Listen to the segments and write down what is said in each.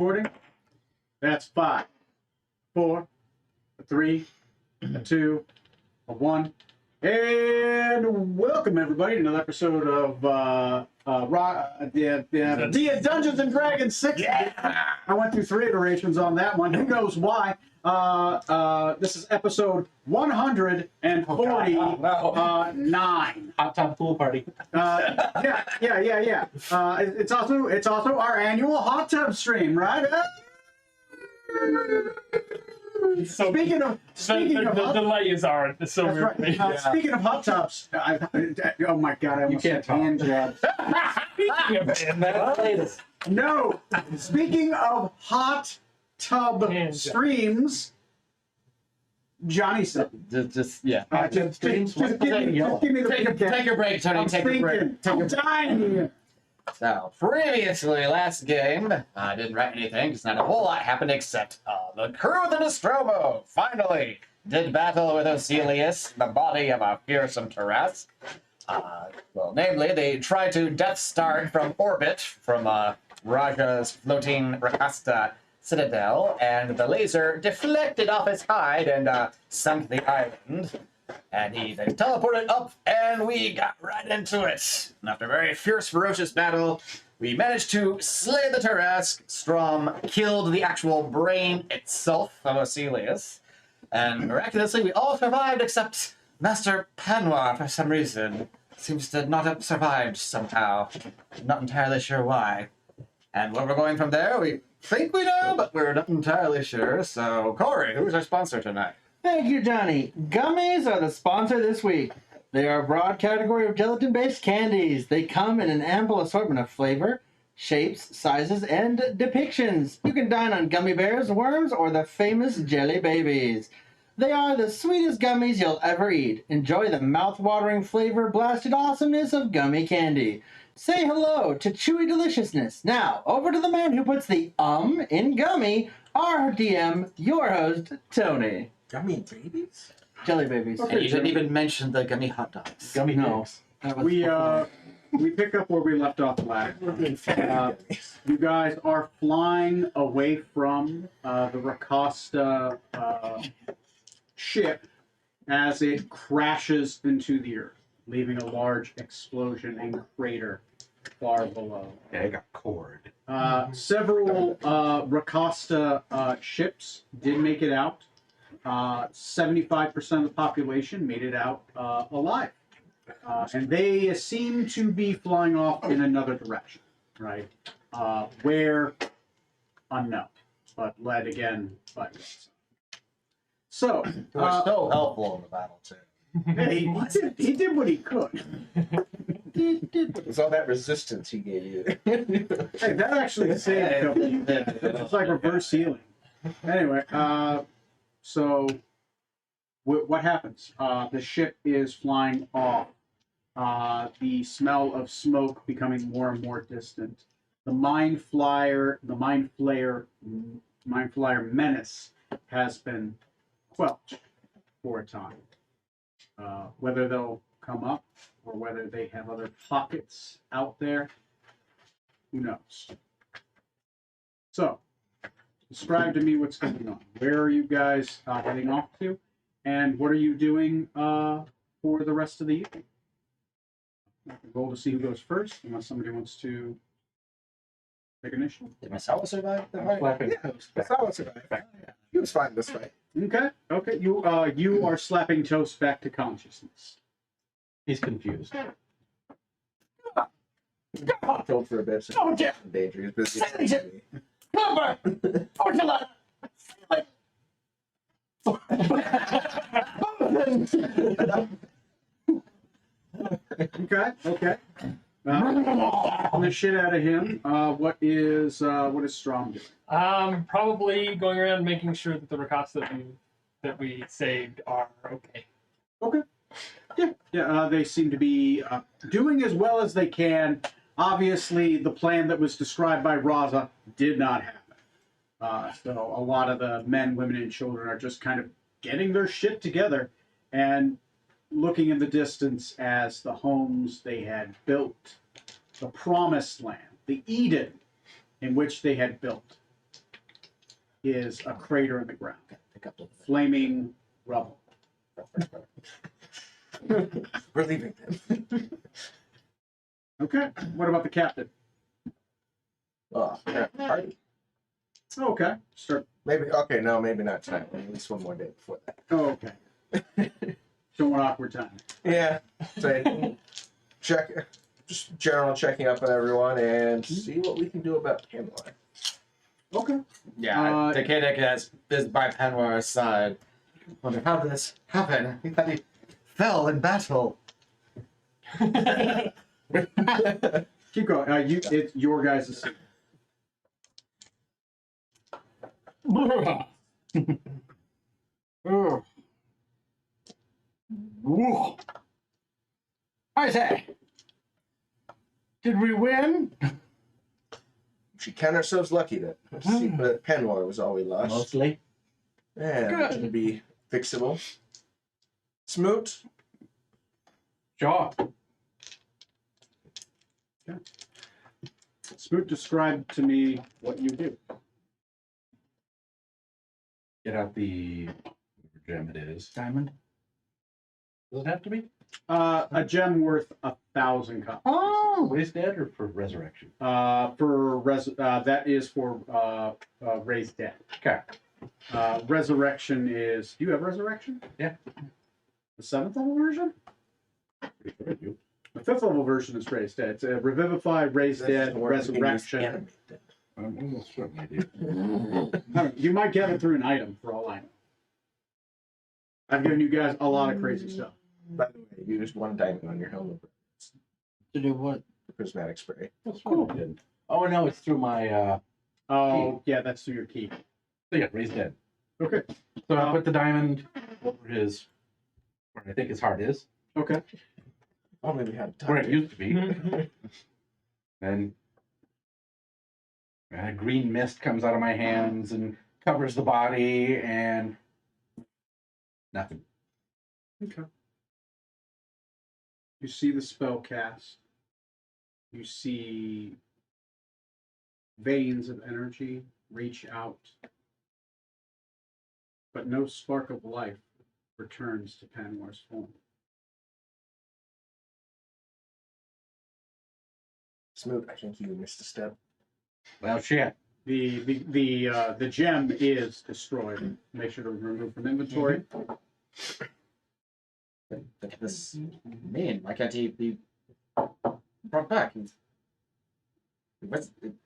Recording. That's 5, 4, 3, 2, 1. And welcome everybody to another episode of the Dungeons and Dragons 6. Yeah. I went through 3 iterations on that one. Who knows why? This is episode 149. Hot tub pool party. Yeah. It's also our annual hot tub stream, right? So Speaking of the layers are so that's weird. right. Speaking of hot tubs, oh my god, I almost can't said hand jobs. No, speaking of hot tub Hand job. streams, Johnny said, Just just give me the recap. take a break, Tony. I'm Take a break. thinking. I'm dying here. So, previously, last game, I didn't write anything because not a whole lot happened except the crew of the Nostromo finally did battle with Oselius, the body of a fearsome Tarrasque. Namely, they tried to Death Star from orbit from Raja's floating Rakasta citadel, and the laser deflected off his hide and sunk the island. And he then teleported up, and we got right into it. And after a very fierce, ferocious battle, we managed to slay the Tarrasque. Strom killed the actual brain itself of Oselius. And miraculously, we all survived except Master Panoir, for some reason. Seems to not have survived somehow. Not entirely sure why. And where we're going from there, we think we know, but we're not entirely sure. So, Corey, who's our sponsor tonight? Thank you, Johnny. Gummies are the sponsor this week. They are a broad category of gelatin-based candies. They come in an ample assortment of flavor, shapes, sizes, and depictions. You can dine on gummy bears, worms, or the famous jelly babies. They are the sweetest gummies you'll ever eat. Enjoy the mouth-watering flavor-blasted awesomeness of gummy candy. Say hello to chewy deliciousness. Now, over to the man who puts the in gummy, our DM, your host, Tony. Gummy babies? Jelly babies. And you didn't even mention the gummy hot dogs. Gummy No. We pick up where we left off last. You guys are flying away from the Rakasta ship as it crashes into the earth, leaving a large explosion and crater far below. Yeah, I got cord. Several Rakasta ships did make it out. 75% of the population made it out alive. And they seem to be flying off in another direction, right? Where? Unknown, but led again by Wilson. So, We're so helpful in the battle, too. he did what he could. It was all that resistance he gave you. Hey, that actually saved a couple. It's like reverse healing. Anyway, so what happens? The ship is flying off. The smell of smoke becoming more and more distant. The Mind Flayer menace has been quelched for a time. Whether they'll come up or whether they have other pockets out there, who knows? So, describe to me what's going on. Where are you guys heading off to? And what are you doing for the rest of the evening? The goal to see who goes first, unless somebody wants to take initiative. Did Masawa survive the fight? Yeah, Masawa survived. He was fine this fight. Okay. You are slapping Toast back to consciousness. He's confused. Killed for a bit. So Oh, yeah. danger. He's busy. Cover! Ortola! Okay. The shit out of him. What is Strom doing? Probably going around making sure that the Rakasta that we saved are okay. Okay. Yeah. They seem to be doing as well as they can. Obviously, the plan that was described by Raza did not happen. So a lot of the men, women, and children are just kind of getting their shit together and looking in the distance as the homes they had built, the promised land, the Eden in which they had built, is a crater in the ground, Pick up the flaming rubble. We're leaving then. Okay, what about the captain? Oh, yeah, party. Okay, start. Maybe, okay, no, maybe not tonight. At least one more day before that. Oh, okay. Don't want awkward time. Yeah. So, just general checking up on everyone and see what we can do about Pamela. Okay. Yeah, Decadic is by Penwar's side. Wonder how did this happen? He thought he fell in battle. Keep going. It's your guys' scene. I say, did we win? She count ourselves lucky that Penwar was all we lost. Mostly. Yeah, Good. it'll be fixable. Smoot. Sure. Smoot, describe to me what you do. Get out the whatever gem it is. Diamond. Does it have to be? A gem worth 1,000 copies. Oh, Raised dead or for resurrection? That is for raised dead. Okay. Resurrection is. Do you have resurrection? Yeah. The 7th level version. Pretty sure I do. The 5th level version is raised dead. It's a revivify, raised dead, resurrection. I'm almost certain I do. You might get it through an item for all I know. I've given you guys a lot of crazy stuff. By the way, you used one diamond on your helmet. to do what? The prismatic spray. That's cool. Oh no, it's through my Oh, yeah, that's through your key. so yeah, raised dead. Okay. So I put the diamond over his where I think his heart is, Okay. Only we had where it time. used to be. And a green mist comes out of my hands and covers the body and nothing. Okay. You see the spell cast. You see veins of energy reach out, but no spark of life returns to Panwar's form. Smoot, I think you missed a step. Well, shit. The gem is destroyed. Make sure to remove from inventory. What does this mean? Why can't he be brought back?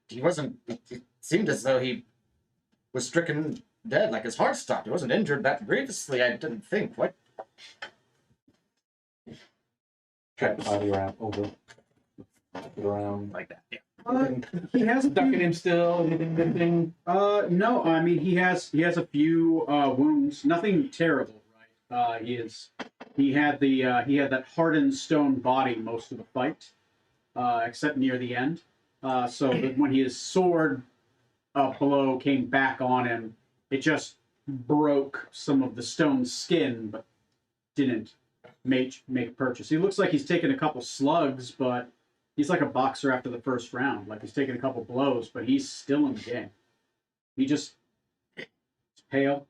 He wasn't. It seemed as though he was stricken dead, like his heart stopped. He wasn't injured that grievously, I didn't think. What? Trap the body around over. Around. Like that, yeah. He has a Ducking few, him still, anything. no, I mean he has a few wounds. Nothing terrible, right? He had that hardened stone body most of the fight, except near the end. So that when his sword blow came back on him, it just broke some of the stone skin, but didn't make purchase. He looks like he's taken a couple slugs, but he's like a boxer after the first round. Like he's taken a couple blows, but he's still in the game. He just is pale,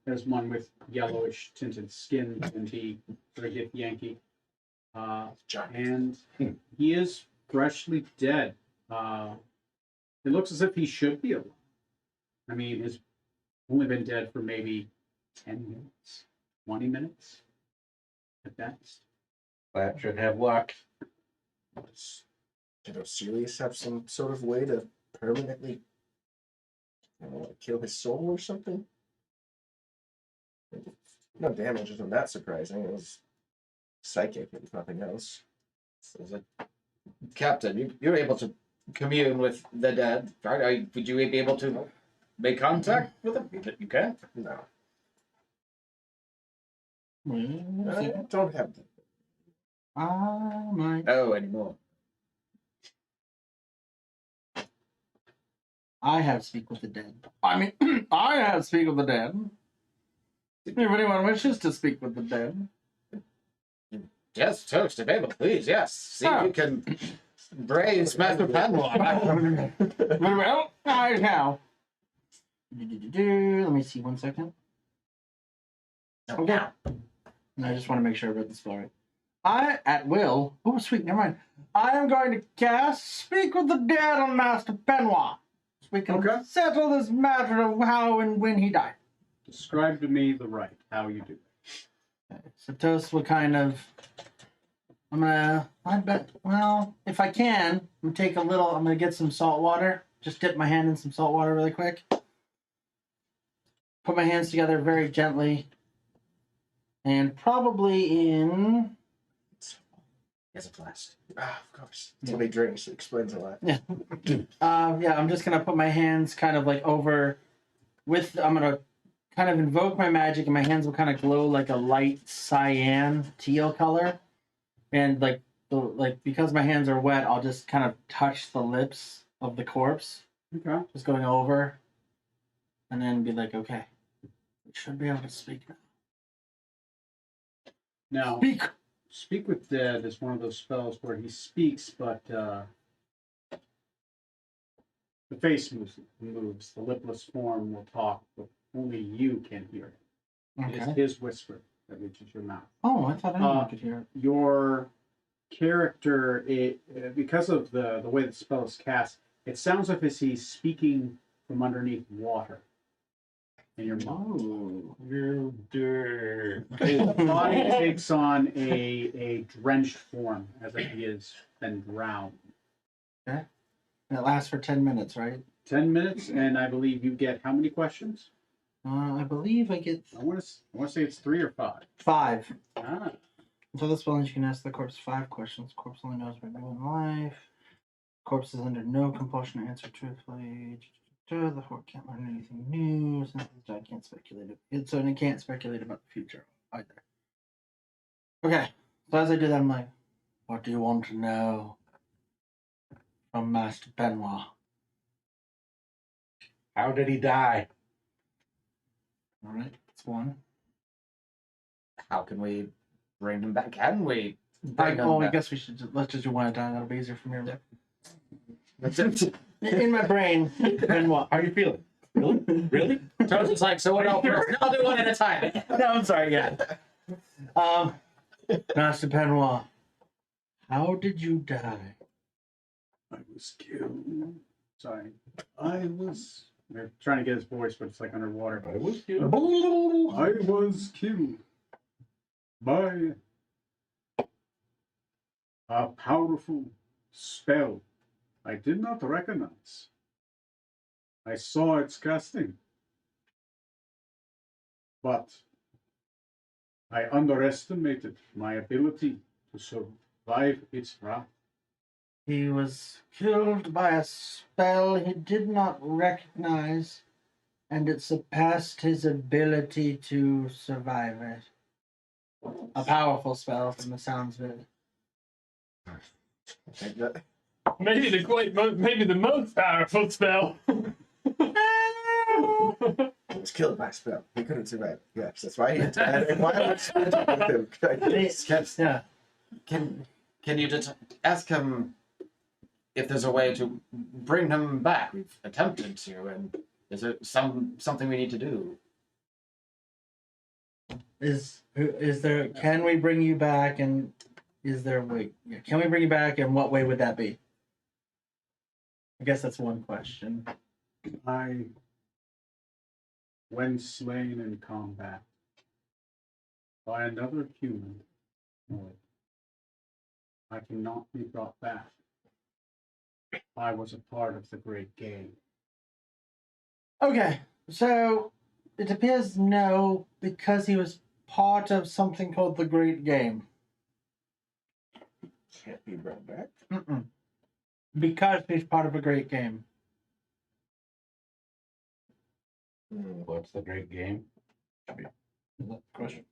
as one with yellowish tinted skin, and he sort of get Yankee. And he is freshly dead. It looks as if he should be alive. I mean, he's only been dead for maybe 10 minutes, 20 minutes at best. That should have luck. Did Osirius have some sort of way to permanently kill his soul or something? No damage isn't that surprising. It was psychic, if nothing else. So it's like, Captain, you're able to commune with the dead, right? Would you be able to make contact with them? You can. No. Well, I don't have them. I might. Oh, anymore. I have speak with the dead. I mean, I have speak with the dead. If anyone wishes to speak with the dead. Yes, Toast, if able, please, yes. See if you can raise Master Panwar. Very well, I shall. Let me see 1 second. No, Okay. I just want to make sure I read the spell right. I, at will. Oh, sweet. Never mind. I am going to cast Speak with the Dead on Master Benoit. So we can Okay. settle this matter of how and when he died. Describe to me the rite, how you do it. Okay. So Toast will kind of. I bet, well, if I can, I'm going to take a little, I'm going to get some salt water. Just dip my hand in some salt water really quick. Put my hands together very gently. And probably in. Yes, a blast. Ah, of course. It's a big drink, so it explains a lot. Yeah. Yeah, I'm just going to put my hands kind of like over I'm going to kind of invoke my magic, and my hands will kind of glow like a light cyan teal color. And because my hands are wet, I'll just kind of touch the lips of the corpse, Okay. just going over, and then be like, okay, we should be able to speak now. Now, Speak. Speak with Dead is one of those spells where he speaks, but the face moves. The lipless form will talk, but only you can hear it. It is Okay. his whisper that reaches your mouth. Oh, I thought anyone could hear it. Your character, because of the way the spell is cast, it sounds like as he's speaking from underneath water in your mouth. Oh. You do. His body takes on a drenched form as if he has been drowned. And it lasts for 10 minutes, right? 10 minutes, and I believe you get how many questions? I believe I get I want to say it's 3 or 5. 5. Ah, Until this spell, you can ask the corpse 5 questions. Corpse only knows about new in life. Corpse is under no compulsion to answer truthfully. The horde can't learn anything new. Since the dead can't speculate. So it can't speculate about the future either. Okay. So as I do that, I'm like, what do you want to know from Master Benoit? How did he die? All right. That's one. How can we bring him back? Can we bring him I back? guess let's just do one at a time. That'll be easier for me. That's it. In my brain, Benoit. How are you feeling? Really? Really? Charles is like, so what else? I'll do one at a time. No, I'm sorry, yeah. Master Benoit, how did you die? I was killed. Sorry. They're trying to get his voice, but it's like underwater. I was you. I was killed by a powerful spell I did not recognize. I saw its casting, but I underestimated my ability to survive its wrath. He was killed by a spell he did not recognize, and it surpassed his ability to survive it. A powerful spell from the sounds of it. Maybe the most powerful spell. He was killed by a spell. He couldn't survive. Yes, that's why he died. And why was with him? Yeah. Can you just ask him if there's a way to bring him back? We've attempted to, and is there something we need to do? Is there? Can we bring you back? And is there a way? Yeah, can we bring you back? And what way would that be? I guess that's one question. When slain in combat by another human, I cannot be brought back. I was a part of the great game. Okay, so it appears no, because he was part of something called the Great Game. Can't be brought back. Mm-mm. Because he's part of a great game. What's the great game? Question.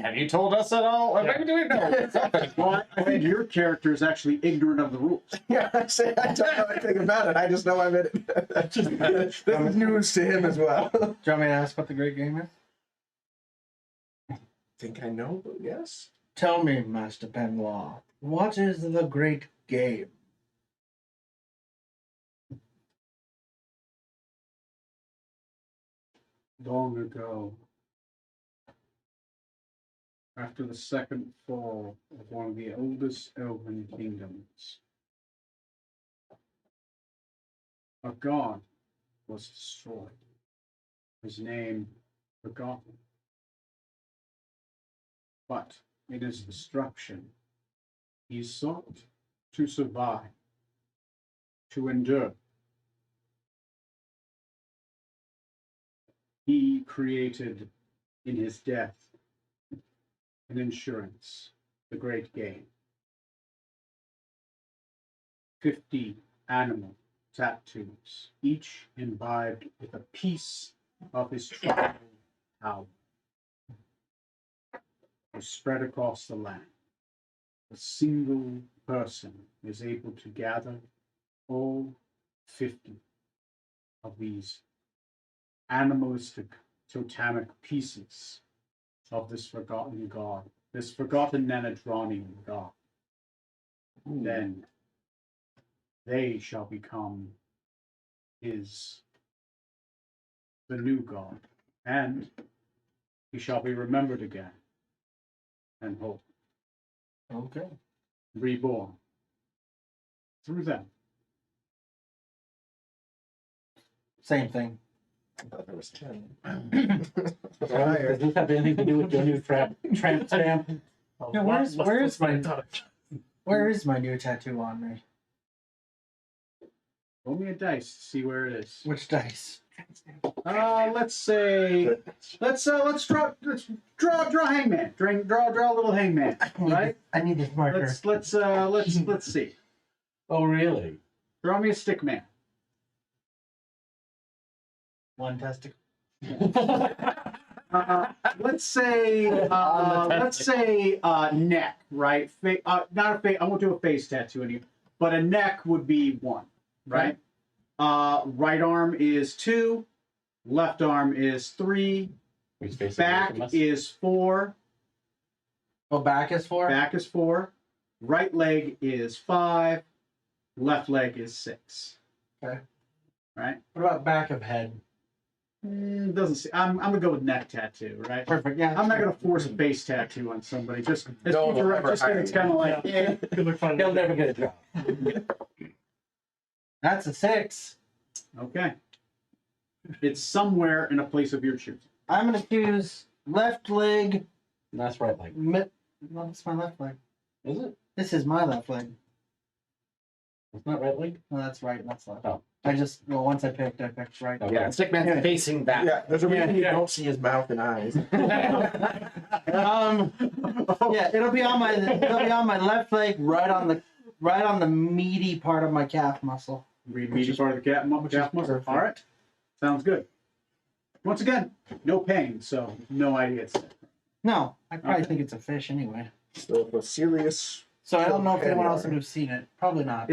Have you told us at all? Or maybe do we know something? Well, I think your character is actually ignorant of the rules. Yeah, I say I don't know anything about it. I just know I'm in it. This is news to him as well. Do you want me to ask what the Great Game is? Think I know, but yes. Tell me, Master Benoit, what is the Great Game? Long ago, after the second fall of one of the oldest elven kingdoms, a god was destroyed. His name forgotten. But in his destruction, he sought to survive, to endure. He created in his death an insurance, the great game. 50 animal tattoos, each imbibed with a piece of his tribal power, were spread across the land. A single person is able to gather all 50 of these animalistic totemic pieces of this forgotten god, this forgotten Nanadranian god. Then they shall become the new god, and he shall be remembered again, and hope, Okay. reborn through them. Same thing. I thought there was 10. Does this have anything to do with your new tramp stamp? Yeah, where's my- touch? Where is my new tattoo on me? Roll me a dice to see where it is. Which dice? Let's say let's draw hangman. Draw a little hangman. Right? I need this marker. Let's see. Oh, really? Draw me a stick man. One testicle. Let's say neck, right? Not a face. I won't do a face tattoo anymore, but a neck would be 1, right? Right arm is 2, left arm is 3, He's facing away back from us. is 4, Oh, back is 4? back is 4, right leg is 5, left leg is 6. Okay. Right? What about back of head? Doesn't see. I'm gonna go with neck tattoo, right? Perfect, yeah. I'm not gonna force a face tattoo on somebody. Just as No one future will ref, ever just 'cause hire it's you. kind of like, yeah. Good look fun. He'll never get a job. That's a 6. Okay. It's somewhere in a place of your choosing. I'm going to choose left leg. And that's right leg. No, that's my left leg. Is it? This is my left leg. It's not right leg? No, that's right. That's left. Oh. Once I picked right. Okay. Yeah, and Stickman's Yeah. facing back. Yeah, there's a reason you Yeah. don't see his mouth and eyes. Yeah, it'll be on my left leg, right on the meaty part of my calf muscle. Meaty part of the calf muscle. perfect. All right. Sounds good. Once again, no pain, so no idea. No, I probably Okay. think it's a fish anyway. So Basilius. So I don't know if anyone else Penguin. would have seen it. Probably not.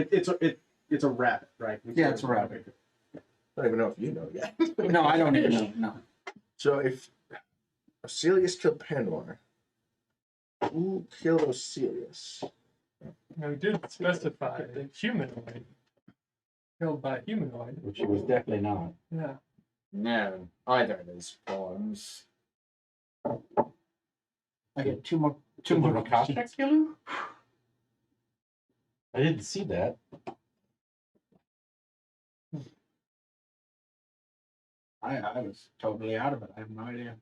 It's a rabbit, right? Yeah, it's a rabbit. I don't even know if you know yet. No, I don't even know. No. So if Basilius killed Penwar, who killed Basilius? No, we did specify the humanoid. Killed by a humanoid. Which he was definitely not. Yeah. No, either of those forms. I get two more Did the questions. Rakashak kill him? I didn't see that. I was totally out of it. I have no idea.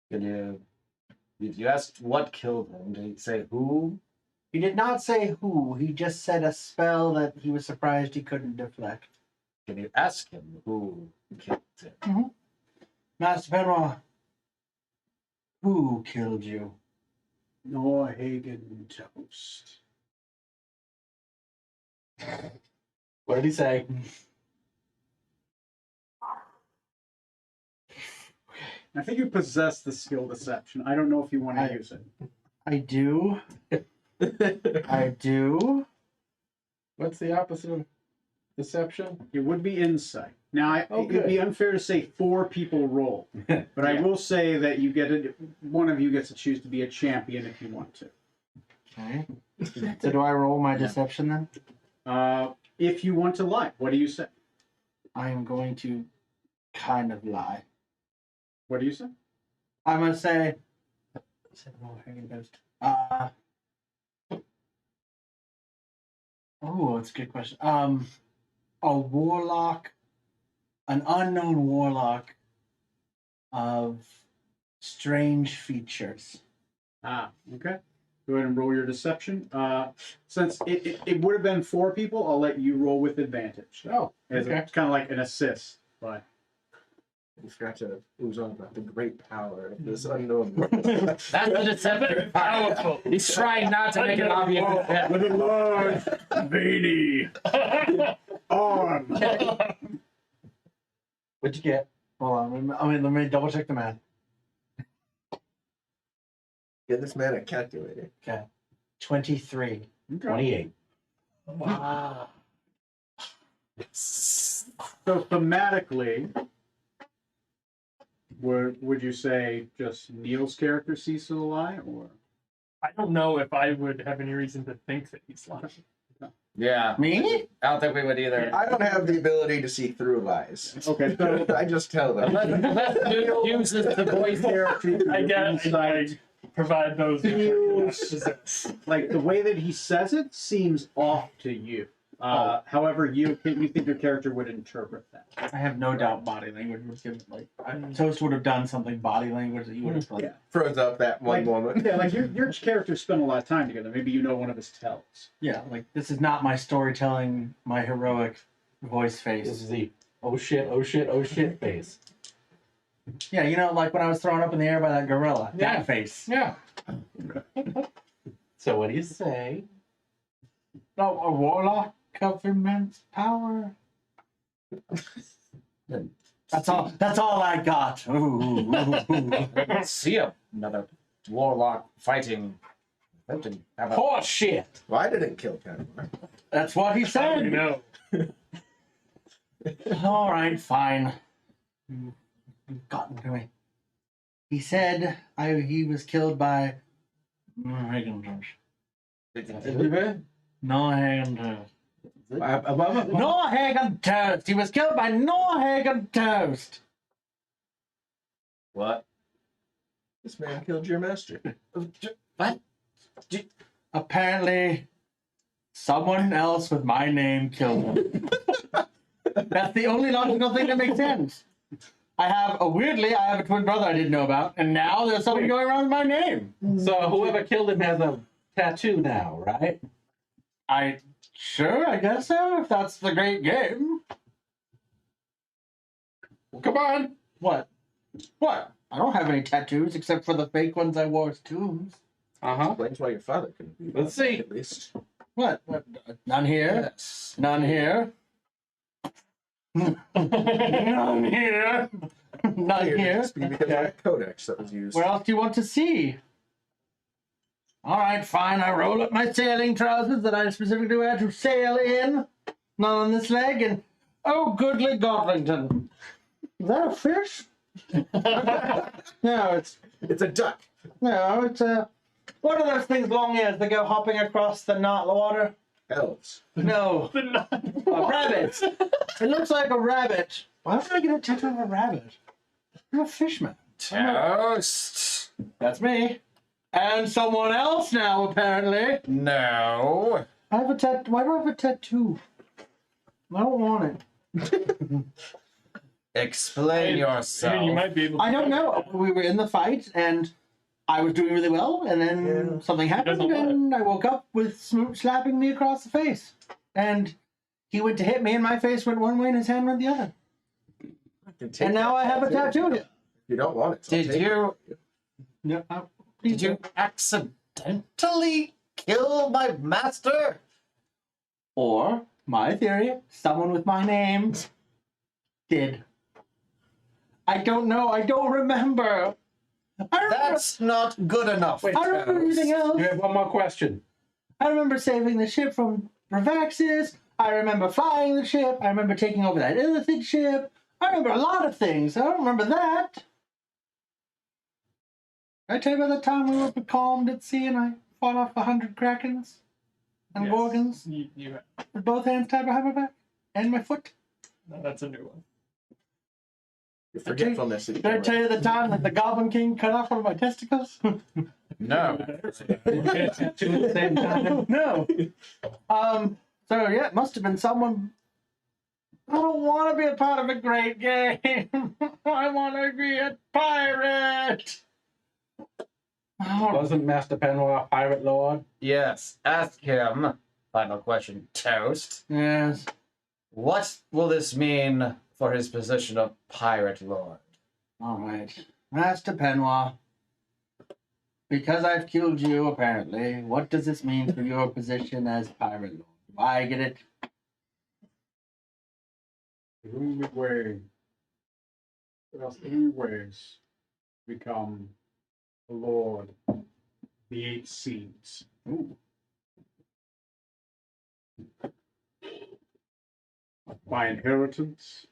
Did you asked what killed him? Did he say who? He did not say who. He just said a spell that he was surprised he couldn't deflect. Can you ask him who killed him? Master Penwa, who killed you? Norhagen Toast. What did he say? I think you possess the skill deception. I don't know if you want to use it. I do. I do. What's the opposite of deception? It would be insight. Now, it would good. be unfair to say 4 people roll, but I will say that you get it. One of you gets to choose to be a champion if you want to. Okay. So do I roll my deception then? If you want to lie, what do you say? I am going to kind of lie. What do you say? I'm gonna say. Oh, that's a good question. A warlock, an unknown warlock of strange features. Ah, okay. Go ahead and roll your deception. Since it would have been 4 people, I'll let you roll with advantage. Oh, It's okay. kind of like an assist, but You forgot to ooze on about the great power of this unknown. That's the deception. Powerful. He's trying not to make it obvious. with a large, veiny arm. What'd you get? Hold on. Let me double check the math. Get this man a calculator. 23. 28. Wow. So thematically, would you say just Neil's character sees to the lie, or I don't know if I would have any reason to think that he's lying. Yeah. Me? I don't think we would either. I don't have the ability to see through lies. okay? So I just tell them. Unless Duke uses the voice character. I guess I provide those. like the way that he says it seems off to you. However, you think your character would interpret that. I have no doubt body language would give Toast would have done something body language that you would have like. Yeah. Froze up that one Like- moment. Yeah, like your characters spend a lot of time together. Maybe you know one of his tells. Yeah, like this is not my storytelling, my heroic voice This face. is the oh shit, oh shit, oh shit face. Yeah, you know, like when I was thrown up in the air by that gorilla. Yeah. That face. Yeah. So what do you say? No, a warlock of immense power. That's all. That's all I got. Ooh. Let's see another warlock fighting. That didn't have a- Horse shit. Well, I didn't kill Kenmore. That's what he I said. know. All right, fine. You've gotten to me. He said he was killed by Hagentosh. No Hagentosh. No Hagentosh. He was killed by no Hagentosh. What? This man killed your master. What? Apparently, someone else with my name killed him. That's the only logical thing that makes sense. I have a twin brother I didn't know about, and now there's something going around with my name. So whoever killed him has a tattoo now, right? I guess so, if that's the great game. Well, come on. What? What? I don't have any tattoos except for the fake ones I wore as tombs. Uh-huh. Explains why your father couldn't be. Let's see. At least. What? None here. Yes. None here. None here. None Here, here. just because of that codex that was used. Where else do you want to see? All right, fine. I roll up my sailing trousers that I specifically wear to sail in. Not on this leg, and oh, goodly Godlington. Is that a fish? No, It's a duck. it's a. What are those things long ears that go hopping across the water? Elves. No, a rabbit. It looks like a rabbit. Why would I get a tattoo of a rabbit? I'm a fishman. Toast. That's me. And someone else now, apparently. No. I have a tattoo. Why do I have a tattoo? I don't want it. Explain yourself. I mean, you might be able to. I don't know. We were in the fight, and I was doing really well, and then something happened, doesn't want and I woke up with Smoot slapping me across the face. And he went to hit me, and my face went one way, and his hand went the other. And now I have a tattoo. If you don't want it, Did you Yeah. did you accidentally kill my master? Or, my theory, someone with my name did. I don't know. I don't remember. I don't remember. That's not good enough. I don't remember anything else. You have one more question. I remember saving the ship from Bravaxis. I remember flying the ship. I remember taking over that Illithid ship. I remember a lot of things. I don't remember that. Did I tell you about the time we were becalmed at sea and I fought off 100 Krakens and Yes. Gorgons You, with both hands tied behind my back and my foot? no, that's a new one. Your forgetfulness. Did I tell you the time that the Goblin King cut off one of my testicles? No. At the same time. No. So yeah, it must have been someone. I don't want to be a part of a great game. I want to be a pirate. Oh, Wasn't Master Penwa a pirate lord? Yes, ask him. Final question, Toast. yes. What will this mean for his position of Pirate Lord? All right, Master Penwa. Because I've killed you, apparently, what does this mean for your position as pirate lord? Do I get it? The only way, there's three ways to become a lord, the 8 seas. Ooh. By inheritance,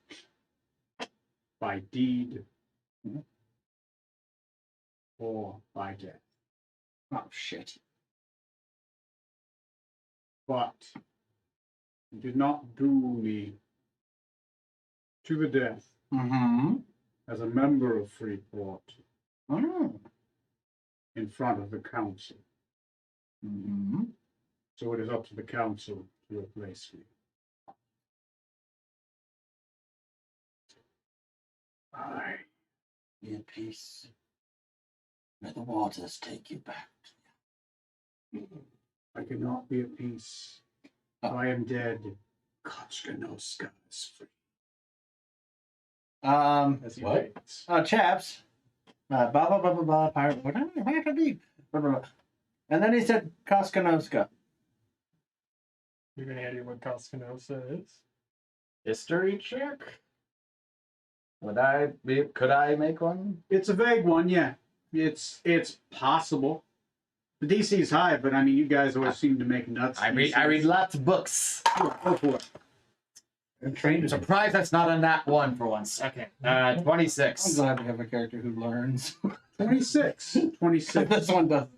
by deed, or by death. Oh shit. But you did not do me to the death Mm-hmm. as a member of Freeport Oh. in front of the council. Mm-hmm. So it is up to the council to replace me. I Be at peace. Let the waters take you back. cannot be at peace. If I am dead, Kochkanoska is free. As he What? fades. Chaps. Blah blah blah blah blah. Pirate. What am I to be? Blah, blah, blah. And then he said Koskanoska. You have any idea what Koskanosa is? History check? Could I make one? It's a vague one, yeah. It's possible. The DC is high, but I mean, you guys always seem to make nuts. I read lots of books. Sure, go for it. I'm trained I'm in surprised that's not a nat 1 for once. Okay. 26. I'm glad we have a character who learns. 26. 26. This one doesn't.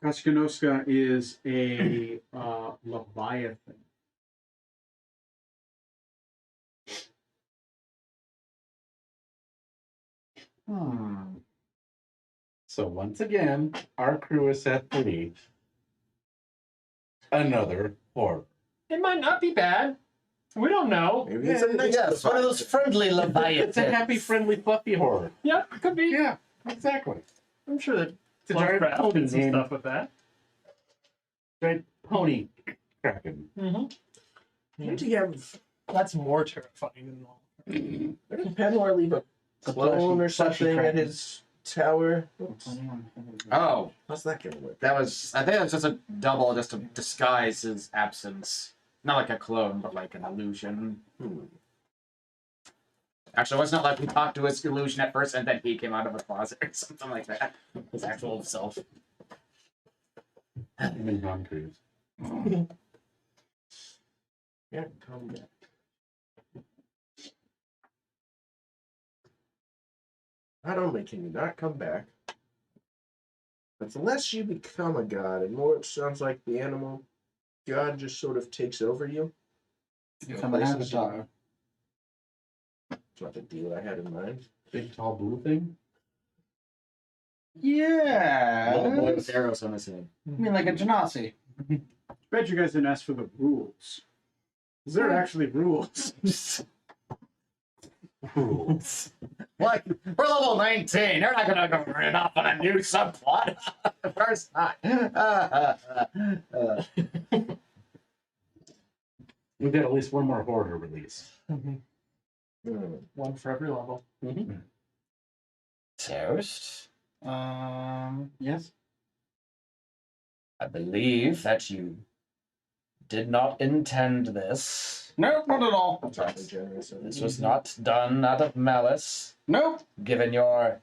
Koskanoska is a Leviathan. So once again, our crew is set free. Another horror. It might not be bad. We don't know. Maybe it's a nice Yes, one of those friendly Leviathans. It's a happy, friendly, fluffy horror. Yeah, could be. Yeah, exactly. I'm sure that It's a giant Lovecraft pony did some named stuff with that. giant pony kraken. Mm-hmm. Didn't he have? That's more terrifying than all. Didn't Penwar leave a The clone or fleshy something at kraken. his tower? Oh, How's that gonna work? I think that was just a double, just to disguise his absence. Not like a clone, but like an illusion. Actually, it was not like we talked to his illusion at first and then he came out of a closet or something like that. His actual self. I'm in Tom Cruise. Yeah, come back. Not only can you not come back, but unless you become a god, and more it sounds like the animal god just sort of takes over you. Become an avatar. It's not the deal I had in mind. Big tall blue thing. Yeah. Little boy with arrows on his head. I mean, like a Genasi. Bet you guys didn't ask for the rules. Is there actually rules? Rules. Like, we're level 19. They're not gonna go run off on a new subplot. Of course not. We got at least one more horror release. One for every level. Toast. Yes. I believe that you did not intend this. Nope, not at all. That's awfully generous. of This you. was not done out of malice, Nope. given your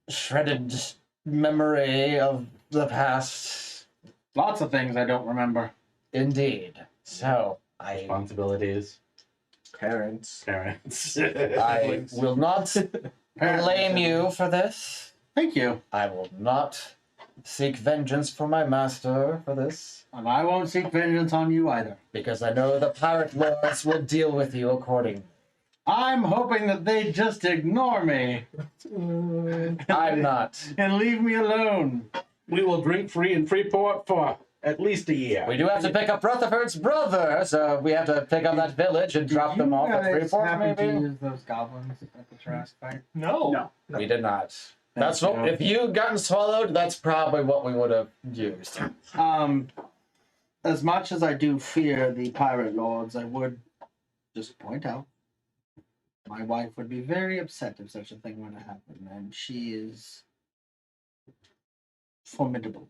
shredded memory of the past. Lots of things I don't remember. Indeed. So, I Responsibilities, Parents. parents. I will not blame you for this. Thank you. I will not seek vengeance for my master for this, And I won't seek vengeance on you either. because I know the pirate lords will deal with you accordingly. I'm hoping that they just ignore me I'm not. and leave me alone. We will drink free in Freeport for at least a year. We do have to pick up Rutherford's brother, so we have to pick up that village and drop them off at Freeport, maybe? use those goblins at the Jurassic Park? No. No. We did not. Thank That's what. you. If you gotten swallowed, that's probably what we would have used. As much as I do fear the pirate lords, I would just point out my wife would be very upset if such a thing were to happen, and she is formidable.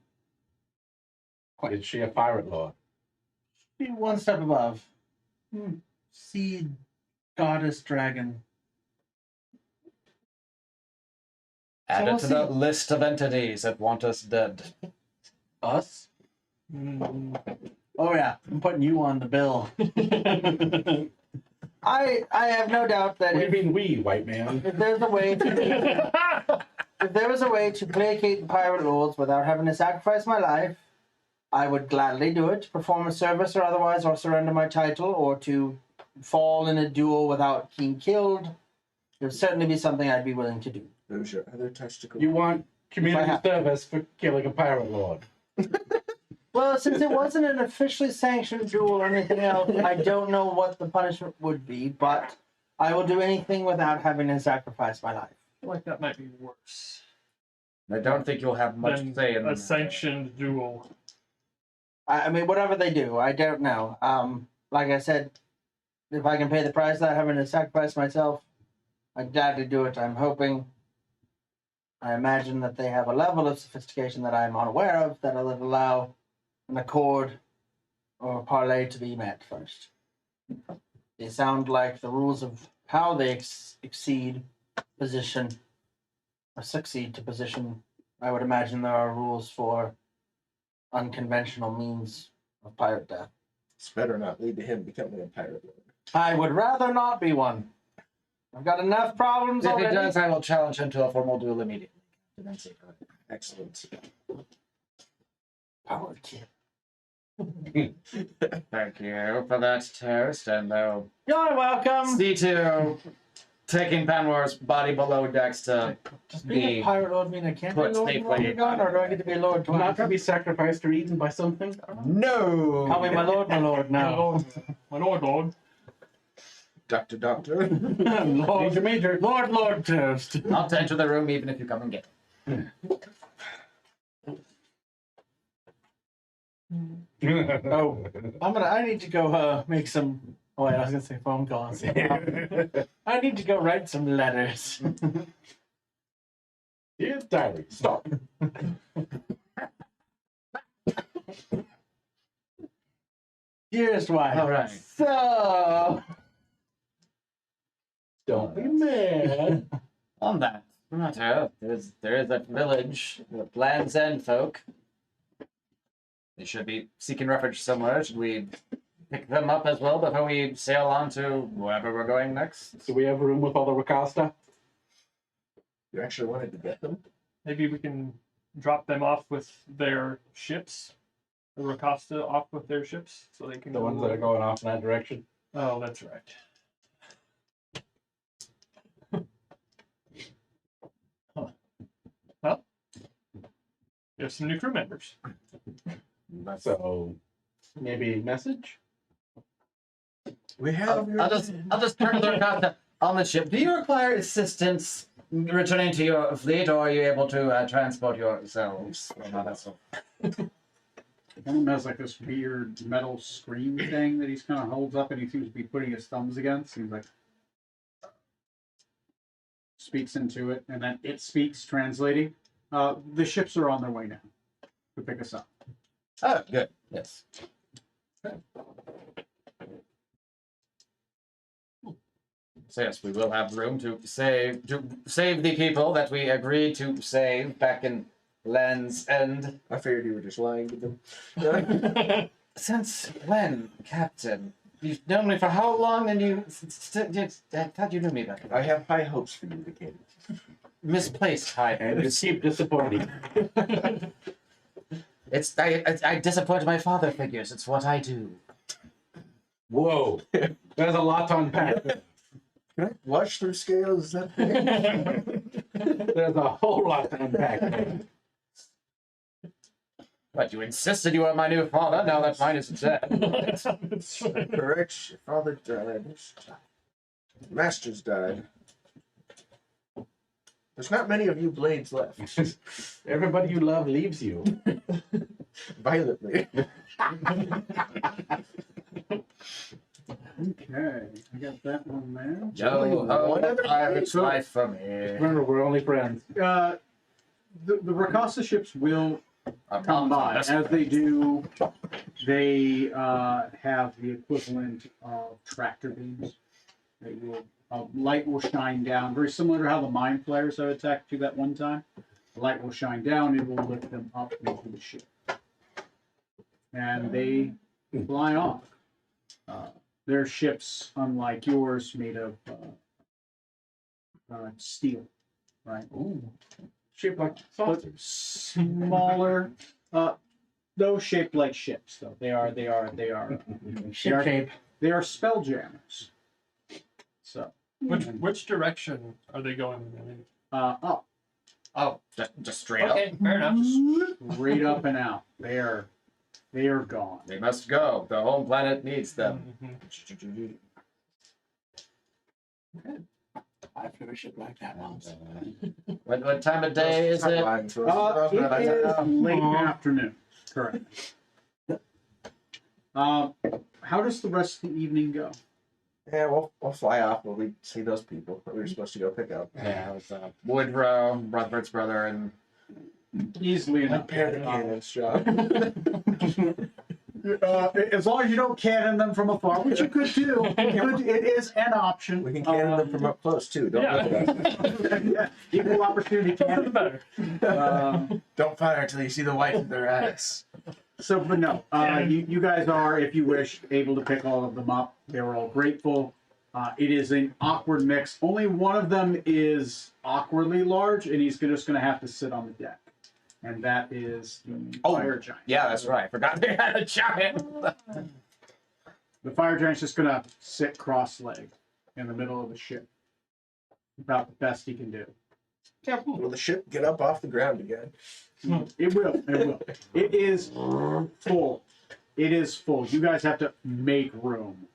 Is she a pirate lord? Be one step above. Sea goddess dragon. Add we'll it to the list of entities that want us dead. Us? Oh yeah, I'm putting you on the bill. I have no doubt that What do if, you mean we, white man? if there's a way to if there was a way to placate the pirate lords without having to sacrifice my life, I would gladly do it, perform a service or otherwise, or surrender my title, or to fall in a duel without being killed. It would certainly be something I'd be willing to do. Those are other testicles. You want community have- service for killing a pirate lord? Well, since it wasn't an officially sanctioned duel or anything else, I don't know what the punishment would be, but I will do anything without having to sacrifice my life. I feel like that might be worse I don't think you'll have much than say in a sanctioned duel. I mean, whatever they do, I don't know. Like I said, if I can pay the price without having to sacrifice myself, I'd gladly do it. I'm hoping. I imagine that they have a level of sophistication that I'm unaware of that will allow an accord or a parlay to be met first. They sound like the rules of how they succeed to position. I would imagine there are rules for unconventional means of pirate death. This better not lead to him becoming a pirate lord. I would rather not be one. I've got enough problems If he already. does, I will challenge him to a formal duel immediately. Excellent. Power kid. Thank you for that toast, and they'll You're welcome. see to taking Panwar's body below decks to Does being be a pirate lord mean I can't be put lord safely- longer gone, or do I get to be lord Not twice? to be sacrificed or eaten by something? no. Call me my lord now. My lord. Doctor. Major, major. Lord toast. Not to enter the room, even if you come and get him. Oh, I need to go make some. Oh wait, I was gonna say phone calls. I need to go write some letters. Dear diary, stop. Dearest wife. All right. So Don't be mad. On that matter, there is that village, the Land's End folk. They should be seeking refuge somewhere. Should we pick them up as well before we sail on to wherever we're going next? Do we have room with all the Rakasta? You actually wanted to get them? Maybe we can drop them off with their ships. The Rakasta off with their ships, so they can The go ones that are going off in that direction? Oh, that's right. Huh. Well, we have some new crew members. So, maybe message? We have your... I'll just turn to the Rakata on the ship. Do you require assistance returning to your fleet, or are you able to transport yourselves from our vessel? One of them has like this weird metal screen thing that he's kind of holds up, and he seems to be putting his thumbs against. He's like, speaks into it, and then it speaks, translating. The ships are on their way now to pick us up. Oh, good. Yes. So yes, we will have room to save the people that we agreed to save back in Land's End. I figured you were just lying to them. Since when, Captain? You've known me for how long? And I thought you knew me better. I have high hopes for you, the king. Misplaced high. And just keep disappointing. I disappoint my father figures. It's what I do. Whoa. There's a lot to unpack. Can I flush through scales? Is that big? There's a whole lot to unpack there. But you insisted you were my new father. Now that mine is dead. Correct. Your father died. Masters died. There's not many of you blades left. Everybody you love leaves you. Violently. Okay, I got that one there. Yo, One other pirate's thing. life for me. Remember, we're only friends. The Rakasa ships will I'm come by. best As friend. they do, they have the equivalent of tractor beams. They will light will shine down, very similar to how the mind flayers have attacked you that one time. The light will shine down, it will lift them up into the ship, and they fly off. Their ships, unlike yours, made of steel, right? Shaped like But sausage. smaller. Those shaped like ships, though. They are Ship shape. they are spell jammers. So Which direction are they going in? up, Oh, just straight up. Okay, fair enough. straight up and out. They are gone. They must go. The home planet needs them. Mhm. I flew a ship like that once. What time of day is Stop it? lying to us. It is late afternoon, correct. How does the rest of the evening go? Yeah, we'll fly off when we see those people that we were supposed to go pick up. Yeah, it was Woodrow, Rutherford's brother, and Easily enough. Pair the cannons, John. As long as you don't cannon them from afar, which you could do. It is an option. We can cannon them from up close too. Don't Yeah. look at us. Equal opportunity Doesn't cannon. matter. Don't fire until you see the white of their eyes. But no, you guys are, if you wish, able to pick all of them up. They were all grateful. It is an awkward mix. Only one of them is awkwardly large, and he's just going to have to sit on the deck. And that is the fire giant. yeah, that's right. I forgot they had a giant. The fire giant's just going to sit cross-legged in the middle of the ship. About the best he can do. Will the ship get up off the ground again? It will. It will. It is full. It is full. You guys have to make room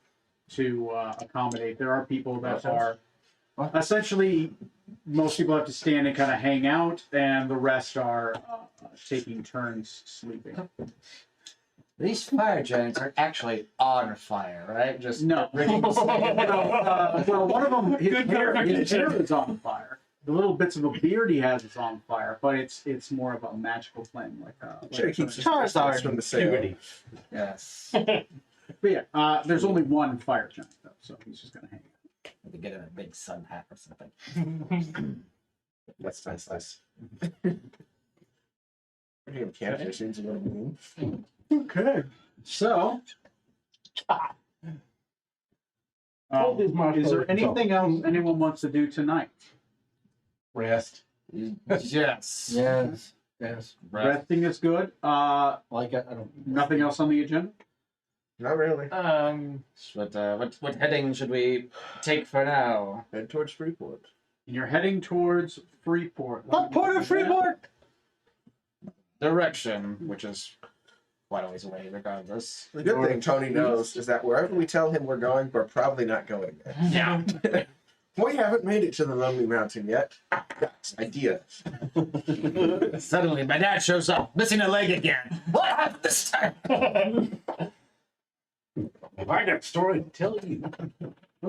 to accommodate. There are people that are essentially, most people have to stand and kind of hang out, and the rest are taking turns sleeping. These fire giants are actually on fire, right? Just No. Well, one of them, his Good hair clarification. is on fire. The little bits of a beard he has is on fire, but it's more of a magical flame, Sure, keeps his Charizard. distance from the sail. Puberty. yes. But yeah, there's only one fire giant though, so he's just gonna hang out. Maybe get him a big sun hat or something. That's nice. Cancer seems a little mean. Okay, so Hold these is marshmallows there anything else anyone wants to do tonight? Rest. Yes. Yes. Yes. Resting is good. Like I don't. Nothing else on the agenda. Not really. What heading should we take for now? Head towards Freeport. And you're heading towards Freeport. What port of Freeport? Direction, which is quite a ways away, regardless. The good thing Tony knows is that wherever we tell him we're going, we're probably not going there. Yeah. We haven't made it to the Lonely Mountain yet. Got ideas. Suddenly, my dad shows up, missing a leg again. What happened this time? I got a story to tell you.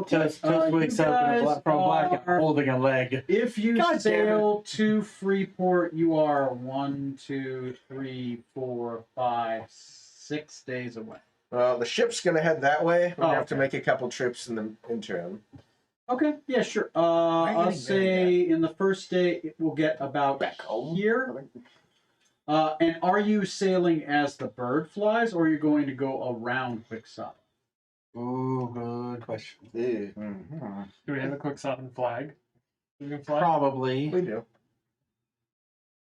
Just you wakes up in a guys from a blackout, are- holding a leg. If you God damn sail to Freeport, you are 1, 2, 3, 4, 5, 6 days away. Well, the ship's gonna head that way. We'll Oh, have to okay. make a couple trips in the interim. Okay, yeah, sure. are you I'll getting say in the first day it will get about Back home? here. And are you sailing as the bird flies, or are you going to go around Quicksilver? Ooh, good question. Mhm. Do we have a quick sovereign flag? We can fly? Probably. We do.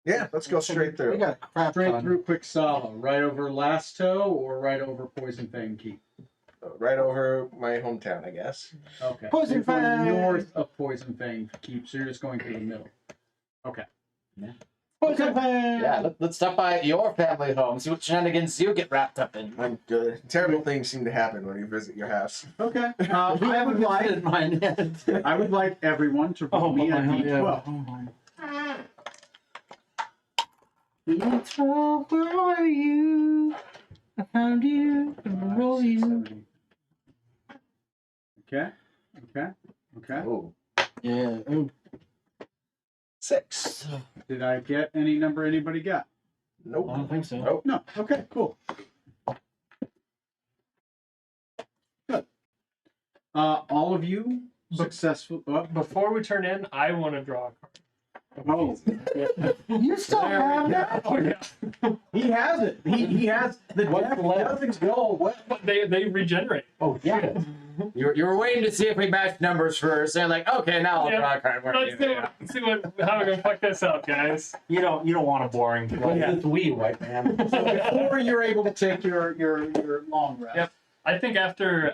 Yeah, let's go straight We through. got a crap Straight ton. through Quicksilver, right over Lasto, or right over Poison Fang Keep? right over my hometown, I guess. Okay. Poison So you're going Fang. north of Poison Fang Keep, so you're just going through the middle. Okay. Poison Fang. Yeah, let's stop by your family home, see what shenanigans you get wrapped up in. I'm good. Terrible things seem to happen when you visit your house. Okay. We I would haven't like visited mine yet. I would like everyone to roll me a d12. D12, where are you? I found you. I'm gonna roll you. Okay. Okay. Oh, Yeah. Ooh. 6. Did I get any number anybody got? I Nope. don't think so. Nope. No. Okay, cool. Good. All of you successful. Before we turn in, I want to draw a card. Oh, You still There have we that? Oh yeah, he has it. He has the What's deck left? doesn't go away. but they regenerate. Oh, yeah. You were waiting to see if we matched numbers first, and like, okay, now I'll Yeah. draw a card. for Let's you. see how we're gonna fuck this up, guys. You don't want a boring. What's this wee, white man? Before you're able to take your long rest. Yep. I think after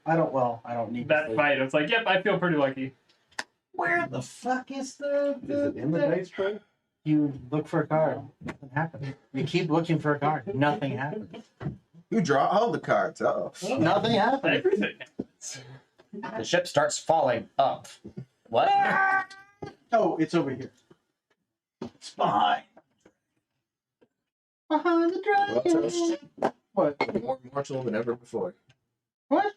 I don't need that fight, it's like, yep, I feel pretty lucky. Where the fuck is the Is it in the dice tray? You look for a card. Nothing happens. You keep looking for a card. Nothing happens. You draw all the cards. Uh-oh. Nothing happens. Everything happens. The ship starts falling up. What? Oh, it's over here. It's behind. Behind the Well, dragon. toast. What? More mortal than ever before. What?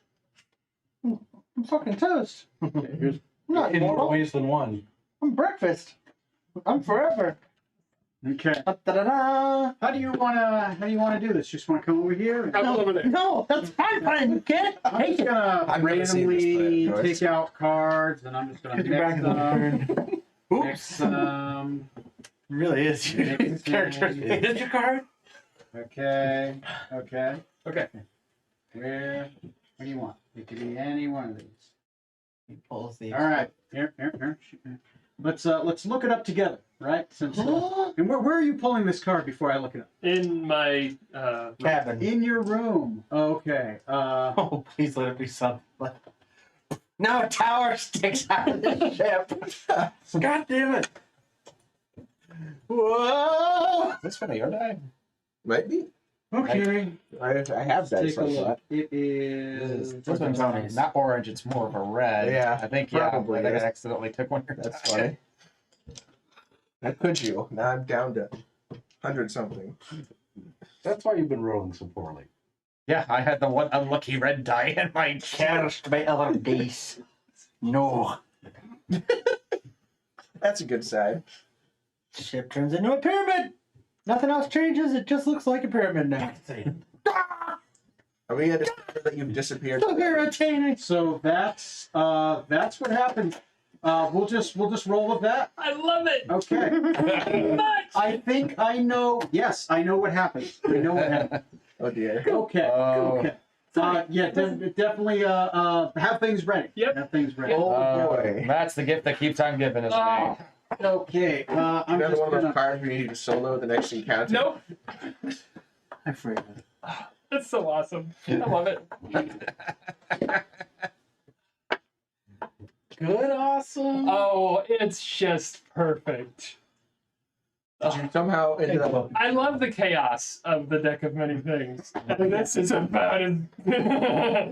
I'm fucking toast. Okay, here's I'm not In more immortal. ways than one. I'm breakfast. I'm forever. okay. Da-da-da. How do you wanna do this? Just wanna come over here? And... Come over there. No, that's my plan. You can't I'm take just it. gonna I've never seen this randomly plan, Joyce. take out cards, and I'm just gonna Get your mix back them. turn. Mix Oops. them. Really is. Your character. Is this your card? Okay. Okay. Where do you want? It could be any one of these. He pulls the. All right. Here. Let's look it up together, right? Since and where are you pulling this card before I look it up? In my Cabin. In your room. Okay. Oh, please let it be something. Now a tower sticks out of the ship. God damn it. Whoa! Is this one of your die? Might be. Okay. I have dice Take a like look. that. It is. This one's Tony's. not orange, it's more of a red. Yeah, I think, probably I think I is. accidentally took one. That's funny. How could you? Now I'm down to 100 something. That's why you've been rolling so poorly. Yeah, I had the one unlucky red die in my Cursed by other days. No. That's a good sign. Ship turns into a pyramid. Nothing else changes. It just looks like a pyramid now. Are we at a discover that you've disappeared? So irritating. So that's what happened. We'll just roll with that. I love it. Okay. Much. I think I know. Yes, I know what happened. I know what happened. Oh dear. Okay. Oh. Okay. Yeah, definitely. Have things ready. Yep. Have things ready. Oh boy. That's the gift that keeps on giving, isn't Oh. it? Okay. I'm Another just one of those gonna. cards we need to solo the next encounter. Nope. I'm afraid. That's so awesome. I love it. Good, awesome. Oh, it's just perfect. Did you somehow ended up? I love the chaos of the deck of many things. And this is about as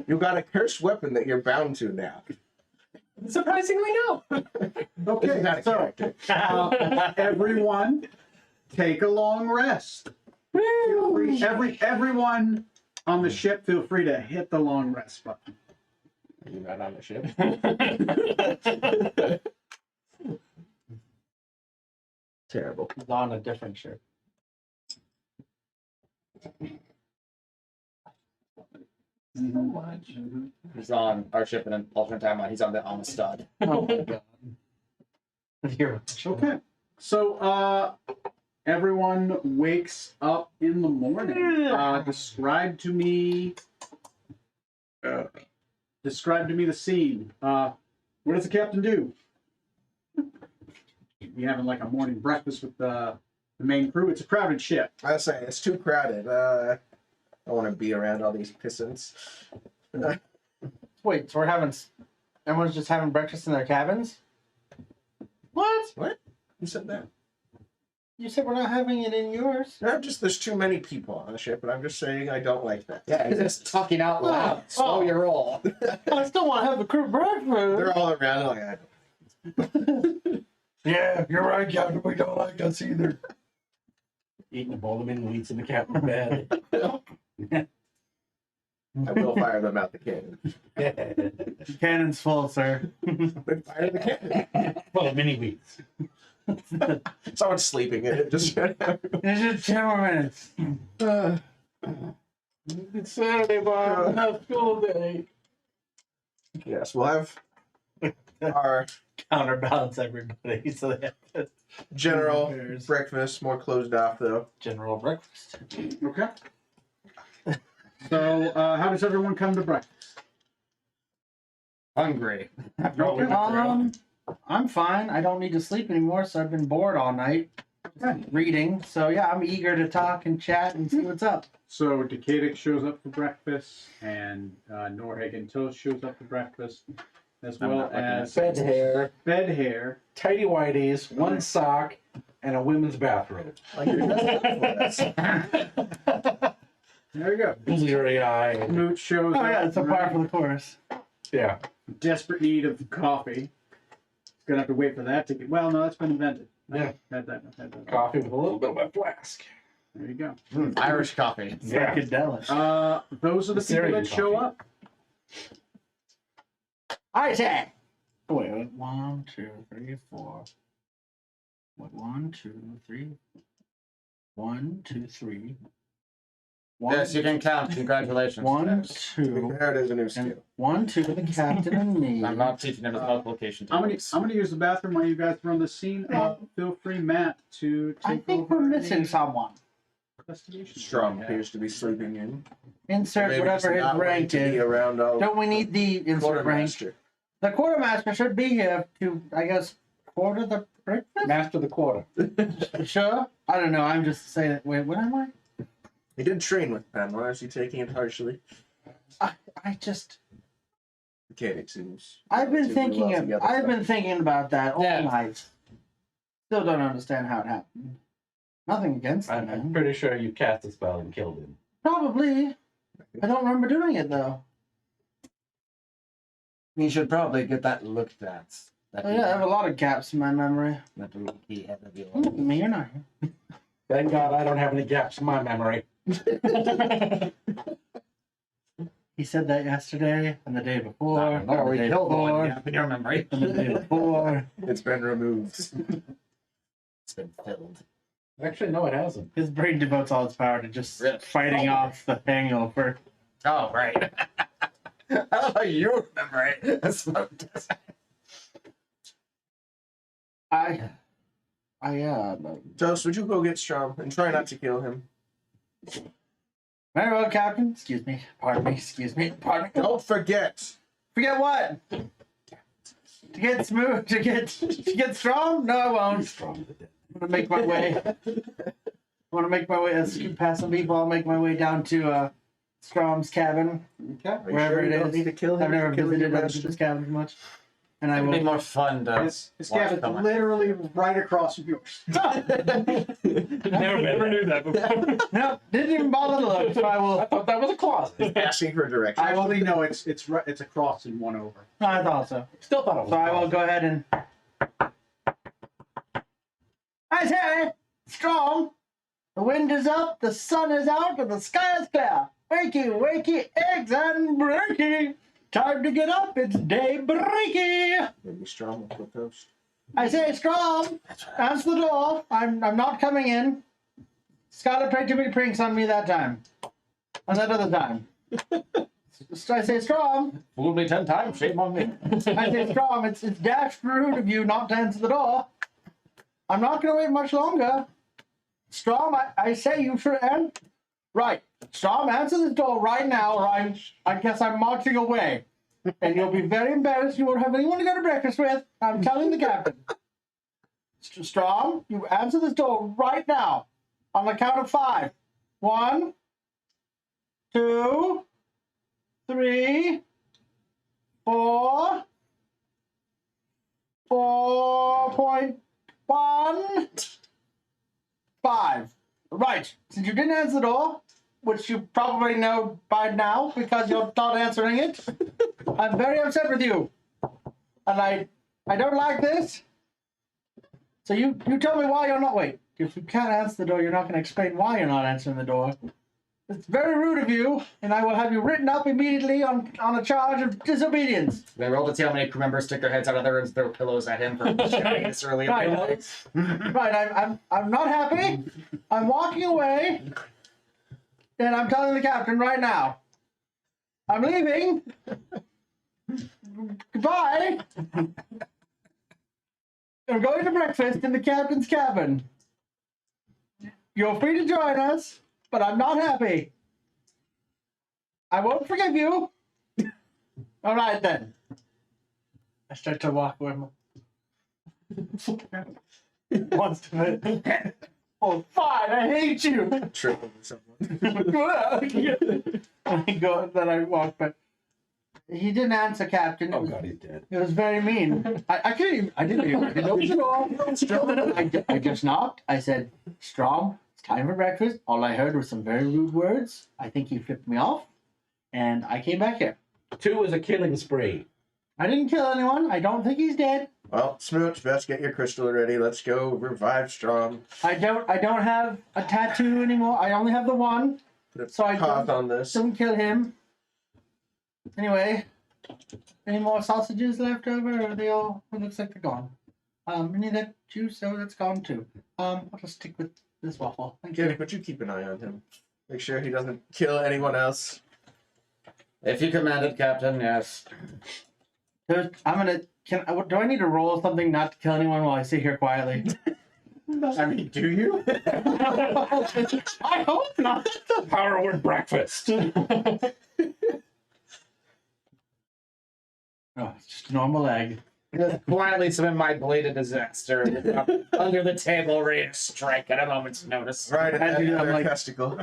You got a cursed weapon that you're bound to now. surprisingly no. This Okay. is not a So character. everyone, take a long rest. Feel free, everyone on the ship, feel free to hit the long rest button. You're not on the ship. Terrible. He's on a different ship. He's on our ship in an alternate timeline. He's on the Amistad. Oh my god. You're Okay. So everyone wakes up in the morning. Describe to me the scene. What does the captain do? You having like a morning breakfast with the main crew? It's a crowded ship. I say it's too crowded. I want to be around all these pissants. Wait, so everyone's just having breakfast in their cabins? What? Who said that? You said we're not having it in yours. Not just there's too many people on the ship, but I'm just saying I don't like that. Yeah, you're just talking out loud. Slow your roll. I still want to have the crew breakfast. They're all around like I don't. Yeah, you're right, Captain. We don't like us either. Eating a bowl of mini-wheats in the captain's bed. I will fire them out the cannon. Cannon's full, sir. Then fire the cannon. Well, mini-wheats. Someone's sleeping in it. Just It's just 10 more minutes. It's Saturday, Bob. Not school day. yes, we'll have our Counterbalance everybody, so they have to general Bears. breakfast, more closed off though. general breakfast. Okay. So, how does everyone come to breakfast? Hungry. I'm fine. I don't need to sleep anymore, so I've been bored all night reading. So yeah, I'm eager to talk and chat and see what's up. So, Decadic shows up for breakfast, and Norhagen Toast shows up for breakfast, as I'm well not looking at as Bed hair, bed hair. tidy whities, one sock, and a women's bathrobe. Like you're just for us. There you go. Bleary eye. Moot shows Oh up. yeah, it's a par for the course. Yeah. Desperate need of coffee. He's gonna have to wait for that to get. Well, no, that's been invented. Yeah. Had that. Coffee with a little bit of a flask. There you go. Irish coffee. Yeah. Psychedelic. Those are the people Syrian that show coffee. up. I say. Wait, 1, 2, 3, 4. What? 1, 2, 3. 1, 2, 3. Yes, you can count. Congratulations. 1, Yes. 2, There it is, a new and skill. 1, 2, the captain and me. I'm not teaching him his multiplication I'm tables. gonna use the bathroom while you guys run the scene. Feel free, Matt, to take I think over we're missing the someone. investigation. Strong appears to be sleeping in. Insert Maybe whatever just his not wanting rank to be is. around all Don't we need the insert rank? quartermaster. The quartermaster should be here to, I guess, quarter the breakfast? Master the quarter. Sure? I don't know. I'm just saying it. Wait, what am I? He did train with Pamela. Is he taking it harshly? I just. Mechanic seems. I've been relatively well thinking. together. I've been thinking about that all Yeah. night. Still don't understand how it happened. Nothing against the I'm man. pretty sure you cast a spell and killed him. Probably. I don't remember doing it though. You should probably get that looked at. Oh, yeah, I have a lot of gaps in my memory. That he had to be Look at me, you're not here. Thank God I don't have any gaps in my memory. He said that yesterday and the day before. No, and the we day killed one before, gap in your memory. and the day before. It's been removed. It's been filled. Actually, no, it hasn't. His brain devotes all its power to just Really? fighting off the hangover. Oh, right. I love how you remember it. That's what it does. Toast, would you go get Strom and try not to kill him? Very well, Captain. Excuse me. Pardon me. Excuse me. Pardon me. Don't forget. Forget what? To get smooth. To get strong? No, I won't. Strong to death. I'm gonna make my way. I want to make my way. Scoot past some people. I'll make my way down to Strom's cabin, Okay. Are you wherever sure you it don't is. need to kill him? I've never for killing visited your other master? people's cabins much, and I It'd be will. more fun to His watch cabin's them. literally right across from yours. Never knew that before. No, didn't even bother to look. So I I will. thought that was a closet. Asking for direction. I only know it's right. It's across and one over. No, I thought so. Still thought it was So a I will closet. go ahead and. I say, Strom, the wind is up, the sun is out, and the sky is clear. Wakey, wakey, eggs and breaky. Time to get up, it's day breaky. Maybe Strom will put Toast. I say, Strom, answer the door. I'm not coming in. Scarlet played too many pranks on me that time. And that other time. I say, Strom. Fooled me 10 times, shame on me. I say, Strom, it's dashed rude of you not to answer the door. I'm not going to wait much longer. Strom, I say you should end. Right. Strom, answer this door right now, or I guess I'm marching away. And you'll be very embarrassed. You won't have anyone to go to breakfast with. I'm telling the captain. Strom, you answer this door right now. On the count of 5. 1, 2, 3, 4, 4.1, 5. Right. Since you didn't answer the door, which you probably know by now because you're not answering it, I'm very upset with you. And I don't like this. So you tell me why you're not. Wait, if you can't answer the door, you're not going to explain why you're not answering the door. It's very rude of you, and I will have you written up immediately on a charge of disobedience. They roll to see how many crew members stick their heads out of there and throw pillows at him for shouting this early. Right, I'm not happy. I'm walking away, and I'm telling the captain right now. I'm leaving. Goodbye. I'm going to breakfast in the captain's cabin. You're free to join us, but I'm not happy. I won't forgive you. All right, then. I start to walk with him. Wants to. Oh, fine, I hate you. Trip over someone. Then I walk, but he didn't answer, Captain. Oh god, he's dead. It was very mean. I didn't know I just knocked. I said, Strom, it's time for breakfast. All I heard was some very rude words. I think he flipped me off, and I came back here. 2 is a killing spree. I didn't kill anyone. I don't think he's dead. Well, Smooch, best get your crystal ready. Let's go revive Strom. I don't have a tattoo anymore. I only have the one. Put a So I pause on this. Don't kill him. Anyway, any more sausages left over? Or are they all? It looks like they're gone. Any of that juice? Oh, that's gone too. I'll just stick with this waffle. Thank you. Kitty, but you keep an eye on him. Make sure he doesn't kill anyone else. If you commanded, Captain, yes. I'm gonna. Do I need to roll something not to kill anyone while I sit here quietly? I mean, do you? I hope not. Power word breakfast. Oh, it's just a normal egg. Just quietly summon my blade of disaster under the table, ready to strike at a moment's notice. Right As at you do, I'm their like- testicle.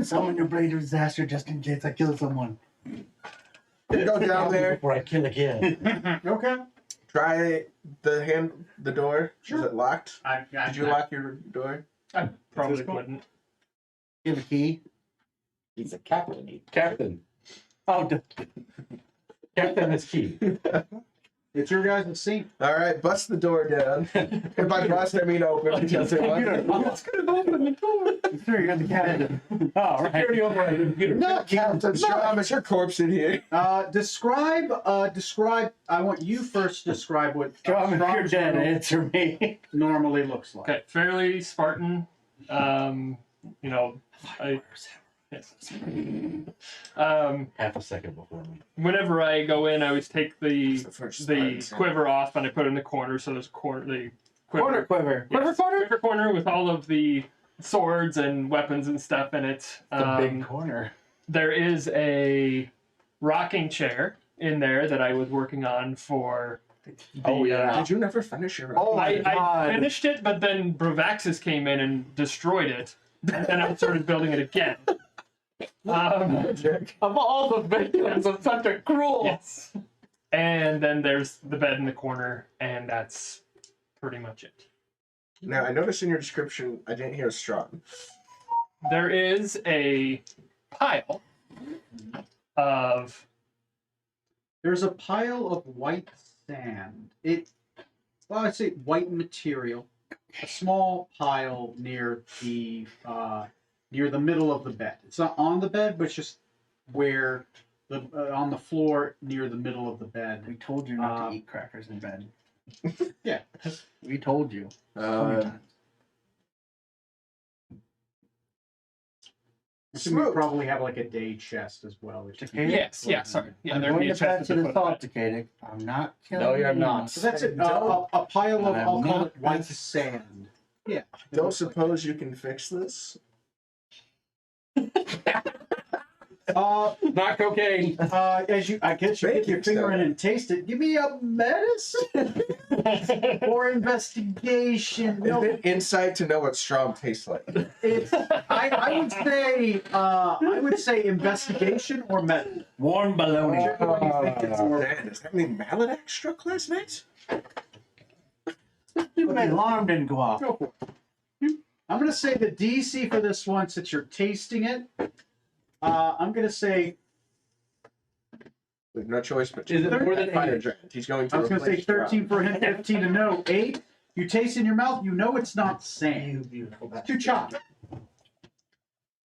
Summon your blade of disaster just in case I kill someone. Go down there. Before I kill again. Okay. Try the door. Sure. Is it locked? Did Did you lock your door? I probably Physical? wouldn't. Give a key. He's a captain. Captain. Oh, Captain is key. It's your guys' scene. All right, bust the door down. And by bust, I mean open. Because it was. sure, you're the captain. All right. Security override the computer. No, Captain Strom, is your corpse in here? Describe. I want you first to describe what Strom, if you're Strom's dead, room answer me. normally looks like. Okay, fairly Spartan. You know, Half a second before me. whenever I go in, I always take the the first the spot. quiver off and I put it in the corner. So there's a corner, the quiver, Quiver. yes, quiver corner with all of the swords and weapons and stuff in it. The big corner. There is a rocking chair in there that I was working on for. Did you never finish your? Oh my I God. finished it, but then Bravaxis came in and destroyed it, and then I started building it again. Of all the victims of such a cruel. Yes. And then there's the bed in the corner, and that's pretty much it. Now, I noticed in your description, I didn't hear Strom. There is a pile of There's a pile of white sand. I'd say white material. A small pile near the middle of the bed. It's not on the bed, but it's just where on the floor near the middle of the bed. We told you not to eat crackers in bed. Yeah. We told you. So many times. So we probably have like a day chest as well. Which Okay. yes, yeah, sorry, yeah. I'm There'd going be a to pass chest you at the the foot thought, of it. Decadic. I'm not killing No, you're anyone. not. So that's it. A pile of, I'll call it white sand. Yeah. Don't suppose you can fix this? Not cocaine. As you, I guess you Thank get your you, finger in Stella. and taste it. Give me a medicine or investigation. Is No, it insight to know what Strom tastes like? it's. I would say investigation or medicine. Warm baloney. Whichever one you think it's more- Man, does that mean Maladak struck last night? My alarm didn't go off. Go for it. I'm gonna say the DC for this one, since you're tasting it. I'm gonna say. We have no choice but to Is it more than fire 8? giant. He's going to I was gonna say replace Strom. 13 for him, 15 to no. 8. You taste in your mouth. You know it's not sand. Beautiful. It's too choppy.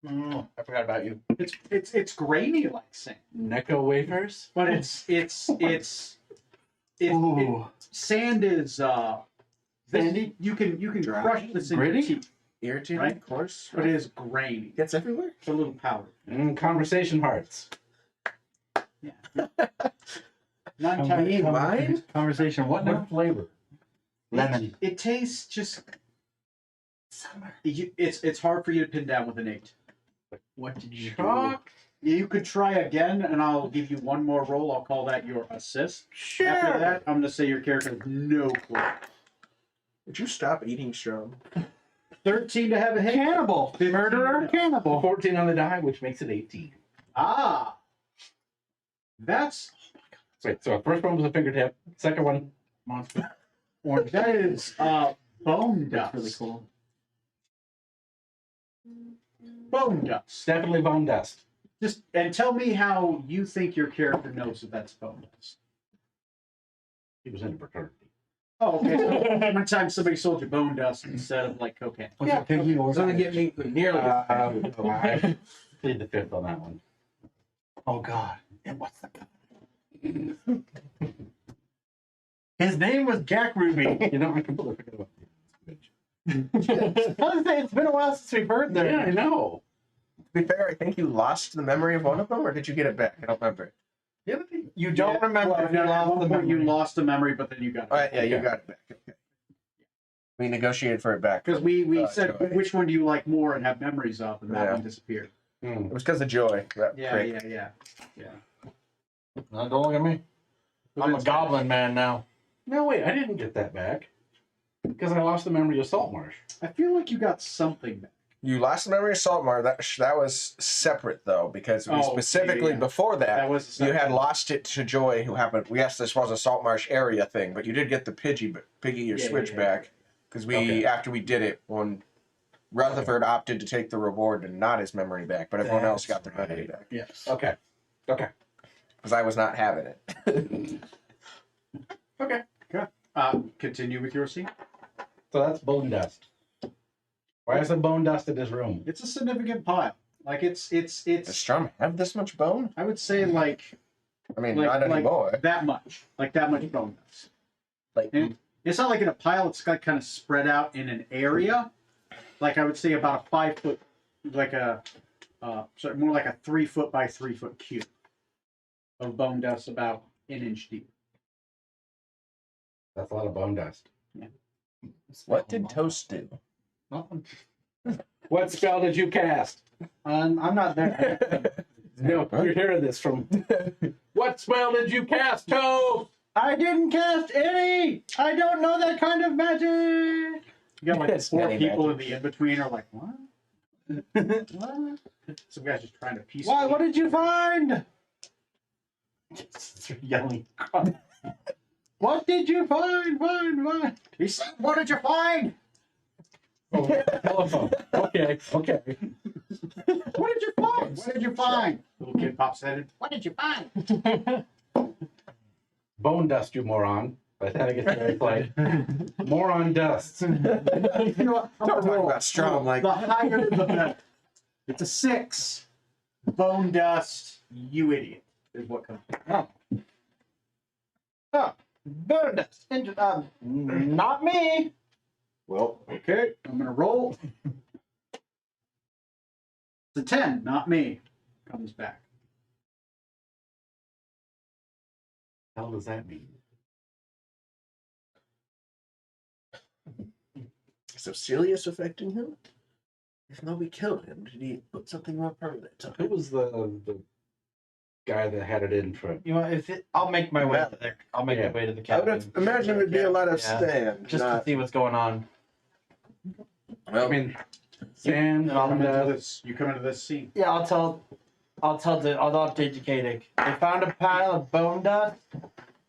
I forgot about you. It's grainy like sand, Necco wafers. but Ooh. sand is Sandy? You can Dry. crush this in your Gritty? teeth, Irritating, Right? of course. but it is grainy. Gets everywhere. It's a little powder. Conversation hearts. Yeah. Not entirely. Be mine? Conversation. What now? flavor? Lemon. It tastes just. Summer. It's hard for you to pin down with an 8. What did you do? Chalk. You could try again, and I'll give you one more roll. I'll call that your assist. Sure. After that, I'm gonna say your character has no clue. Would you stop eating Strom? 13 to have a hit. Cannibal. 15 Murderer. no. Cannibal. 14 on the die, which makes it 18. Ah, that's Wait, so first one was a fingertip. Second one, Monster. orange. That is bone dust. That's really cool. Bone dust. definitely bone dust. Just and tell me how you think your character knows that that's bone dust. He was in a fraternity. Oh, okay. So one time somebody sold you bone dust instead of like cocaine. Was it piggy or It's going to get me nearly. I plead the fifth on that one. Oh God. And what's the guy? His name was Jack Ruby. You know, I completely forgot about the I was saying, it's been a while since we've heard that. Yeah, I know. To be fair, I think you lost the memory of one of them, or did you get it back? I don't remember. The other thing. You don't remember Well, if you at lost one the point you memory. lost the memory, but then you got it. All right, yeah, you Okay. got it back. Okay. We negotiated for it back. Because we said Joy. which one do you like more and have memories of, and that Yeah. one disappeared. It was because of Joy. That Yeah, prick. yeah. No, don't look at me. I'm a goblin man now. No, wait, I didn't get that back. Because I lost the memory of Saltmarsh. I feel like you got something back. You lost the memory of Saltmar. That was separate though, because we Oh, specifically yeah. before that, That was you had lost it to Joy, who happened. Yes, this was a Saltmarsh area thing, but you did get the Piggy or Yeah, Switch yeah. back because we Okay. after we did it, when Rutherford opted to take the reward and not his memory back, but everyone else got their That's memory right. back Yes. Okay. because I was not having it. Okay. Continue with your scene. So that's bone dust. Why is there bone dust in this room? It's a significant pile. Like it's. Does Strum have this much bone? I would say like I mean, Like- not like- anymore. that much, like that much bone dust. Like, And it's not like in a pile. It's got kind of spread out in an area. Like I would say about a 5 foot, like a, sorry, more like a 3 foot by 3 foot cube of bone dust, about an inch deep. That's a lot of bone dust. what did Toast do? Nothing. What spell did you cast? I'm not there. No, you're hearing this from. What spell did you cast, Toad? I didn't cast any. I don't know that kind of magic. You got like It's 4 many people magic. in the in between are like, what? What? Some guys just trying to piece. Why? What did you find? Yelling. What did you find? Find. He said, "What did you find? Oh, telephone. Okay. What did you find? What did you find?" Little kid pops head in. What did you find? Bone dust, you moron. By the time I get there, it's like moron dust. You know what? I'm Don't gonna talk roll. about Strom like The higher the better. It's a 6. Bone dust. You idiot. Is what comes. Burn dust. Not me. Well, okay. I'm gonna roll. It's a 10. Not me. Comes back. What the hell does that mean? So Celius affecting him? If nobody killed him, did he put something more permanent on Who it? was the guy that had it in front? You know, I'll make my way to there. I'll make Yeah. my way to the I would cabin. have imagined it would be a lot of Yeah. stand. Just not, to see what's going on. I mean, sand. Come into dust. this, you come into this scene. Yeah, I'll update the Katic. They found a pile of bone dust.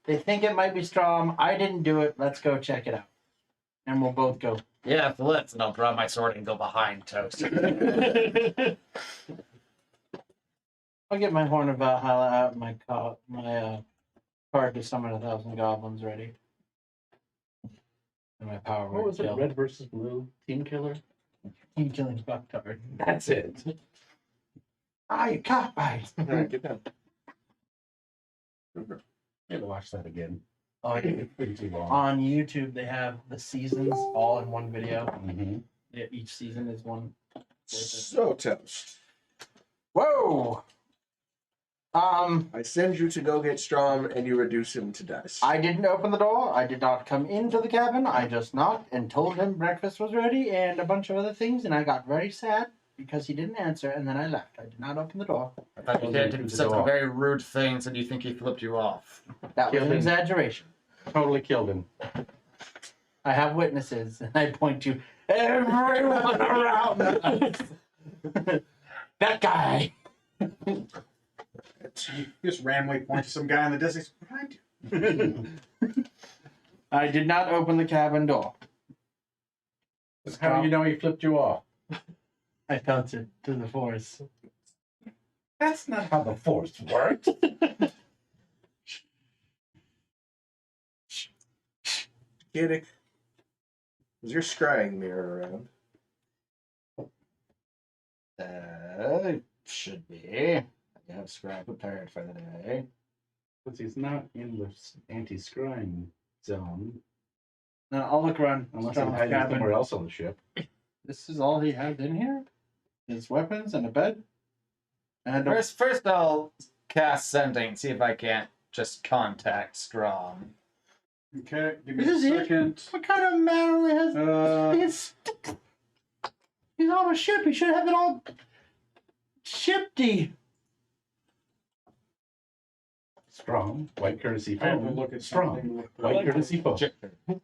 They think it might be Strom. I didn't do it. Let's go check it out. And we'll both go. Yeah, let's. And I'll draw my sword and go behind Toast. I'll get my Horn of Valhalla out and my card to summon 1,000 goblins ready. And my power What was it? kill. Red versus blue team killer. Team killing Bucktard. That's it. You caught by. Alright, get down. I had to watch that again. Oh, It's been too long. on YouTube, they have the seasons all in one video. Mhm. Yeah, each season is one. So, Toast, Whoa! I send you to go get Strom and you reduce him to dust. I didn't open the door. I did not come into the cabin. I just knocked and told him breakfast was ready and a bunch of other things, and I got very sad because he didn't answer, and then I left. I did not open the door. I thought you did said some very rude things, and you think he flipped you off. That was Killed an him. exaggeration. Totally killed him. I have witnesses, and I point to everyone around us. That guy. Just randomly point to some guy in the distance behind you. I did not open the cabin door. How do you know he flipped you off? I felt it to the force. That's not how the force works. Katic, is your scrying mirror around? Should be. I have scrap prepared for the day. Because he's not in the anti-scrying zone. No, I'll look around. Unless Strom's he's hiding cabin. somewhere else on the ship. This is all he had in here? His weapons and a bed? And a... First I'll cast sending, see if I can't just contact Strom. Okay, give me This a is it? second. What kind of man only has... He's on a ship. He should have it all shifty. Strong. White courtesy I have to phone. look at Strong. something real quick. White courtesy phone.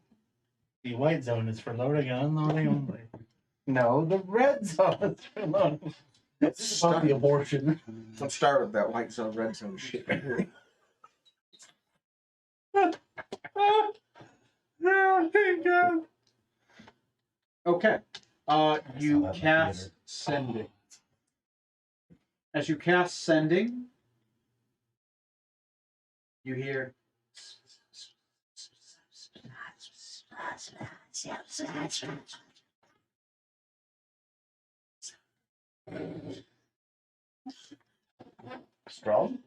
The white zone is for loading and unloading only. No, the red zone is for loading. This is about the abortion. Let's start with that white zone, red zone shit. Okay. saw You that in the cast theater. sending. As you cast sending, you hear. Strom?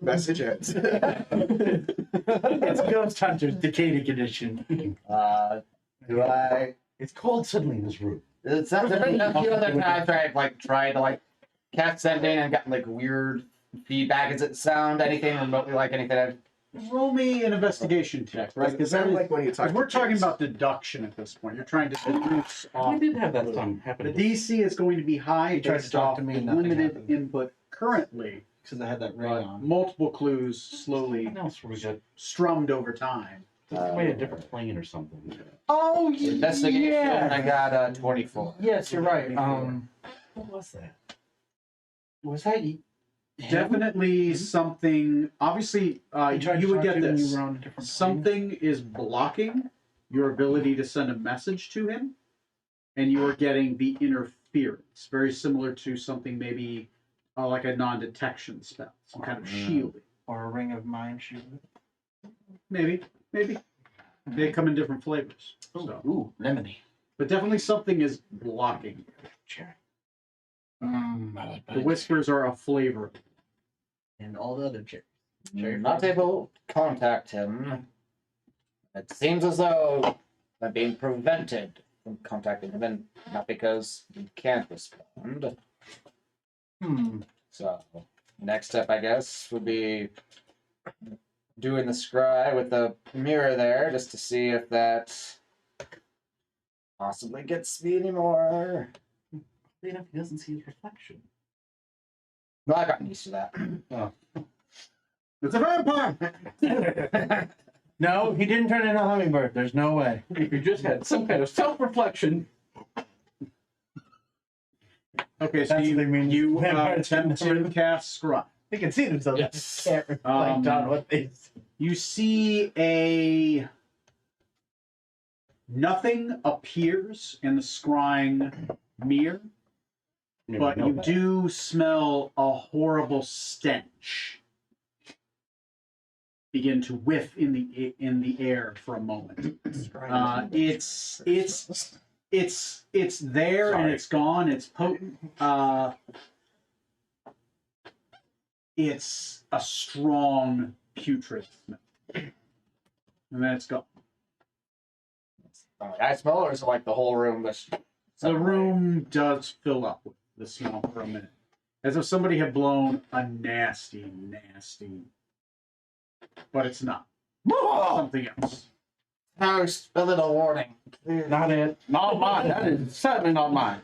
Message ends. It's Ghost Hunters Decayed Edition. Do I? It's cold suddenly in this room. It's not a few other times where I've tried to cast sending and gotten weird feedback. Does it sound anything remotely like anything I've... Roll me an investigation check, right? Does it Because sound like when you talk we're to talking kids? about deduction at this point. You're trying to deduce off. We did have that song The happen. DC is going to be high He tried to based talk off to me, the nothing limited happened. input currently, Because I had that ring but on. multiple clues slowly What else were we got? strummed over time. Just way a different plane or something. Oh, Investigation, I yeah. got 24. Yes, you're right. What was that? Was that him? Definitely something. Obviously, He tried to you would talk get to you when this. you were on a different plane. Something is blocking your ability to send a message to him, and you are getting the interference. Very similar to something maybe like a non-detection spell, some kind of shielding. Or a ring of mind shield. Maybe. They come in different flavors. So. Ooh, lemony. But definitely something is blocking. Cherry. The whispers are a flavor. And all the other cherries. Not able to contact him. It seems as though I'm being prevented from contacting him, and not because he can't respond. So, next step, I guess, would be doing the scry with the mirror there, just to see if that possibly gets me anymore. Enough, he doesn't see his reflection. No, I've gotten used to that. It's a vampire! No, he didn't turn into a hummingbird. There's no way. You just had some kind of self-reflection. Okay, so That's what they mean. you Vampires attempt can to cast Scry. They can see themselves. Yes. They just can't reflect on what they see. You see nothing appears in the scrying mirror, but you do smell a horrible stench begin to whiff in the air for a moment. It's there and it's gone. It's potent. It's a strong putrid smell, and then it's gone. I smell, or is it like the whole room? The room does fill up with the smell for a minute, as if somebody had blown a nasty, but it's not. Something else. No, a little warning. Not it. Not mine. That is certainly not mine.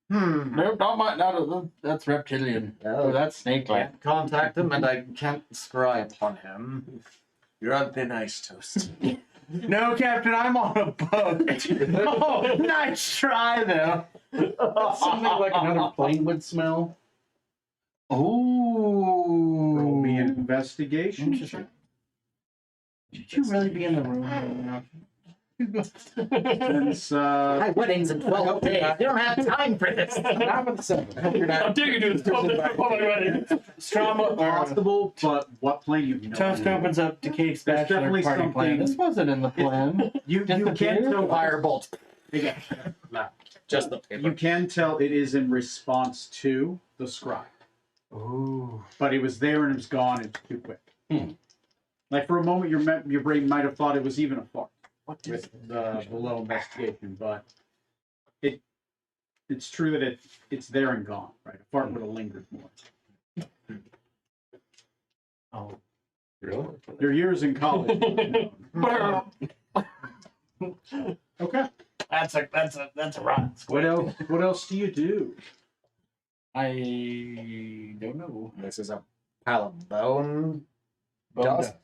Nope, not mine. That's reptilian. Oh, that's snake-like. Can't contact him, and I can't scry upon him. You're on thin ice, Toast. No, Captain, I'm on a boat. Oh, nice try, though. Something like another plane would smell. Ooh. Roll me an investigation. Interesting. Did you really be in the room? Since My wedding's in 12 days. You don't have time for this. Not with the 7. I hope you're I'm not. digging to this 12 days before my wedding. Strama possible, but what plane you know? Toast opens up Decade's There's bachelor definitely party plan. something- This wasn't in the plan. You Just the can beer? tell Firebolt. again, Just the paper. you can tell it is in response to the scribe, Ooh. but it was there and it's gone. It's too quick. Like for a moment, your brain might have thought it was even a fart What is with the below investigation, but it's true that it's there and gone. Right, a fart would have lingered more. Oh. Really? Your years in college. Okay. That's a rotten What else? What else do you do? I don't know. This is a pile of bone Bone dust.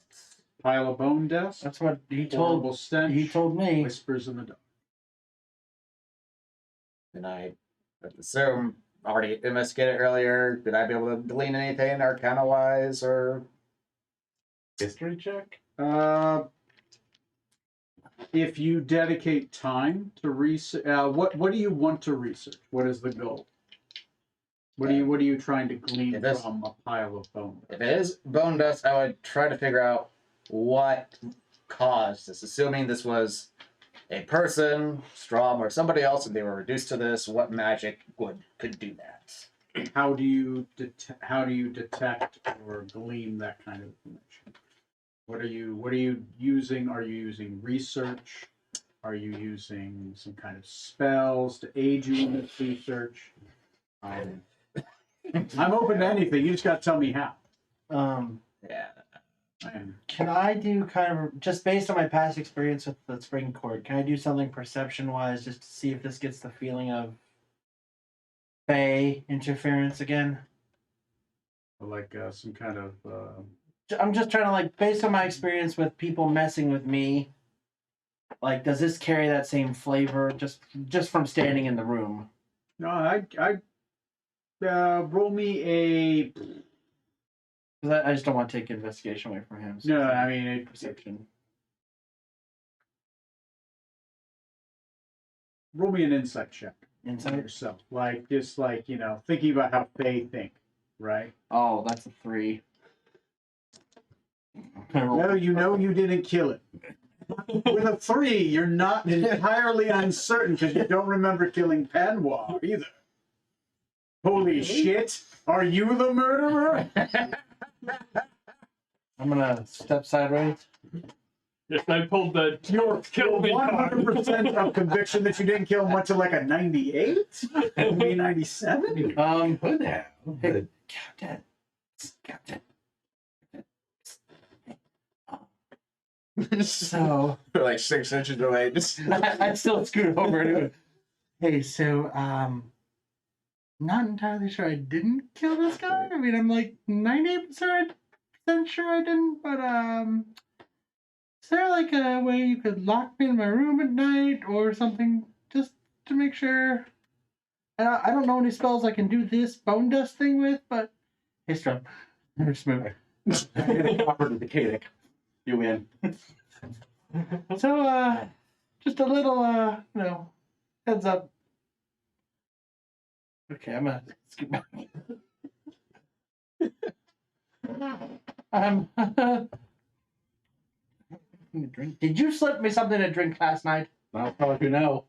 Pile of bone dust. That's what he told. Horrible stench. He told me. Whispers in the dark. And I assume already investigated earlier. Did I be able to glean anything arcana-wise or? History check? If you dedicate time to research, what do you want to research? What is the goal? What are you trying to glean If this- from a pile of bone? If it is bone dust, I would try to figure out what caused this. Assuming this was a person, Strom, or somebody else, and they were reduced to this, what magic could do that? How do you detect or glean that kind of information? What are you using? Are you using research? Are you using some kind of spells to aid you in this research? I'm open to anything. You just got to tell me how. Yeah. Can I do kind of just based on my past experience with the Spring Court? Can I do something perception wise just to see if this gets the feeling of Fae interference again? Like some kind of. I'm just trying to like based on my experience with people messing with me. Like, does this carry that same flavor just from standing in the room? No, I roll me a. 'Cause I just don't want to take investigation away from him. No, I mean perception. roll me an insight check on Insight. yourself. Like just like thinking about how they think, right? Oh, that's a 3. No, you didn't kill it. With a 3, you're not entirely uncertain because you don't remember killing Panoir either. Holy shit! Are you the murderer? I'm gonna step sideways. Yes, I pulled the You're kill me card. 100% of conviction that you didn't kill him. Went to like a 98, maybe 97. Could have. Hey, Captain. So They're like 6 inches away. Just I still scoot over to it. Hey, so not entirely sure I didn't kill this guy. I mean, I'm like 98% sure I didn't, but is there like a way you could lock me in my room at night or something just to make sure? I don't know any spells I can do this bone dust thing with, but hey, Strum, never smooth. Offered the Kadic. You win. So just a little heads up. Okay, I'm gonna skip back. Drink. Did you slip me something to drink last night? I'll probably know.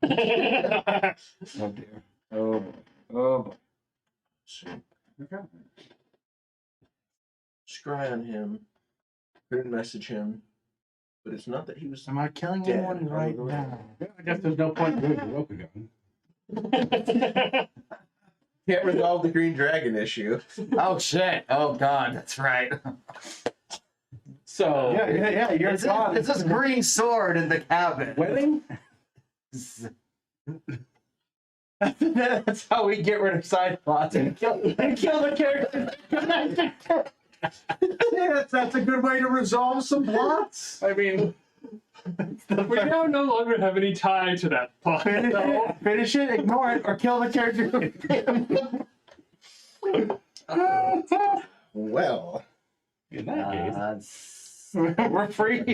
Oh dear. Oh boy. Oh boy. Okay. scry on him. Couldn't message him. But it's not that he was. Am I killing Dead, anyone right probably. now? I guess there's no point in doing the Rokugan. Can't resolve the green dragon issue. Oh shit! Oh god, that's right. So, Yeah. You're It's gone. this green sword in the cabin. wedding? That's how we get rid of side plots and kill the character. Yeah, that's a good way to resolve some plots. I mean, We now no longer have any tie to that plot. Finish it, ignore it, or kill the character. Well, in that case. We're free.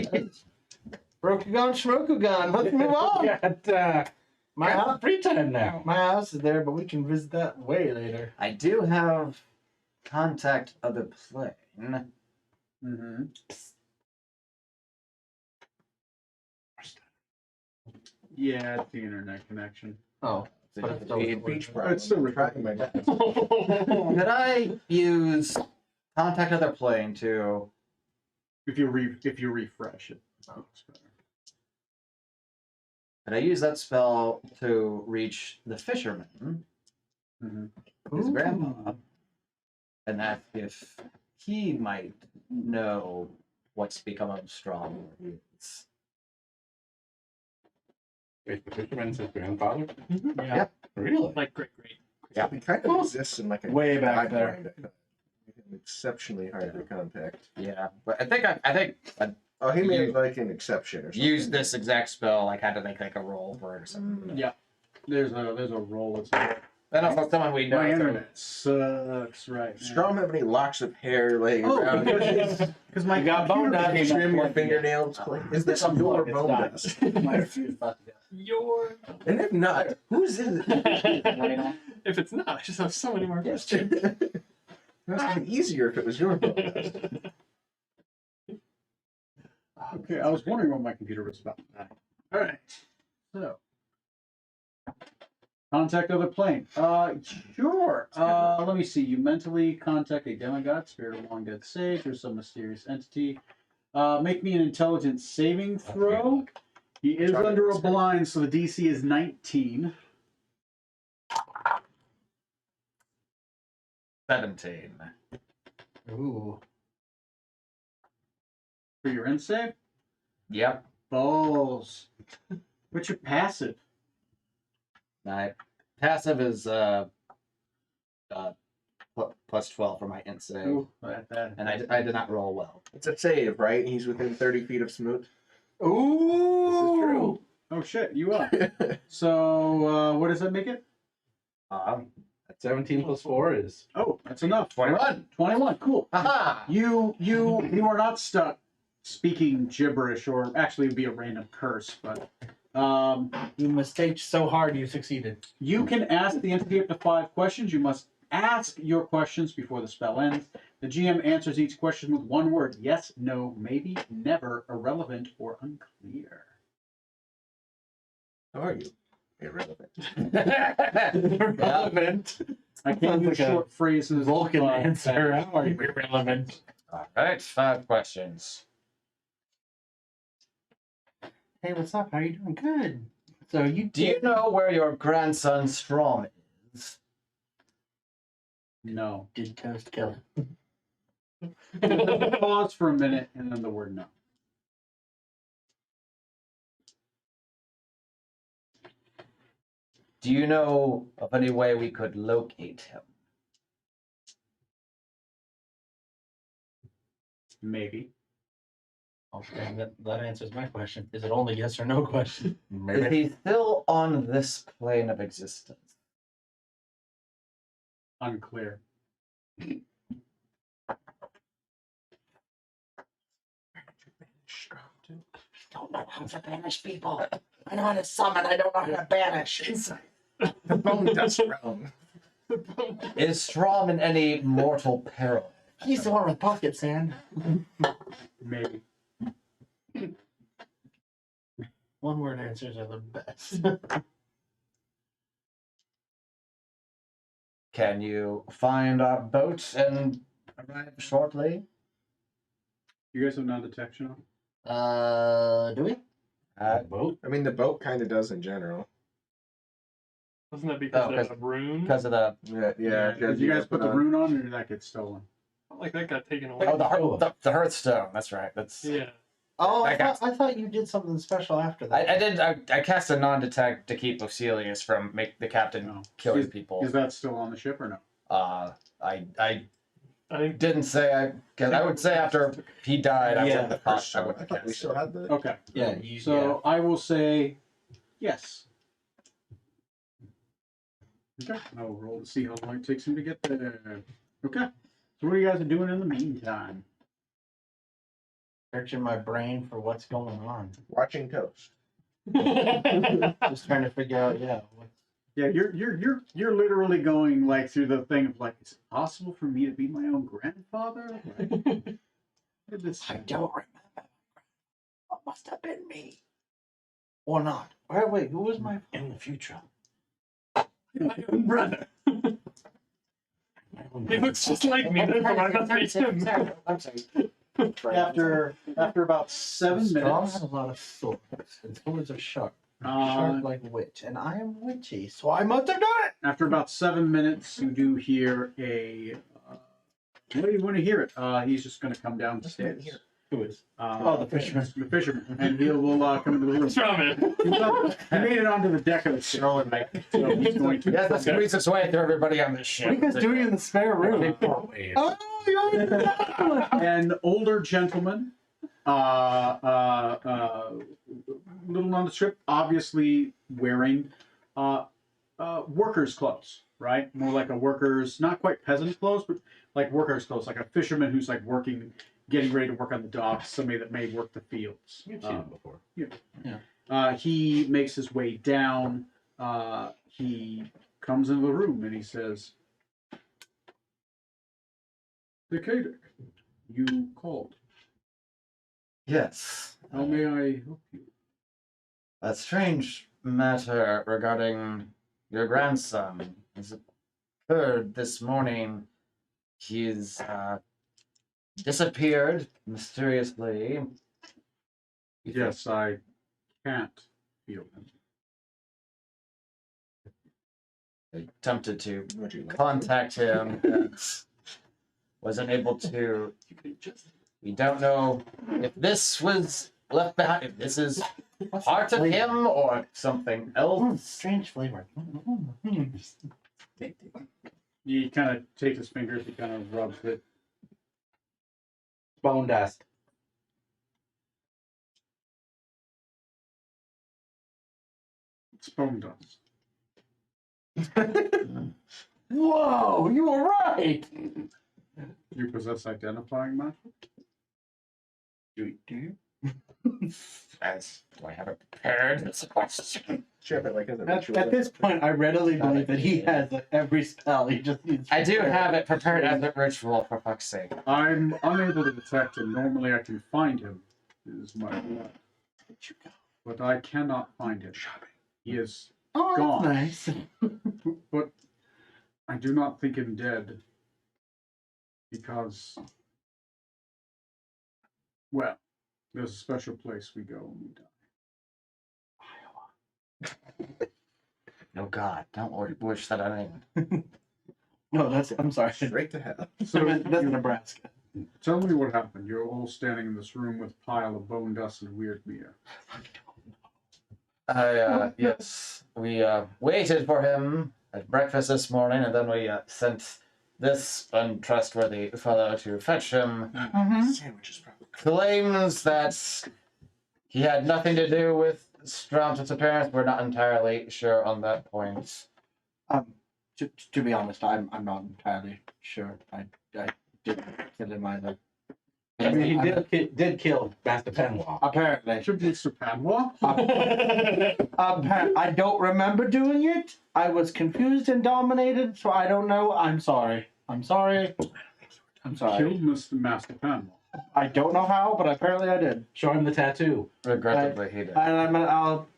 Rokugan, Shrokugan. Let's move on. Got My house, free time now. my house is there, but we can visit that way later. I do have contact of the plane. Mm-hmm. Yeah, it's the internet connection. Oh, a beach problem. It's still Tracking my dad. Could I use contact of the plane to? If you refresh it. Oh, it's better. Could I use that spell to reach the fisherman, Mm-hmm. his grandpa, and ask if he might know what's become of Strong? Wait, the fisherman's his grandfather? yeah. Really? Like great. Yeah. He kind of exists in like a Way back dive there. mind. Exceptionally hard to contact. Yeah, but I think I Oh, he made like an exception or something. used this exact spell. Like had to make like a roll for it or something. Yeah. There's a roll. It's And also someone we know. my so- internet sucks right now. Strom have any locks of hair laying Oh, around? because my You got bone computer dust. came up Trim your plugged fingernails. Is this It's your unplugged, bone it's dust? Your And if not, whose is it? if it's not, I just have so many more questions. It must be easier if it was your bone dust. Okay, I was wondering what my computer was about. All right, so contact other plane. Sure. Let me see. You mentally contact a demigod, spirit of long dead sage, or some mysterious entity. Make me an intelligence saving throw. He is under a blind, so the DC is 19. 17. Ooh. For your end save. Yep. Balls. What's your passive? My passive is plus 12 for my int save. Ooh, that. And I did not roll well. It's a save, right? He's within 30 feet of Smoot. Ooh. Oh shit, you up. So what does that make it? 17 plus 4 is. Oh, that's enough. 21. 21. Cool. Haha! You are not stuck speaking gibberish, or actually it'd be a random curse, but You mistaked so hard you succeeded. you can ask the entity up to 5 questions. You must ask your questions before the spell ends. The GM answers each question with one word: yes, no, maybe, never, irrelevant, or unclear. How are you? Irrelevant. Relevant. I can't Sounds use like a short phrases. Vulcan but- answer. How are you irrelevant? Alright, 5 questions. Hey, what's up? How are you doing? Good. So you Do you know where your grandson Strom is? No. did toast kill? Pause for a minute, and then the word no. Do you know of any way we could locate him? Maybe. Okay, that answers my question. Is it only yes or no question? Is he still on this plane of existence? Unclear. Don't know how to banish people. I know how to summon. I don't know how to banish. The bone dust realm. Is Strom in any mortal peril? He's the one with pocket sand. Maybe. One word answers are the best. Can you find our boat and arrive shortly? You guys have non-detection on? Do we? Boat? I mean, the boat kind of does in general. Wasn't that because Oh, of the rune? Because of the Yeah. Did you guys put the rune on, or did that get stolen? Not like that got taken away. the Hearthstone. That's right. That's Yeah. Oh, I got- I thought you did something special after that. I did. I cast a non-detect to keep Lucilius from make the captain No. killing Is people. that still on the ship or no? I I think didn't say because I would say after he died, I Yeah, wouldn't have I cast. I wouldn't have thought we cast still it. had the. Okay. Yeah, you. So I will say yes. Okay. I'll roll to see how long it takes him to get there. Okay. So what are you guys doing in the meantime? searching my brain for what's going on. Watching Toast. Just trying to figure out, Yeah, you're literally going like through the thing of like, is it possible for me to be my own grandfather? Like, look at this. I don't remember. What must have been me. Or not. Wait, who was my in the future? my own brother. He looks just like me. Therefore, I must be him. I'm sorry. After about 7 Strong minutes, had a lot of swords, and swords are sharp. uh, Sharp like witch, and I am witchy, so I must have done it. after about 7 minutes, you do hear a. What do you want to hear it? He's just going to come down the stairs. Who is? The fisherman. The fisherman, and he will come into the room. What's wrong, man? He made it onto the deck of the ship. Throwing my. So he's going to. Yeah, let's squeeze its way through everybody on this ship. What are you guys doing in the spare room? Oh, you're An older gentleman, little nondescript, obviously wearing workers' clothes, right? More like a workers, not quite peasant clothes, but like workers' clothes, like a fisherman who's like working, getting ready to work on the docks, somebody that may work the fields. You've seen it before. He makes his way down. He comes into the room and he says, Decadic, you called. Yes. How may I help you? A strange matter regarding your grandson has occurred this morning. He's disappeared mysteriously. Yes, I can't feel him. I attempted to Would you like contact him and wasn't able to. We don't know if this was left behind, if this is part of him or something else. strange flavor. He kind of takes his fingers, he kind of rubs it. Bone dust. It's bone dust. Whoa, you were right. You possess identifying magic? Do you? As do I have it prepared? That's a question. Ship it like as a At ritual. this point, I readily believe that he has every spell. He just needs. I do have it prepared as a ritual, for fuck's sake. I'm unable to detect him. Normally I can find him, is my luck. But I cannot find him. He is, Oh, gone. that's nice. but I do not think him dead. Because, well, there's a special place we go when we die. No God, don't wish that on anyone. No, that's. I'm sorry. Straight to hell. So That's Nebraska. tell me what happened. You're all standing in this room with a pile of bone dust and weird mirror. Yes, we waited for him at breakfast this morning, and then we sent this untrustworthy fellow to fetch him. Sandwiches, probably. Claims that he had nothing to do with Strump's disappearance. We're not entirely sure on that point. To be honest, I'm not entirely sure. I didn't kill him either. I mean, he did kill Master Penwall. Apparently. Should Mr. Padua? I don't remember doing it. I was confused and dominated, so I don't know. I'm sorry. I'm sorry. I'm sorry. Killed Mr. Master Padua. I don't know how, but apparently I did. Show him the tattoo. Regrettably, he did. And I'll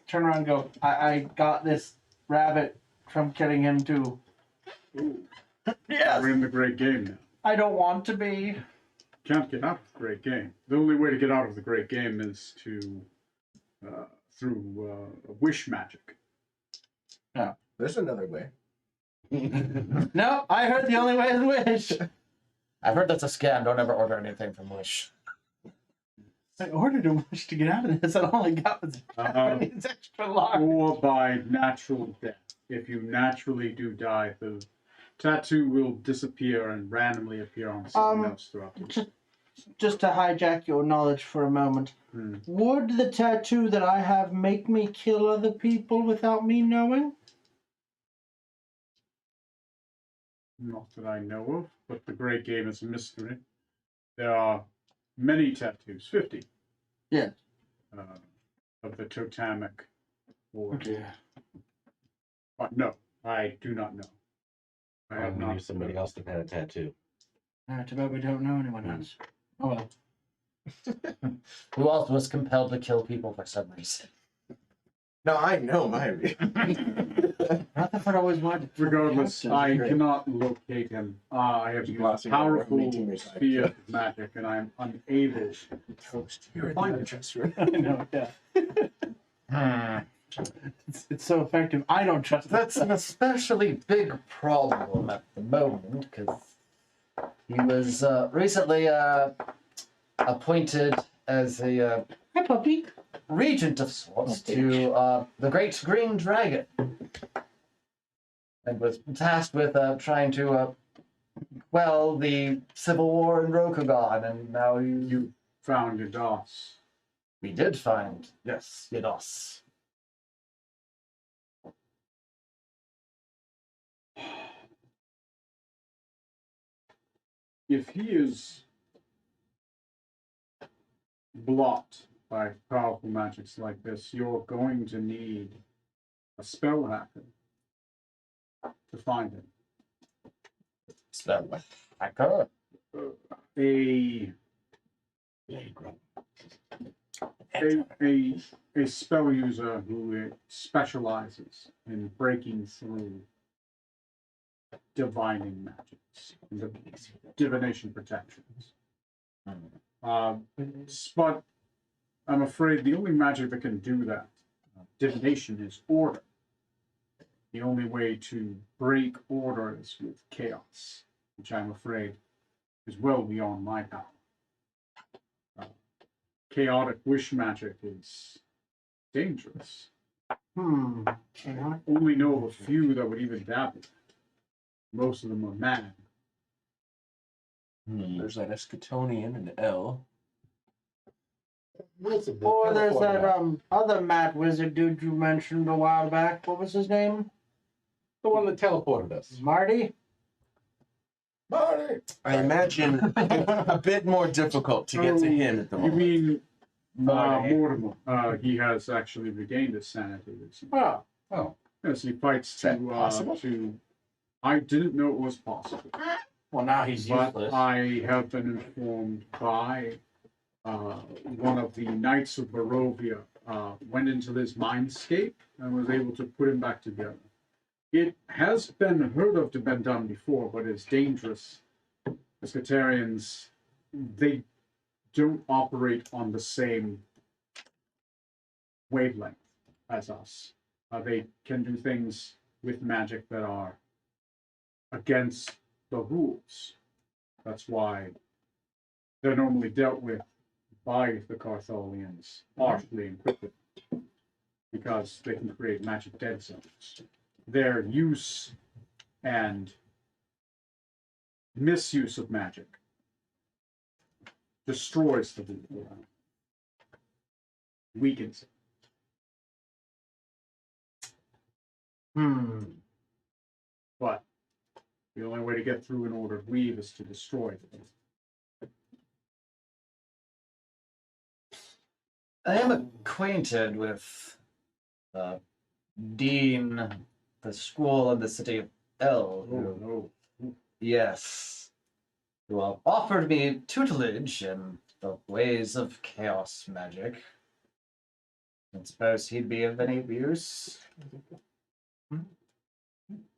turn around and go. I got this rabbit from killing him too. Yes. We're in the great game now. I don't want to be. Can't get out of the great game. The only way to get out of the great game is to through wish magic. There's another way. No, I heard the only way is wish. I've heard that's a scam. Don't ever order anything from Wish. I ordered a wish to get out of this, and all I got was it's extra large. Or by natural death. If you naturally do die, the tattoo will disappear and randomly appear on someone else throughout the Just to hijack your knowledge for a moment, would the tattoo that I have make me kill other people without me knowing? Not that I know of, but the great game is a mystery. There are many tattoos, 50. Yeah. Of the totemic order. Okay. But no, I do not know. I have Probably not. somebody else that had a tattoo. Too bad we don't know anyone else. Oh well. Who also was compelled to kill people for some reason. No, I know my. Rutherford always wanted to. Regardless, I cannot locate him. I have Just used glossing over powerful meeting your side. sphere of magic, and I am unable. Toast. You're Find the it. Chester. I know, yeah. It's so effective. I don't trust it. That's an especially big problem at the moment because he was recently appointed as a Hi, puppy. regent of sorts to the Great Green Dragon, and was tasked with trying to quell the civil war in Rokugan, and now You found your DOS. we did find, yes, Yados. If he is blocked by powerful magics like this, you're going to need a spell hacker to find him. Spell hacker. A spell user who specializes in breaking through divining magics, the divination protections. But I'm afraid the only magic that can do that, divination, is order. The only way to break order is with chaos, which I'm afraid is well beyond my power. Chaotic wish magic is dangerous. I only know of a few that would even dabble. Most of them are mad. There's that Escatonian and L. Or there's that other mad wizard dude you mentioned a while back. What was his name? The one that teleported us. Marty? Marty! I imagine a bit more difficult to get to him at the You moment. mean Marty. Mortimer? He has actually regained his sanity recently. Oh. Oh. Yes, he fights Is that possible? I didn't know it was possible, Well, now he's but useless. I have been informed by one of the Knights of Barovia went into this mindscape and was able to put him back together. It has been heard of to have been done before, but it's dangerous. The Scutarians, they don't operate on the same wavelength as us. They can do things with magic that are against the rules. That's why they're normally dealt with by the Cartholians harshly and quickly. because they can create magic dead zones. Their use and misuse of magic destroys the loop, weakens it. But the only way to get through an ordered weave is to destroy them. I am acquainted with Dean, the school in the city of El. Oh no. Yes. Who offered me tutelage in the ways of chaos magic. I suppose he'd be of any use.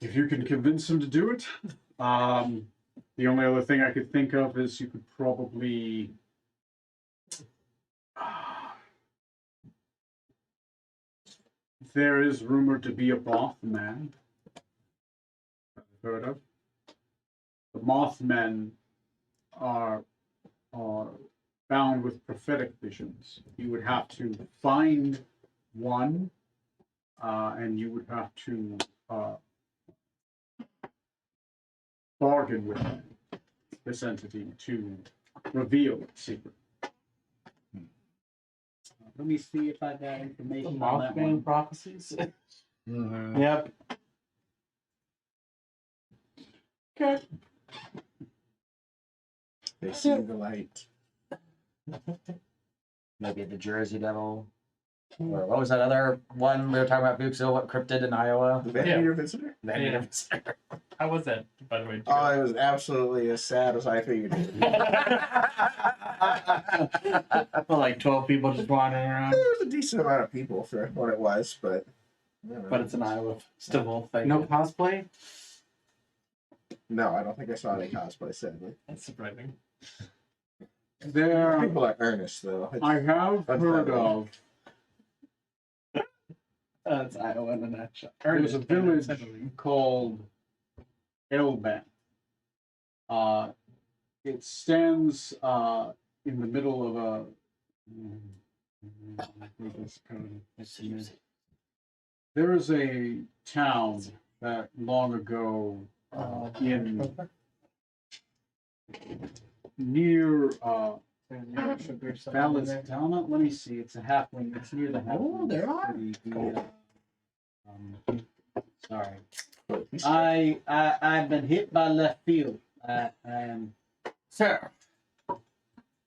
If you can convince him to do it, the only other thing I could think of is you could probably there is rumored to be a Mothman. I've heard of. The Mothmen are bound with prophetic visions. You would have to find one, and you would have to bargain with this entity to reveal its secret. Let me see if I got information on that one. prophecies. Yep. Okay. They see the light. Maybe the Jersey Devil. Or what was that other one we were talking about, Buxo? What cryptid in Iowa? The Van Visitor? How was that, by the way? Oh, it was absolutely as sad as I figured it would be. Well, like 12 people just wandering around. There was a decent amount of people for what it was, but. But it's an Iowa festival thing. No cosplay? No, I don't think I saw any cosplay, sadly. That's surprising. There, People are earnest, though. It's- I have heard of. That's Iowa in a nutshell. There's a village called Elban. It stands in the middle of a. There is a town that long ago in near Valentana. Let me see. It's a halfling. It's near the halfling. Oh, there are. Sorry. I've been hit by left field. Sir.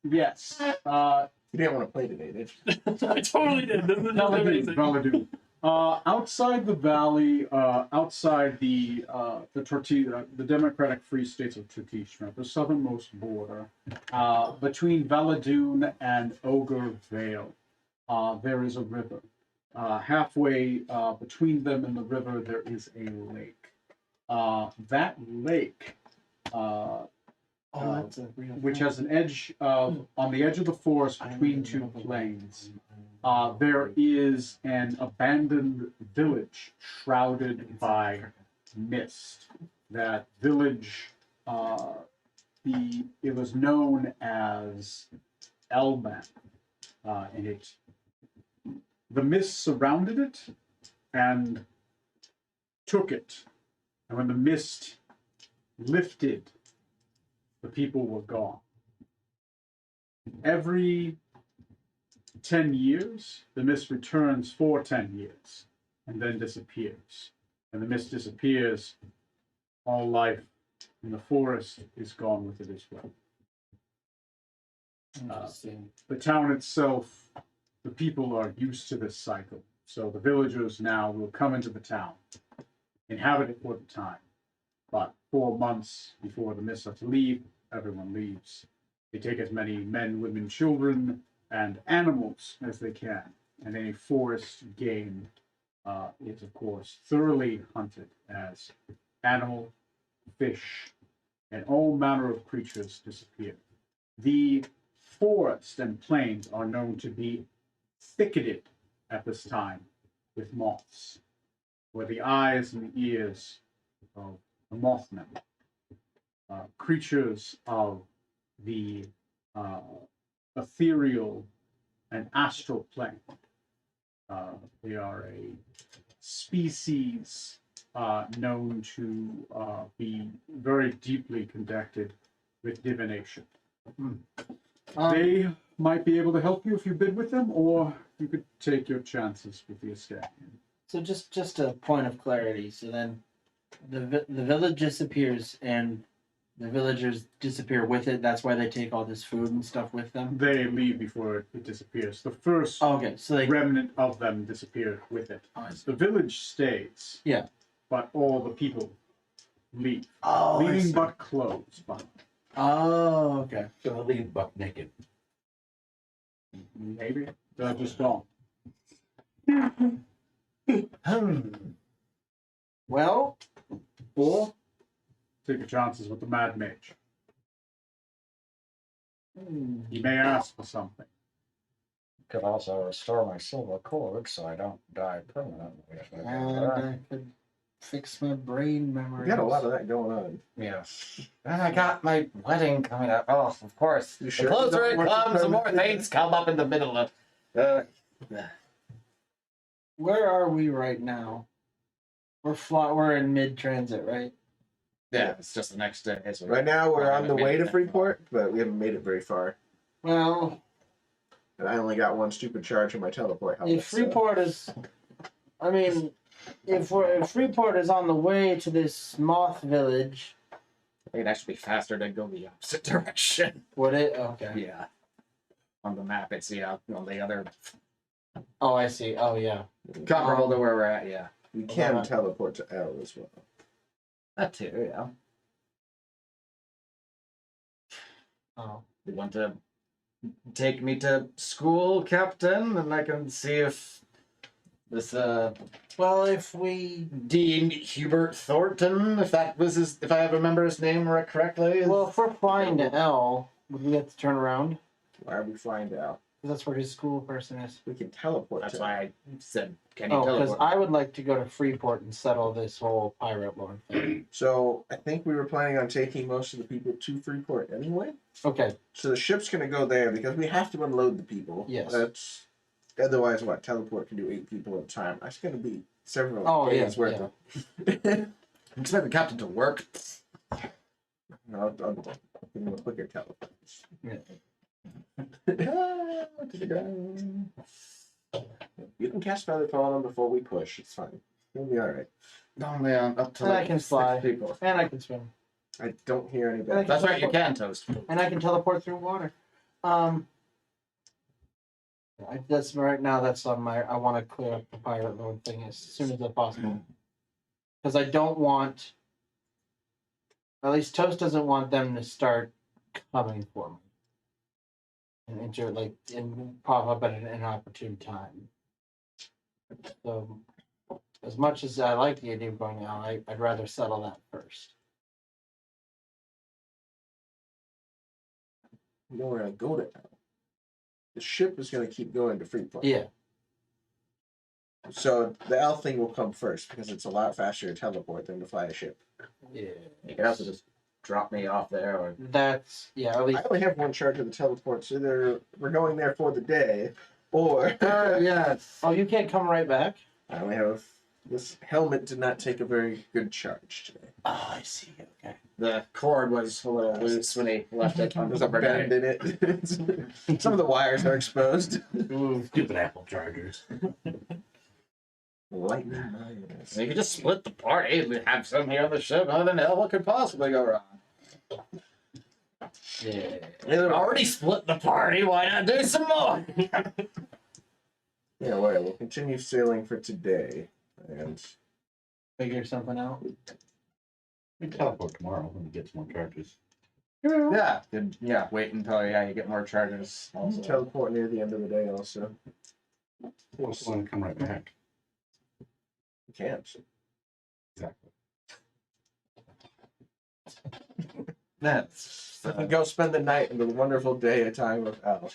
Yes. You didn't want to play today, did you? I totally did. This is amazing. Valadun. Outside the valley, outside the Tortilla, the Democratic Free States of Tortilla, the southernmost border, between Valadun and Ogre Vale, there is a river. Halfway between them and the river, there is a lake. That lake, That's a real which has an edge of, on the edge of the forest between two plains, there is an abandoned village shrouded by mist. That village, it was known as Elban, and the mist surrounded it and took it. And when the mist lifted, the people were gone. Every 10 years, the mist returns for 10 years and then disappears. And the mist disappears, all life in the forest is gone with it as well. The town itself, the people are used to this cycle. So the villagers now will come into the town, inhabit it for the time. But 4 months before the mist are to leave, everyone leaves. They take as many men, women, children, and animals as they can. And any forest game is, of course, thoroughly hunted as animal, fish, and all manner of creatures disappear. The forest and plains are known to be thicketed at this time with moths, where the eyes and the ears of the Mothman, creatures of the ethereal and astral plane, They are a species known to be very deeply connected with divination. They might be able to help you if you bid with them, or you could take your chances with the escape. So just a point of clarity. So then, the village disappears and the villagers disappear with it. That's why they take all this food and stuff with them. They leave before it disappears. The first Okay, so they. remnant of them disappear with it. Oh, I see. The village stays. Yeah. But all the people leave, Oh, I leaving see. but clothes behind. Oh, okay. Gonna leave buck naked. Maybe they're just gone. Well, Or take your chances with the mad mage. He may ask for something. Could also restore my silver cord so I don't die permanently. and I could fix my brain memory. We got a lot of that going on. Yeah. And I got my wedding coming up. Oh, of course. You sure The you closer don't it want to comes, the more permanently- things come up in the middle of. Where are we right now? We're in mid transit, right? Yeah, it's just the next day. So Right now, we're on the haven't way made to it that Freeport, but we haven't made it very far. Well, And I only got one stupid charge in my teleport helmet. if Freeport is, I mean, if Freeport is on the way to this moth village, I think it'd actually be faster to go the opposite direction. would it? Okay. Yeah. On the map, it's on the other Oh, I see. Oh, yeah. comparable to where we're at. Yeah. we can Alright. teleport to L as well. That too. Yeah. Oh. You want to take me to school, Captain, and I can see if this Well, if we, Dean Hubert Thornton, if that was his, if I remember his name correctly. well, if we're flying to L, would we have to turn around? Why are we flying to L? 'Cause that's where his school person is. We can teleport That's to why I said, can you Oh, because teleport? I would like to go to Freeport and settle this whole pirate lord thing. So I think we were planning on taking most of the people to Freeport anyway. Okay. So the ship's gonna go there because we have to unload the people. Yes. That's otherwise what teleport can do 8 people at a time. That's gonna be several Oh, yeah, days worth of. Expect the captain to work. I'll give him a quicker teleport. Yeah. You can cast Feather Fall on him before we push. It's fine. You'll be alright. Oh man, up to And I like can 6 fly. people. And I can swim. I don't hear any I better. That's right, you can toast. And I can teleport through water. That's right now. That's on my. I want to clear up the pirate lord thing as soon as possible, because I don't want. At least Toast doesn't want them to start coming for me, and and pop up at an inopportune time. So, as much as I like the idea of going out, I'd rather settle that first. You know we're gonna go to L. The ship is gonna keep going to Freeport. Yeah. So the L thing will come first because it's a lot faster to teleport than to fly a ship. Yeah. You can also just drop me off there, or That's At I least. only have one charge of the teleport, so either we're going there for the day, or yeah. Oh, you can't come right back. I only have this helmet did not take a very good charge today. Oh, I see. Okay. The cord was a little loose when he left it on There's the a bend in it. Some of the wires are exposed. Stupid Apple chargers. Lightning my ass. You could just split the party. We have some here on the ship. Other than hell, what could possibly go wrong? Yeah. We already split the party. Why not do some more? Yeah, alright, we'll continue sailing for today. And Figure something out. We can teleport tomorrow when we get some more charges. Yeah. Yeah. Wait until you get more charges. Also. teleport near the end of the day also. We'll just want to come right back. You can't. Exactly. That's And go spend the night in the wonderful day time of L.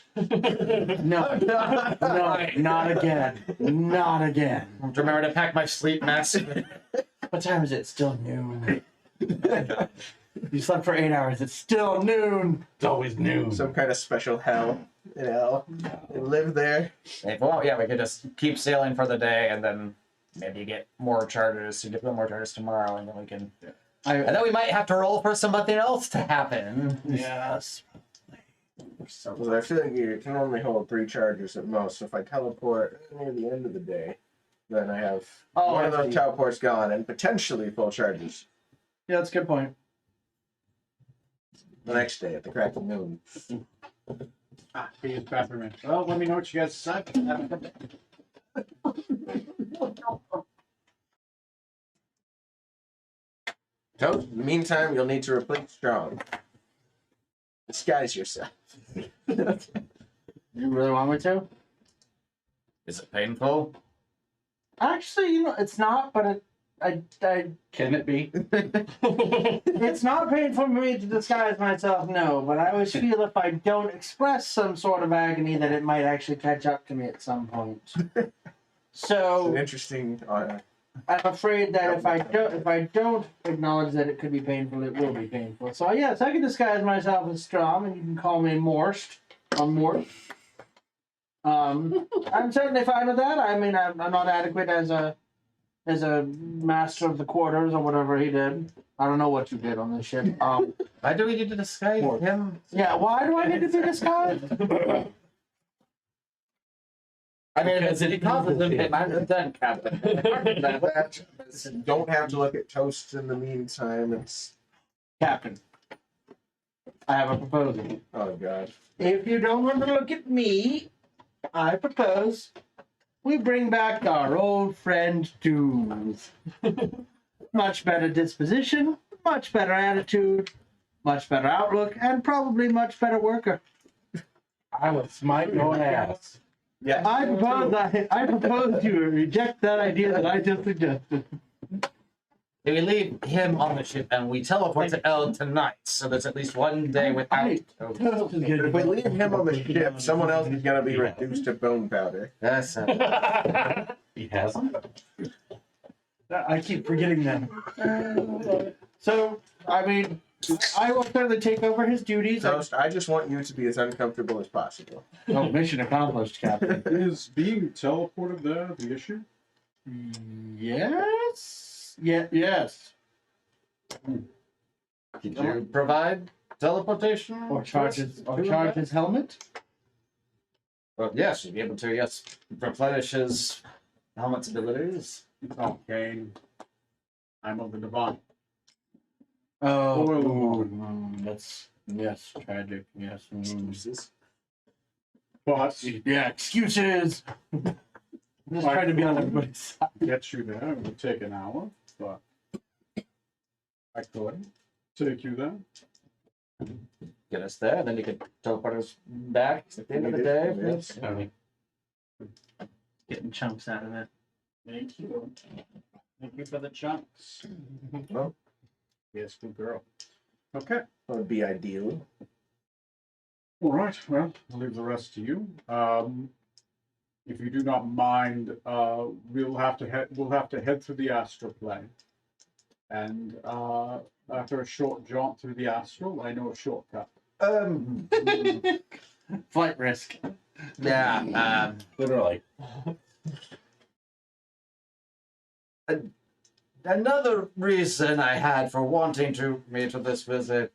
No, no, not again. Not again. remember to pack my sleep mask. What time is it? Still noon. You slept for 8 hours. It's still noon. It's always noon. Some kind of special hell. You know, they live there. If, well, yeah, we could just keep sailing for the day, and then maybe get more charters. You get more charters tomorrow, and then we can. And then we might have to roll for something else to happen. Yes. Well, I feel like you can only hold 3 chargers at most. So if I teleport near the end of the day, then I have one of those teleports gone and potentially full charges Yeah, that's a good point. the next day at the crack of noon. He is bathroom in. Well, let me know what you guys decide. Have a good day. Toast, in the meantime, you'll need to replace Strong. Disguise yourself. You really want me to? Is it painful? Actually, it's not, but Can it be? it's not painful for me to disguise myself, no. But I always feel if I don't express some sort of agony, that it might actually catch up to me at some point. It's So an interesting. I'm afraid that if I don't acknowledge that it could be painful, it will be painful. So yes, I can disguise myself as Strom, and you can call me Morst or Mort. I'm certainly fine with that. I mean, I'm not adequate as a master of the quarters or whatever he did. I don't know what you did on this ship. Why do we need to disguise Mort. him? Yeah, why do I need to be disguised? I mean, it's an incompetent. I'm done, Captain. Don't have to look at Toast in the meantime. It's Captain, I have a proposal. oh god. If you don't want to look at me, I propose we bring back our old friend Dooms. Much better disposition, much better attitude, much better outlook, and probably much better worker. I would smite your ass. Yeah. I propose you reject that idea that I just suggested. Do we leave him on the ship and we teleport to El tonight? So there's at least one day without. If we leave him on the ship, someone else is gonna be reduced to bone powder. Yes. He hasn't. I keep forgetting them. So, I mean, I will certainly take over his duties. Toast, I just want you to be as uncomfortable as possible. Oh, mission accomplished, Captain. Is being teleported there the issue? Yes. Yeah. Yes. Did you provide teleportation? Or charge his helmet. Well, yes, you'd be able to, yes, replenish his helmet's abilities. Okay. I'm of the divine. Oh, Oil. that's yes, tragic. Yes. But Yeah, excuses. I'm just trying to be on everybody's side. get you there. It would take an hour, but I could take you there. Get us there, and then you could teleport us back at the end of the day. Yes. Getting chunks out of it. Thank you. Thank you for the chunks. Well, Yes, good girl. Okay. that would be ideal. All right. Well, I'll leave the rest to you. If you do not mind, we'll have to head through the astral plane, and after a short jaunt through the astral, I know a shortcut. Flight risk. Yeah. Literally. Another reason I had for wanting to meet with this visit,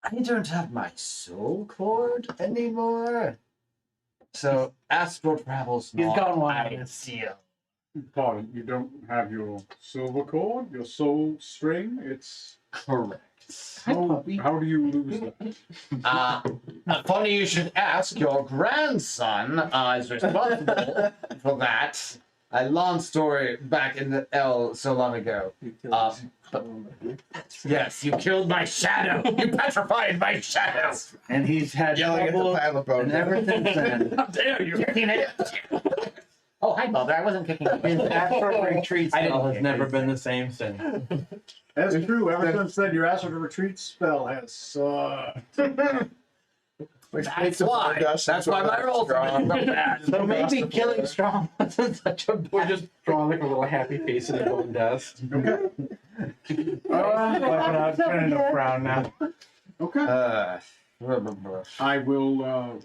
I don't have my soul cord anymore. So astral travel's He's not gone one. ideal. Pardon, you don't have your silver cord, your soul string? It's Correct. how do you lose that? Funny you should ask. Your grandson is responsible for that. A long story back in the L so long ago. You killed Yes, you killed my shadow. You petrified my shadow. And he's had yelling at the trouble, pile of bones. and ever since then, How dare you? Kicking it. Oh, hi, Mother. I wasn't kicking it. his astral retreat I didn't spell has kick never it. been the same since. That's true. Ever since then, your astral retreat spell has sucked. Which That's makes the why. dust That's why my rolls are strong. so bad. So maybe killing Strong wasn't such a We're just drawing like a little happy face in the bone dust. Okay. Wiping out, turning to frown now. Okay. I will.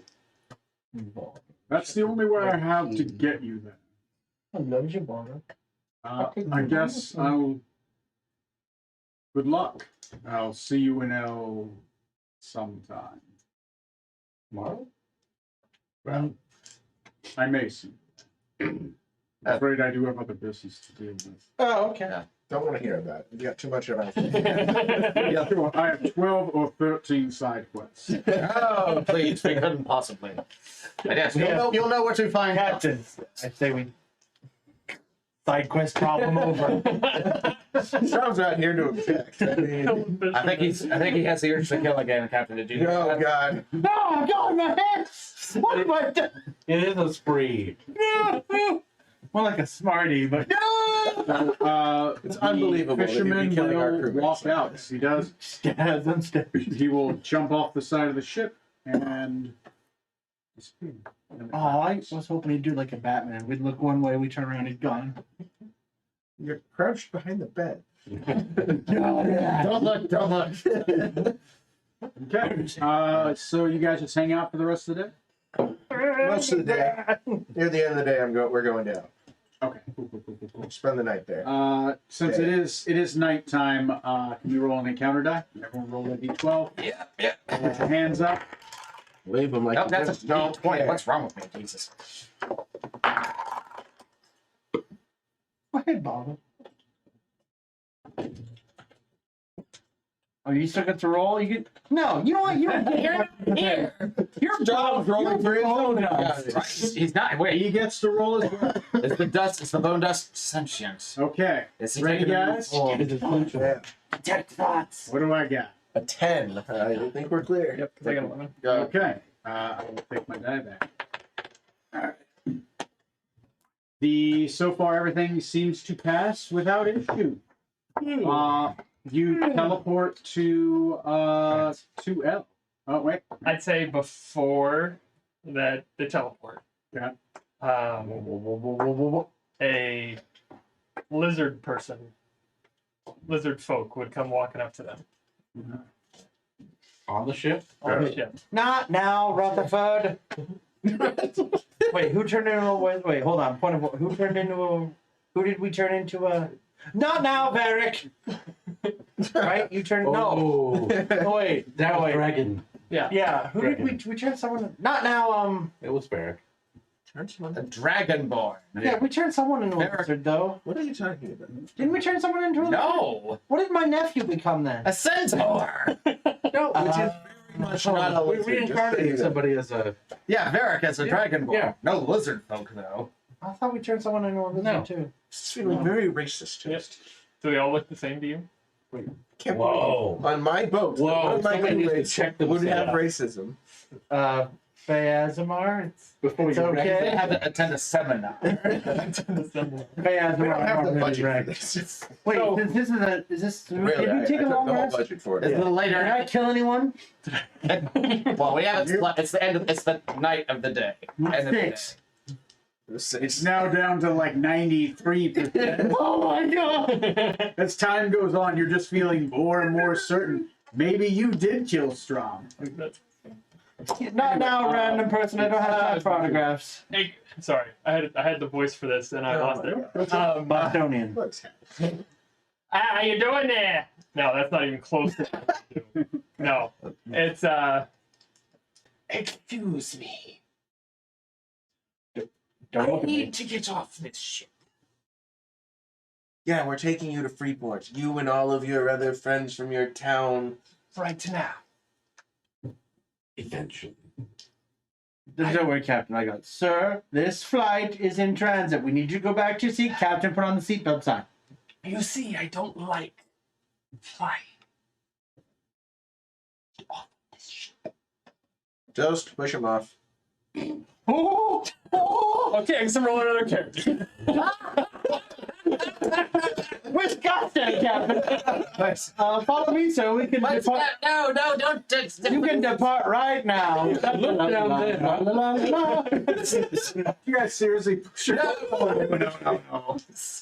That's the only way I have to get you then. I guess I'll. Good luck. I'll see you in L sometime. Tomorrow? Well, I may see. I'm afraid I do have other business to deal with. Oh, okay. Don't want to hear about it. You got too much of it. Yeah, sure. I have 12 or 13 side quests. Oh, please, we couldn't possibly. But yes, you'll know where to find Captain, I say we side quest problem over. Strom's not here to object. I mean, I think he has the urge to kill again, Captain. Did you? oh god. No, I've got my hands. What have I done? It is a spree. No. More like a smarty, but no. It's unbelievable that you'd be Fisherman killing our will crewmates walk like out. this. He does. Stabs and stabs. He will jump off the side of the ship and disappear. Oh, I was hoping he'd do like a Batman. We'd look one way, we turn around, he's gone. You're crouched behind the bed. Don't look. Don't look. Okay. So you guys just hang out for the rest of the day? Most of the day. Near the end of the day, we're going down. Okay. Cool. Spend the night there. Since it is nighttime, can you roll an encounter die? Everyone roll a d12. Yeah. Put your hands up. Leave them like Nope, you that's just a don't D20. care. What's wrong with me, Jesus? Go ahead, Bob. Oh, you still get to roll? You get no. You know what? You don't get Here. Your Job's rolling for his own dust. Right, he's not. Wait. He gets to roll as well. It's the dust. It's the bone dust sentient. Okay. Is he Ready, taking a new guys? form? Yeah. Detect thoughts. What do I got? A 10. I think we're clear. Yep, because I got 11. Go. Okay. I will take my die back. All right. So far everything seems to pass without issue. You teleport to L. Oh wait. I'd say before that the teleport. Yeah. A lizard person, lizard folk would come walking up to them On the ship? on the ship. Not now, Rutherford. Wait, who turned into a? Wait, hold on. Point of who turned into a? Who did we turn into a? Not now, Varric. Right? You turned no. Oh wait, That was wait. Dragon. Yeah. Who did we turned someone? Not now. It was Barrack. A dragonborn. Yeah, we turned someone into a Varric. lizard though. What are you talking about? Didn't we turn someone into a lizard? No, What did my nephew become then? a centaur. No, which is very much not a We lizard. Just reincarnated say that. somebody as a. Yeah, Varric as a dragonborn. Yeah. No lizard folk though. I thought we turned someone into a lizard No. too. This is feeling very racist. Yep. Do they all look the same to you? Can't Whoa. believe on my boat. Whoa, One of my somebody needs to crewmates check would themselves. have racism. Phasmar, it's Before It's you okay. They had to attend a seminar. Phasmar. We don't have the really budget for right. this. Wait, So- this is a. Is this? Really, did I we take a took long the whole rest? budget for It's it. a little Did I later. kill anyone? Well, we haven't slept. It's the end. It's the night of the day. End of the day. 6. It's now down to like 93%. Oh my god! As time goes on, you're just feeling more and more certain. Maybe you did kill Strom. Not now, random person. I don't have time for autographs. Hey, sorry, I had the voice for this and I lost it. Bostonian. What's How you doing there? No, that's not even close to that. No, it's Excuse me. Don't look at me. to get off this ship. Yeah, we're taking you to Freeport. You and all of your other friends from your town. Right now. Eventually. Don't worry, Captain. I got it. Sir, this flight is in transit. We need you to go back to your seat. Captain, put on the seatbelt sign. You see, I don't like flying. Just push him off. Oh! okay. I guess I'm rolling another character. With Goddamn, Captain. Follow me so we can What's depart. that? No, don't. You can depart right now. Look down there. You guys seriously push it? No.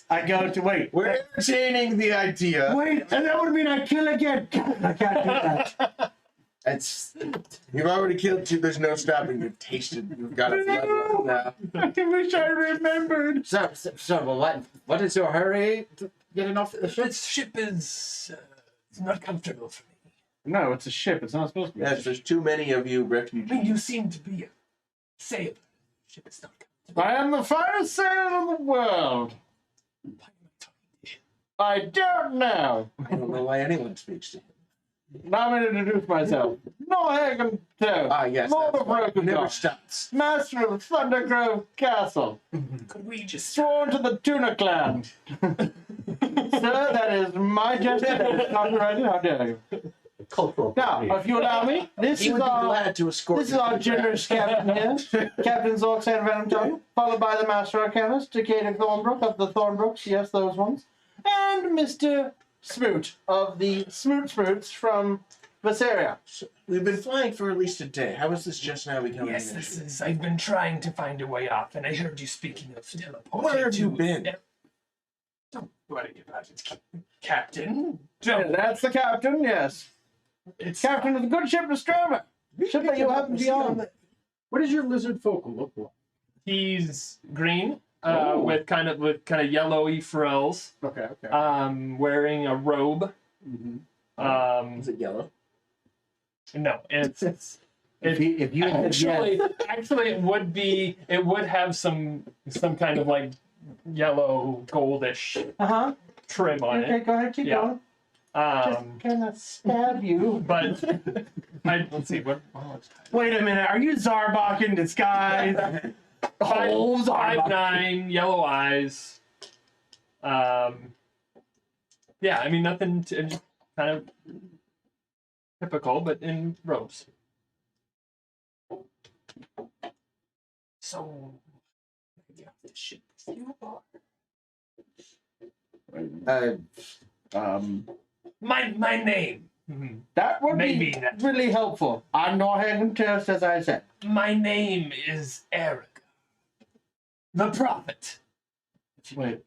I go to wait. We're entertaining the idea. Wait, and that would mean I kill again. I can't do that. It's you've already killed two. There's no stopping. You've tasted. You've got a bloodlust now. I wish I remembered. So well, what is your hurry to getting off the ship? This ship is not comfortable for me. No, it's a ship. It's not supposed to be. Yes, there's too many of you I refugees. mean, you seem to be a sailor. The ship is not comfortable. I am the finest sailor in the world. Why am I talking to you? I don't know. I don't know why anyone speaks to him. Allow me to introduce myself. Norhagen Toad. Ah, yes. Lord that's of why. Broken Never Dawn. stops. Master of Thundergrove Castle. Could we just... Sworn to the Tuna Clan. Sir, that is my gesture. That is copyrighted. How dare you? Cultural. Now, if you allow me, this He is would be our glad to escort. this is you our to the generous ground. captain here, Captain Zorksan Venomtongue, followed by the Master Arcanist, Takeda Thornbrook of the Thornbrooks, yes, those ones, and Mr. Smoot of the Smoots from Viseria. So, we've been flying for at least a day. How is this just now becoming Yes, an this issue? is... I've been trying to find a way off, and I heard you speaking of teleporting. Where have you to- been? Don't worry about it, Captain. Yeah, Don't. that's the captain, yes. It's Captain of the good ship Nostromo. Ship that you happen to be on. What does your lizard folk look like? He's green, Oh. with kind of yellowy frills. Okay, okay. Wearing a robe. Mhm. Is it yellow? No, it's If you had yes, actually it would have some kind of like yellow goldish trim on okay, it. go ahead, keep Yeah. going. Just gonna stab you. But let's see what. Wait a minute, are you Zarbok in disguise? Oh, Zarbok. 5'9", yellow eyes. Yeah, I mean nothing kind of typical, but in robes. so... Yeah, the ship is you are. My name. That would Maybe be that- really helpful. I'm Norhagen Toast, as I said. My name is Eric. The Prophet. Wait.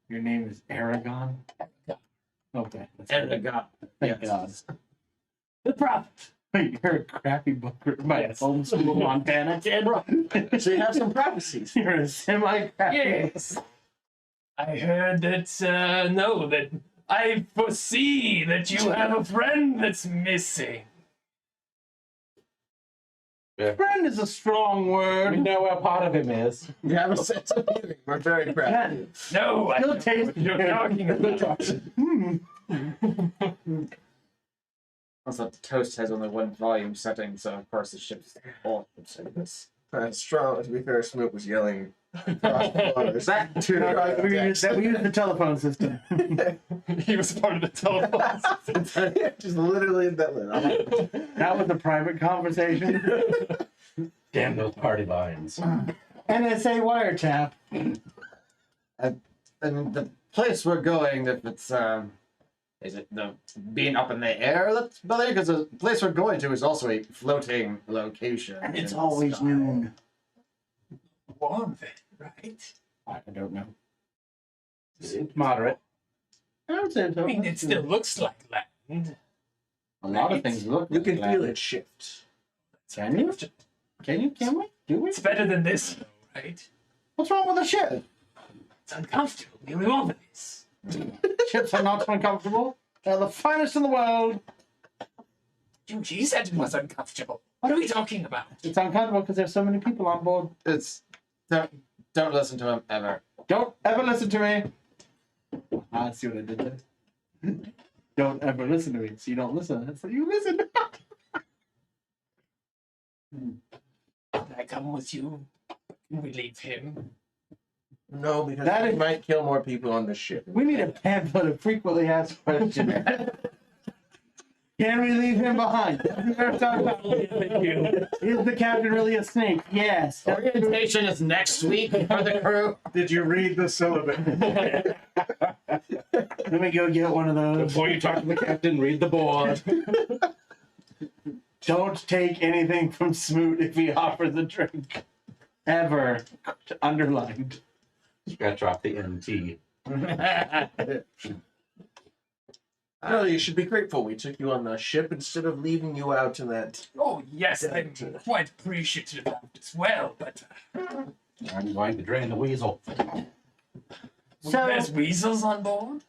Your name is Aragon? Okay. Aragon. Thank Yes. God. The Prophet. Wait, you're a crappy book written by a homeschool Montana kid? So you have some prophecies. You're a semi-crappy. Yes. I heard that, no, that I foresee that you have a friend that's missing. Friend is a strong We word. know where part of him is. You have a sense of healing. We're very proud of you. No, I You'll don't know taste what you're it. talking about. Also, Toast has only one volume setting, so of course the ship's all this. Strong. To be fair, Smoot was yelling across the waters. That We use the telephone system. He was part of the telephone. Just literally that little. That was a private conversation. Damn those party lines. NSA wiretap. And the place we're going, if it's is it the being up in the air that's Billy? Because the place we're going to is also a floating location. And it's in the always sky. noon. Warm then, right? I don't know. It's moderate. I would say so. I mean, it still looks like land. A lot of things look. You like can that. feel it shift. Can you? Can you? Can we? Do we? It's better than this, right? What's wrong with the ship? It's uncomfortable. We're over this. Ships are not uncomfortable. They're the finest in the world. He said it was uncomfortable. What are we talking about? It's uncomfortable because there's so many people on board. It's don't listen to him ever. Don't ever listen to me. I see what I did there. Don't ever listen to me. So you don't listen. That's so you listen. Can I come with you? Can we leave him? No, because That we is- might kill more people on the ship. We need a pamphlet of frequently asked questions. Can we leave him behind? Thank you. Is the captain really a snake? Yes. Orientation is next week for the crew. Did you read the syllabus? Let me go get one of those. Before you talk to the captain, read the board. Don't take anything from Smoot if he offers a drink. Ever. Underlined. You gotta drop the NT. No, you should be grateful we took you on the ship instead of leaving you out in that. Oh, yes, I'm quite appreciative of that as well, but I'm going to drain the weasel. So, there's weasels on board?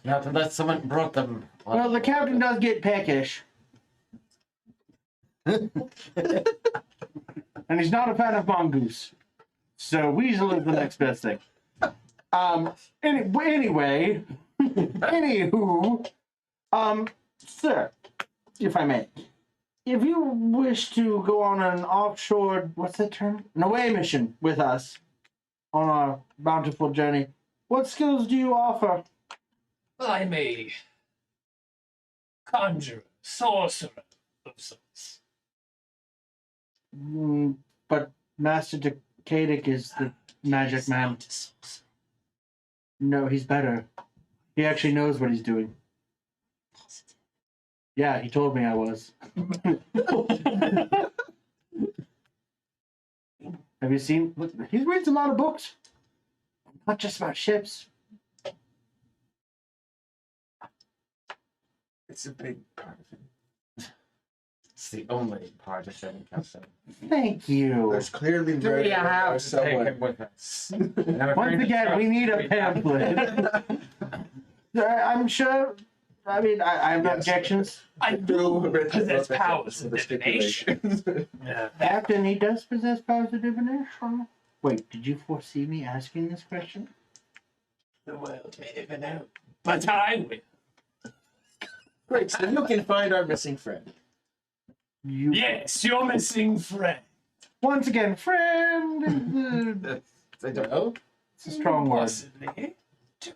Not unless someone brought them. well, the captain does get peckish. And he's not a fan of mongoose. So weasel is the next best thing. Anyway, anywho, sir, if I may, if you wish to go on an offshore, what's that term? An away mission with us on our bountiful journey, what skills do you offer? Well, I'm a conjurer, sorcerer of sorts. But Master Decadic is the magic man. Not a sorcerer. No, he's better. He actually knows what he's doing. Yeah, he told me I was. Have you seen? Look, he reads a lot of books. Not just about ships. It's a big part of it. It's the only part of it, Captain. Thank you. There's clearly Do we very have to take someone. it with us? Once again, we need a pamphlet. I'm sure. I mean, I have no Yes. objections. I do possess powers of the divination. stipulations. Captain, he does possess powers of divination. Wait, did you foresee me asking this question? The world may never know, but I will. Great, so you can find our missing friend. You Yes, your missing friend. once again, friend. I don't know. It's a strong word. Possibly. Don't know if I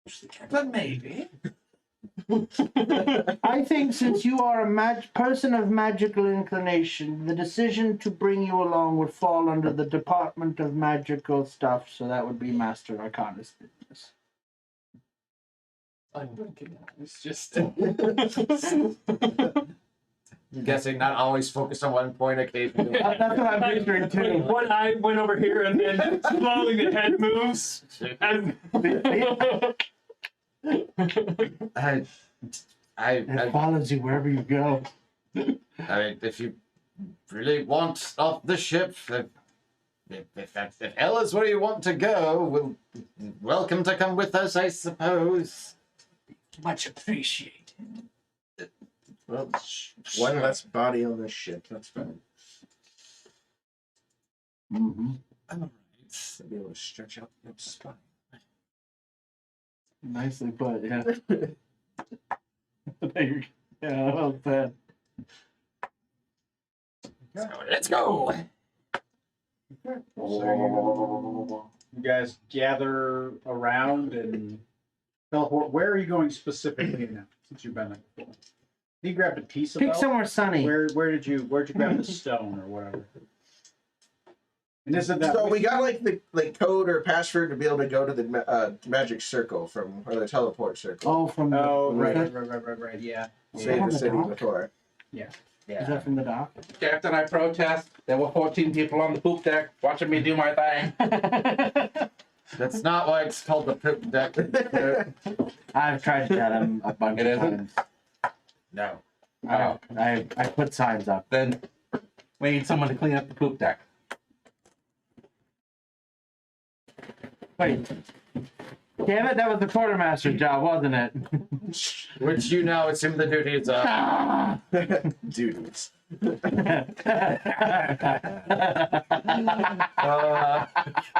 actually can, but maybe. I think since you are a person of magical inclination, the decision to bring you along would fall under the Department of Magical Stuff, so that would be Master Arcana's business. I'm looking at it's just. I'm guessing not always focused on one point occasionally. That's what I'm picturing too. One eye went over here, and then slowly the head moves. And It follows you wherever you go. I mean, if you really want off the ship, if hell is where you want to go, well, welcome to come with us, I suppose. much appreciated. Well, one less body on this ship. That's fine. Mm-hmm. All right. I'll be able to stretch out your spine. Nicely put, yeah. Yeah, well said. So let's go. You guys gather around and teleport. Where are you going specifically now? Since you've been there before, you grabbed a piece of Pick somewhere sunny. Where'd you grab the stone or whatever? And isn't that So we got like the code or password to be able to go to the magic circle from or the teleport circle. Oh, from the. Oh, was right, that- right, yeah. Save on the the city dock? before. Is that from the dock? Captain, I protest. There were 14 people on the poop deck watching me do my thing. That's not why it's called the poop deck. I've tried to tell him a bunch It of isn't? times. No. I put signs up. Then we need someone to clean up the poop deck. Wait. Damn it, that was the quartermaster's job, wasn't it? Which you now assume the duties of. Dudes.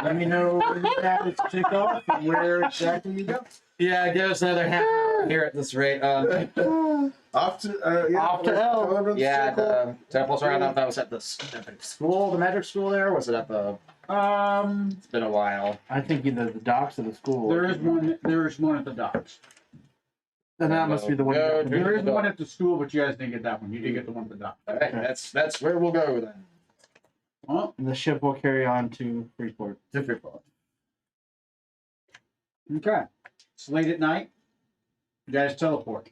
Let me know when you have it to kick off and where exactly you go. Yeah, give us another half hour here at this rate. Off to Off to L. however the Yeah, circle- the temples around. I don't know if that was at the school, the magic school there. Or was it at the? It's been a while. I think either the docks or the school. There is one at the docks. Then that must be the one. Go to There is the one dock. at the school, but you guys didn't get that one. You did get the one at the dock. All right, that's where we'll go then. Well, And the ship will carry on to Freeport. To Freeport. okay. It's late at night. You guys teleport.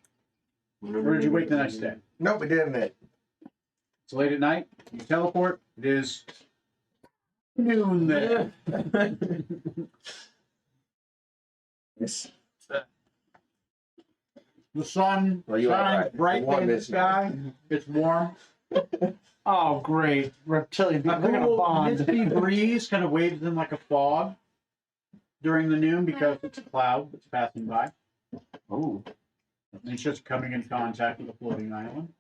Where did you wait the next day? Nope, we didn't. It's late at night. You teleport. It is noon there. Yes. The sun Well, you are shines right. brightly The one in the is sky. It's warm. Oh, great. Reptilian people. A They're going to cool bond. misty breeze kind of waves in like a fog during the noon because it's a cloud that's passing by. Oh. And it's just coming in contact with a floating island.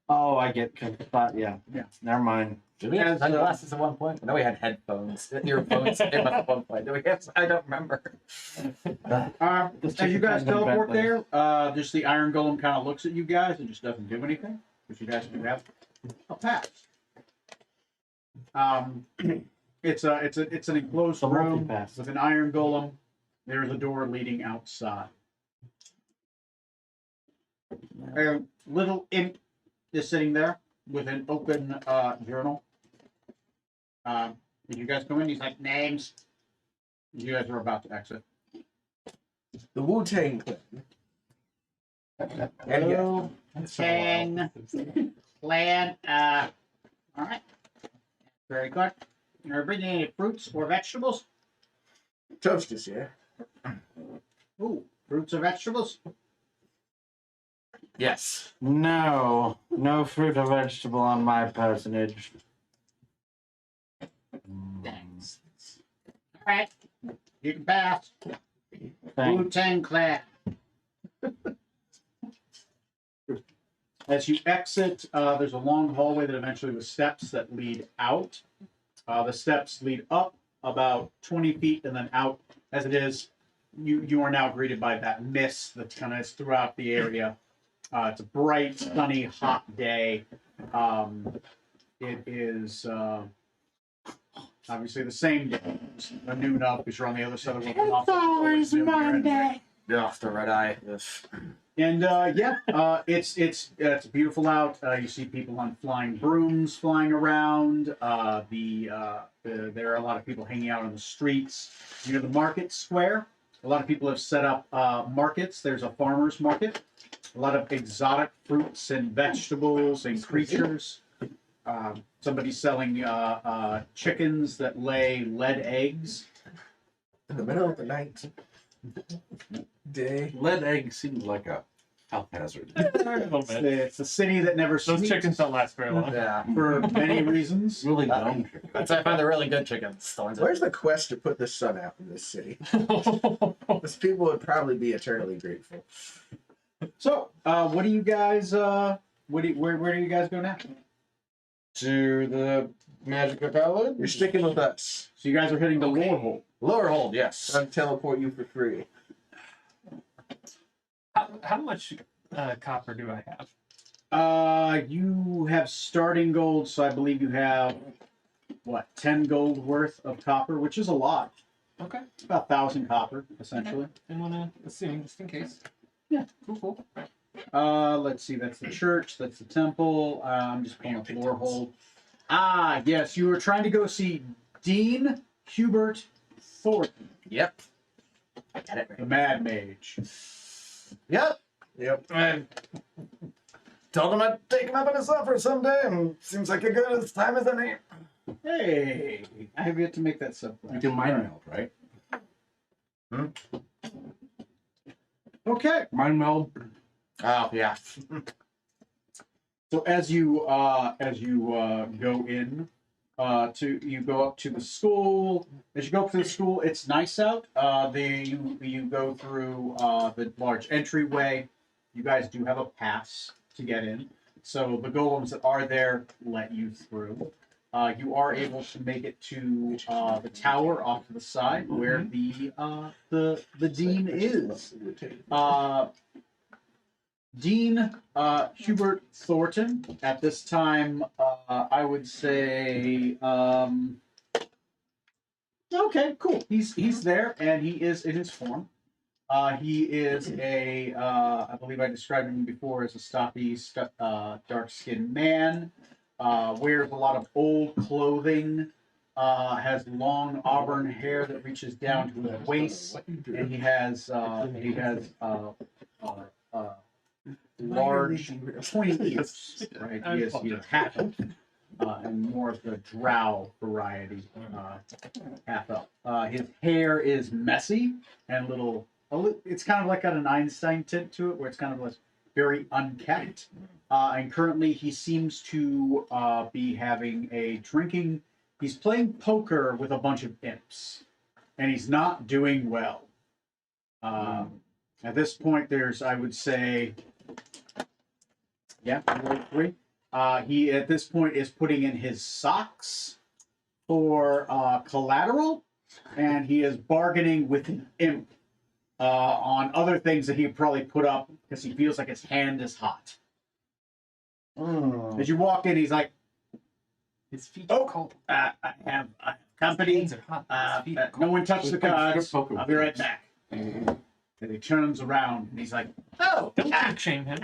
Oh, I get that. Yeah. Yeah. Never mind. Did we have As, sunglasses at one point? I know we had headphones, earphones at one point. Do we have? I don't remember. As you guys teleport there, just the Iron Golem kind of looks at you guys and just doesn't do anything because you guys do have a pass. It's an enclosed The room multi-pass. with an Iron Golem. There's a door leading outside. A little imp is sitting there with an open journal. Did you guys come in? He's like, names. You guys are about to exit. The Wu-Tang Clan. And yeah, Tang Clan. All right. Very good. Are bringing any fruits or vegetables? Toast is here. Ooh, fruits or vegetables? Yes. No. No fruit or vegetable on my personage. Thanks. All right. You can pass. Thanks. Wu-Tang Clan. As you exit, there's a long hallway that eventually with steps that lead out. The steps lead up about 20 feet and then out. As it is, you are now greeted by that mist that kind of is throughout the area. It's a bright, sunny, hot day. It is obviously the same day. It's a noon up because you're on the other side of the world. It's always Monday. Yeah, the red eye. And it's beautiful out. You see people on flying brooms flying around. There are a lot of people hanging out on the streets. Near the market square, a lot of people have set up markets. There's a farmer's market. A lot of exotic fruits and vegetables and creatures. Somebody's selling chickens that lay lead eggs. In the middle of the night. Day. Lead egg seems like a health hazard. A little bit. It's a city that never Those sleeps chickens don't last very long. Yeah. for many reasons. Really dumb chicken. That's why I find the really good chickens. The ones that- Where's the quest to put the sun out in this city? These people would probably be eternally grateful. So, what do you guys? Where do you guys go now? To the Magical Palace? You're sticking with us. So you guys are heading to Lorehold. Lower hold, yes. I'll teleport you for free. How much copper do I have? You have starting gold, so I believe you have what 10 gold worth of copper, which is a lot. Okay. It's about 1,000 copper, essentially. Didn't want to assume just in case. Yeah. Cool. Let's see. That's the church. That's the temple. I'm just pulling up Lorehold. Yes, you were trying to go see Dean Hubert Thornton, Yep. I got it the right. Mad Mage. Yep. Yep. I told him I'd take him up on his offer someday, and seems like a good as time as any. Hey, I have yet to make that You subclass. can mind meld, right? Okay. Mind meld. Oh, yeah. So as you go in, you go up to the school. As you go up to the school, it's nice out. You go through the large entryway. You guys do have a pass to get in, so the golems that are there let you through. You are able to make it to the tower off to the side where the dean is. Dean Hubert Thornton. At this time, I would say, okay, cool. He's there, and he is in his form. He is I believe I described him before as a stocky, dark-skinned man. Wears a lot of old clothing. Has long auburn hair that reaches down to his waist, and he has large pointy ears. Right, he is half elf, and more of the drow variety, half elf. His hair is messy and it's kind of like got an Einstein tint to it, where it's kind of very unkept. And currently, he seems to be having a drinking. He's playing poker with a bunch of imps, and he's not doing well. At this point, I would say, yeah, three. He at this point is putting in his socks for collateral, and he is bargaining with an imp on other things that he'd probably put up because he feels like his hand is hot. As you walk in, he's like, His feet are cold. I have company. Hands are hot. His feet are No cold. one touch the cards. I'll be right back. And he turns around and he's like, "Oh, Don't kink shame him.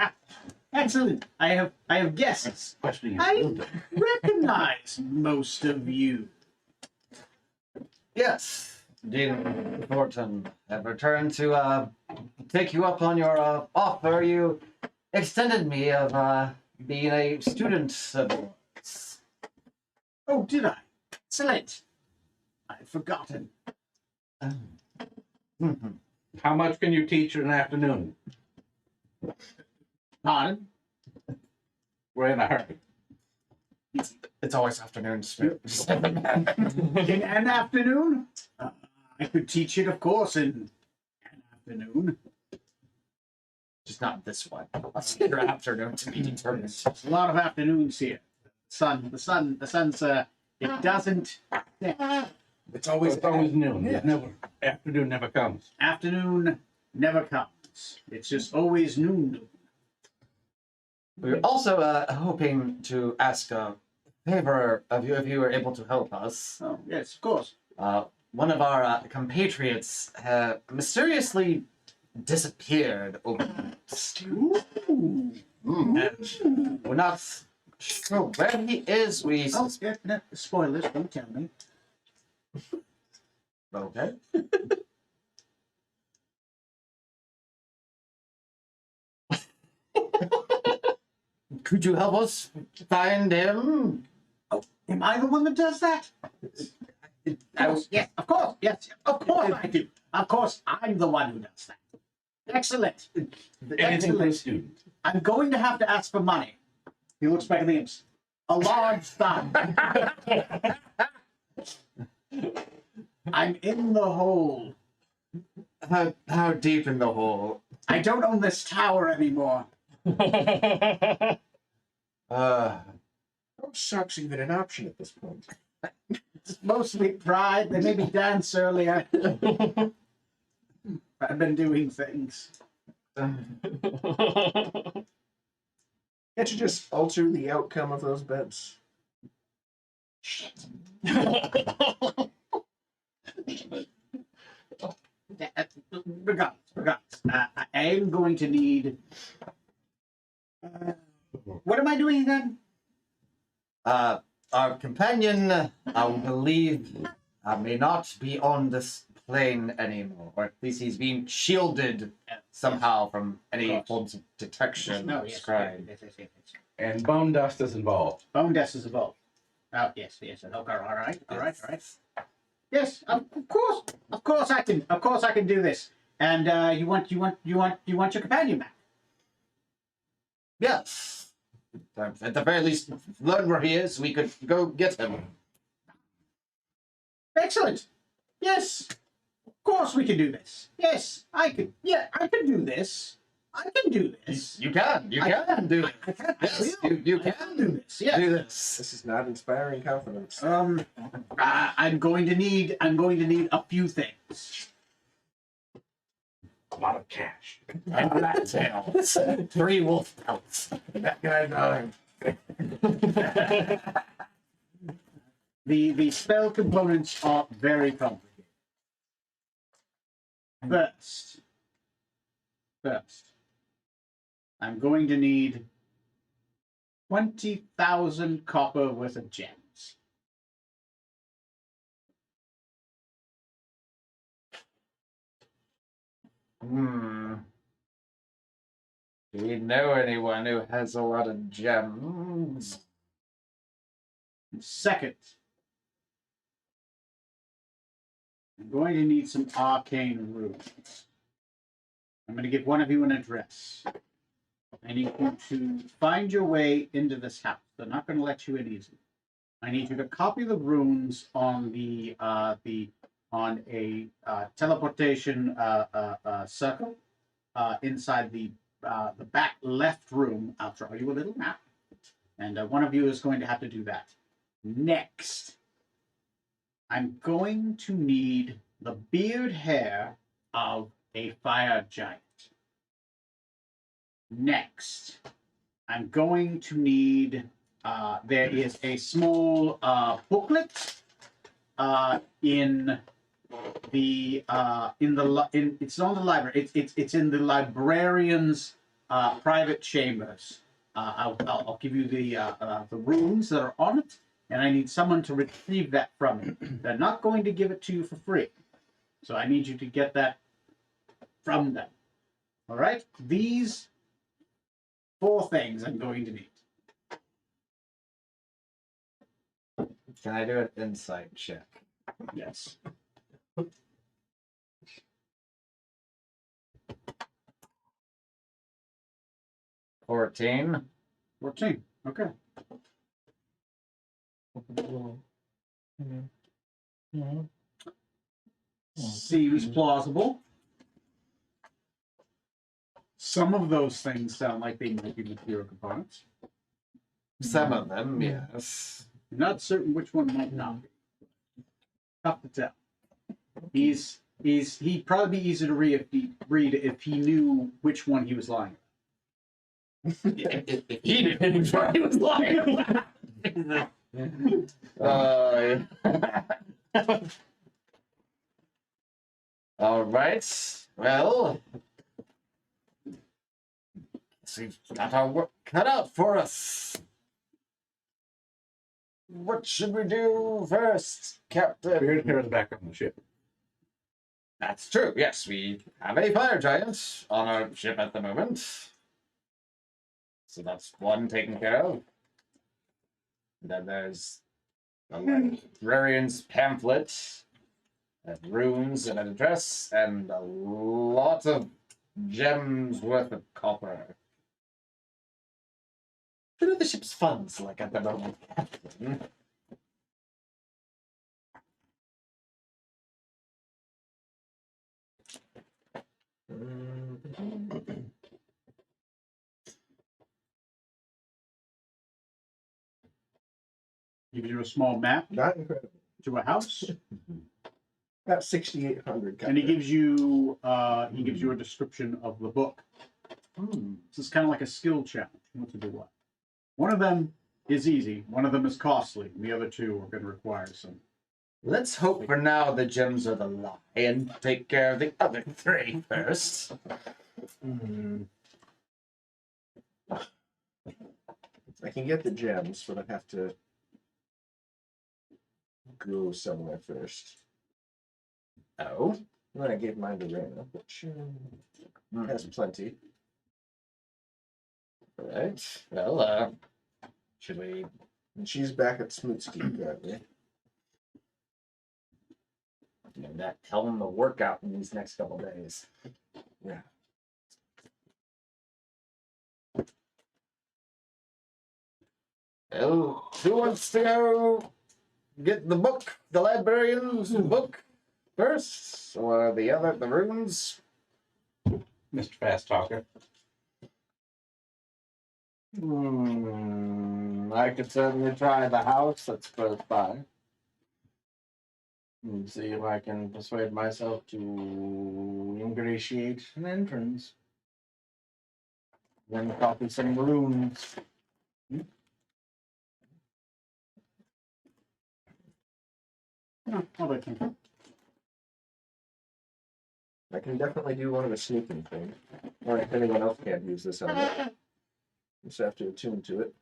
excellent! I have guests. Questioning I recognize most of you." Yes, Dean Thornton, I've returned to take you up on your offer. You extended me of being a student of yours. Oh, did I? Excellent. I'd forgotten. How much can you teach in an afternoon? Pardon? We're in a hurry. It's always afternoons. In an afternoon? I could teach it, of course, in an afternoon. Just not this one. Let's get your afternoon to be determined. There's a lot of afternoons here. The sun's, it doesn't. It's always It's always noon. Yeah. It never, afternoon never comes. Afternoon never comes. It's just always noon. We're also hoping to ask a favor of you if you were able to help us. Oh, yes, of course. One of our compatriots mysteriously disappeared overnight. Ooh. And we're not sure where he is. We Oh, yeah, no, spoilers, don't tell me. okay. Could you help us find him? Am I the one that does that? Yes, of course, yes, of course I do. Of course, I'm the one who does that. Excellent. Anything for a Excellent. student. I'm going to have to ask for money. He looks back at the imps. A large sum. I'm in the hole. How deep in the hole? I don't own this tower anymore. Uh, Oh, sucks even an option at this point. It's mostly pride. They made me dance earlier. I've been doing things. Can't you just alter the outcome of those bets? Regardless. I am going to need. What am I doing again? our companion, I believe, may not be on this plane anymore, or at least he's being shielded somehow from any forms of detection. No, yes, Scribe. yes. And bone dust is involved. Bone dust is involved. Oh, yes. Okay, all right. Yes, of course I can do this. And you want your companion back? Yes. At the very least, learn where he is. We could go get him. Excellent. Yes, of course we can do this. Yes, I can. Yeah, I can do this. I can do this. You can. You can do it. I can. Yes, I will. you I can do this. Yes. do this. This is not inspiring confidence. I'm going to need a few things. A lot of cash. And rat tails. 3 wolf pelts. That guy's not. The spell components are very complicated. First, First, I'm going to need 20,000 copper worth of gems. Hmm. Do we know anyone who has a lot of gems? Second, I'm going to need some arcane runes. I'm going to give one of you an address. I need you to find your way into this house. They're not going to let you in easily. I need you to copy the runes on on a teleportation circle inside the back left room. I'll draw you a little map, and one of you is going to have to do that. Next, I'm going to need the beard hair of a fire giant. Next, I'm going to need. There is a small booklet in it's on the library. It's in the librarian's private chambers. I'll give you the runes that are on it, and I need someone to retrieve that from it. They're not going to give it to you for free, so I need you to get that from them. All right, these 4 things I'm going to need. Can I do an insight check? Yes. 14. 14. Okay. Seems plausible. Some of those things sound like they might be material components. Some of them, yes. I'm not certain which one might not be. Tough to tell. He'd probably be easy to read if he knew which one he was lying If he didn't, he was lying. All right. Well, we've got our work cut out for us. What should we do first, Captain? Beard hair is back on the ship. That's true. Yes, we have a fire giant on our ship at the moment. So that's one taken care of. Then there's the librarian's pamphlet, and runes and an address, and a lot of gems worth of copper. What are the ship's funds like at the moment, Captain? Gives you a small map Not incredible. to a house, About 6,800. and he gives you a description of the book. This is kind of like a skill challenge. What to do what? One of them is easy. One of them is costly. And the other 2 are going to require some. Let's hope for now the gems are the lie and take care of the other 3 first. I can get the gems, but I have to go somewhere first. Oh? And then I gave mine to Reyna, which has plenty. Alright. Well, should we... And she's back at Smootsky currently. Tell them to work out in these next couple days. Yeah. Well, who wants to go get the book, the librarian's book first? Or the runes? Mr. Fast Talker. I could certainly try the house that's close by. And see if I can persuade myself to ingratiate an entrance. Then copy some runes. I'll let you. I can definitely do one of the sneaking things. Or if anyone else can't use this on it. Just have to attune to it.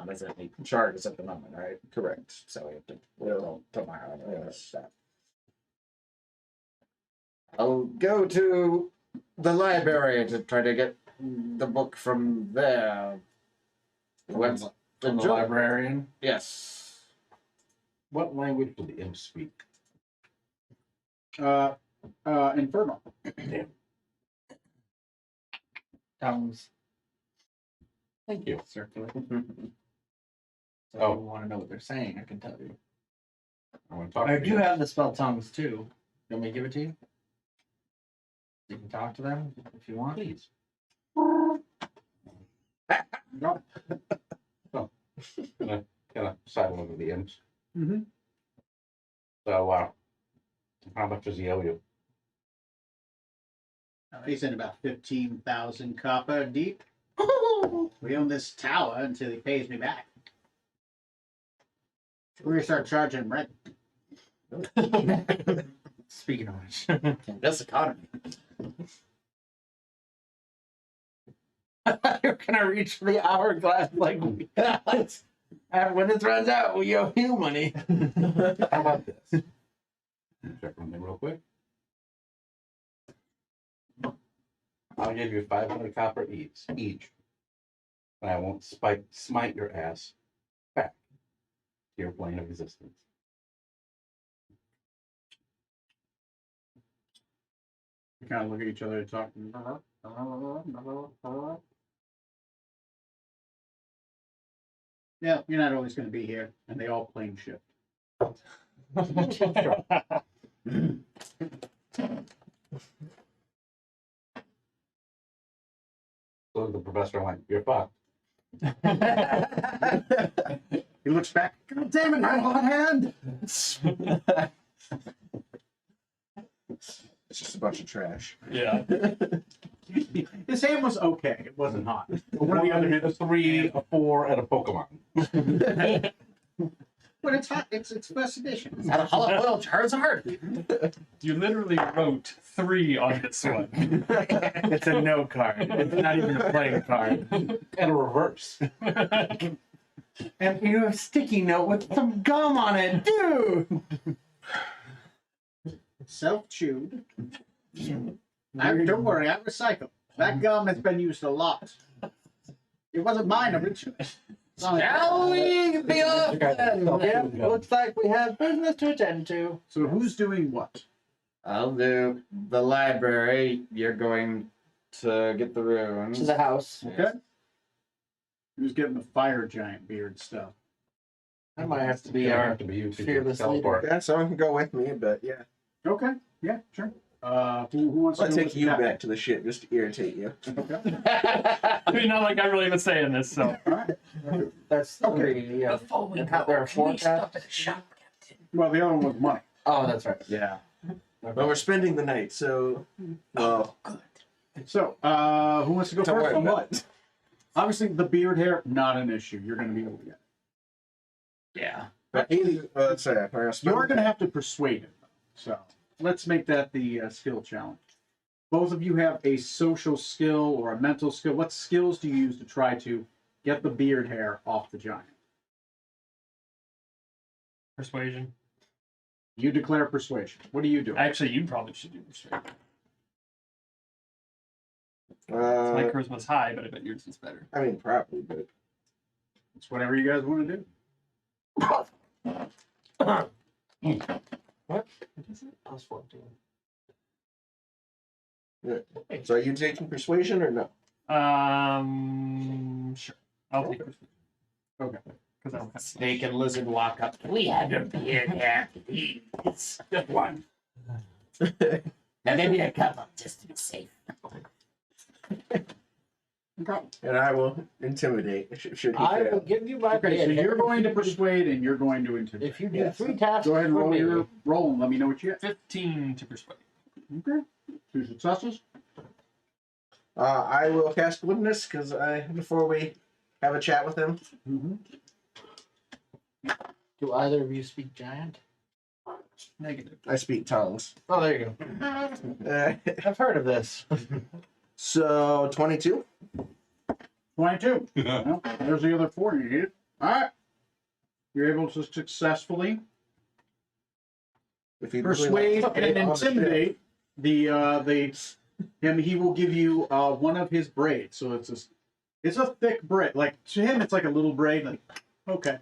Doesn't need charges at the moment, right? Correct. So we have to wait till tomorrow. Yeah. I'll go to the library to try to get the book from there. What's From the librarian. Yes. What language do the imps speak? Infernal. Tongues. Thank you. Circular. So Oh. if you want to know what they're saying, I can tell you. I want to talk I to do you. have the spell tongues too. You want me to give it to you? You can talk to them if you want. Please. No. Gonna sidle over the imps. Mm-hmm. So, how much does he owe you? He's in about 15,000 copper deep. We own this tower until he pays me back. We're gonna start charging rent. Speaking of which, This economy. you're gonna reach for the hourglass like when it runs out, we owe you money. How about this? Check something real quick. I'll give you 500 copper each. And I won't smite your ass back to your plane of existence. We kind of look at each other and talk. Yeah, you're not always going to be here, and they all plane shift. So the professor went, "You're fucked." He looks back. God damn it, I'm on hand. It's just a bunch of trash. Yeah. His hand was okay. It wasn't hot. But one of the other a hands, 3, a 4, and a Pokemon. but it's hot. It's first edition. Is that a hollow Charizard? You literally wrote 3 on this one. It's a no card. It's not even a playing card. And a reverse. And you have a sticky note with some gum on it, dude. Self-chewed. Don't worry, I recycle. That gum has been used a lot. It wasn't mine originally. Shall we be off then? Yep, looks like we have business to attend to. So who's doing what? I'll do the library. You're going to get the runes. To the house. Okay. Who's getting the fire giant beard stuff? That might have to be Gonna our have to be you to fearless teleport. Yeah, someone can go with me, but yeah. Okay. Yeah, sure. Who wants to I'll go take with you that? back to the ship just to irritate you. Okay. I mean, not like I really was saying this, so. All right. That's Okay. three. Yeah. And how there are four cats. Well, the other one was money. Oh, that's right. Yeah. Well, we're spending the night, so well. So, who wants to go Don't first worry on about what? Obviously, the beard hair, not an issue. You're going to be able to get it. Yeah. But let's say if I spend You're going to have to persuade it. So, let's make that the skill challenge. Both of you have a social skill or a mental skill. What skills do you use to try to get the beard hair off the giant? Persuasion. You declare persuasion. What do you do? Actually, you probably should do persuasion. My uh, charisma's high, but I bet yours is better. I mean probably, but It's whatever you guys want to do. What is it? Plus 14. so are you taking persuasion or no? Sure. I'll take persuasion. Okay. Because I don't have Snake and lizard walk up. We have your beard hair, please. Just one. Now maybe a couple, just to be safe. And I will intimidate. Should he I fail. will give you my Okay, so beard you're hair. going to persuade and you're going to intimidate. If you do 3 tasks, Go ahead and for roll me, your roll and let me know what you get. 15 to persuade. Okay. 2 successes. I will cast Witness because before we have a chat with him. Mm-hmm. Do either of you speak giant? Negative. I speak tongues. Oh, there you go. I've heard of this. So 22. 22. Well, there's the other 4 you needed. All right. You're able to successfully If he persuade and intimidate him. He will give you one of his braids. So it's a thick braid. Like to him, it's like a little braid. Like, okay,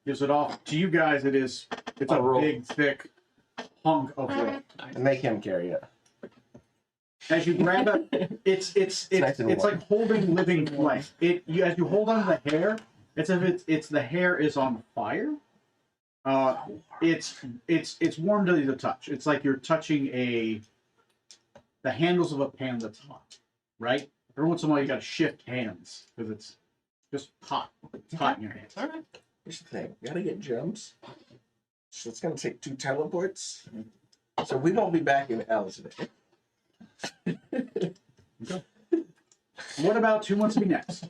gives it off. To you guys, it's a rope. big, thick hunk of rope. and make him carry it. As you grab it, it's nice and warm. like holding living flame. As you hold on to the hair, it's if it's the hair is on fire. It's warm to the touch. It's like you're touching the handles of a pan that's hot, right? Every once in a while you gotta shift hands because it's just hot. It's hot in your hands. All right. Here's the thing. We gotta get gems. So it's gonna take 2 teleports. So we won't be back in L today. What about who wants to be next?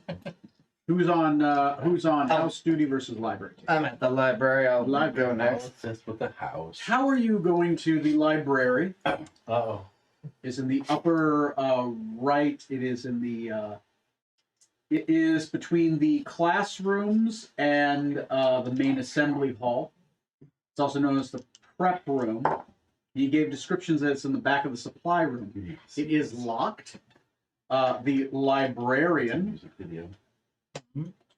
Who's on house duty versus library? I'm at the library. I'll Library. go next. What's this with the house? How are you going to the library? Uh-oh. Is in the upper right. It is in the. It is between the classrooms and the main assembly hall. It's also known as the prep room. He gave descriptions that it's in the back of the supply room. Yes. It is locked. The librarian. Music video.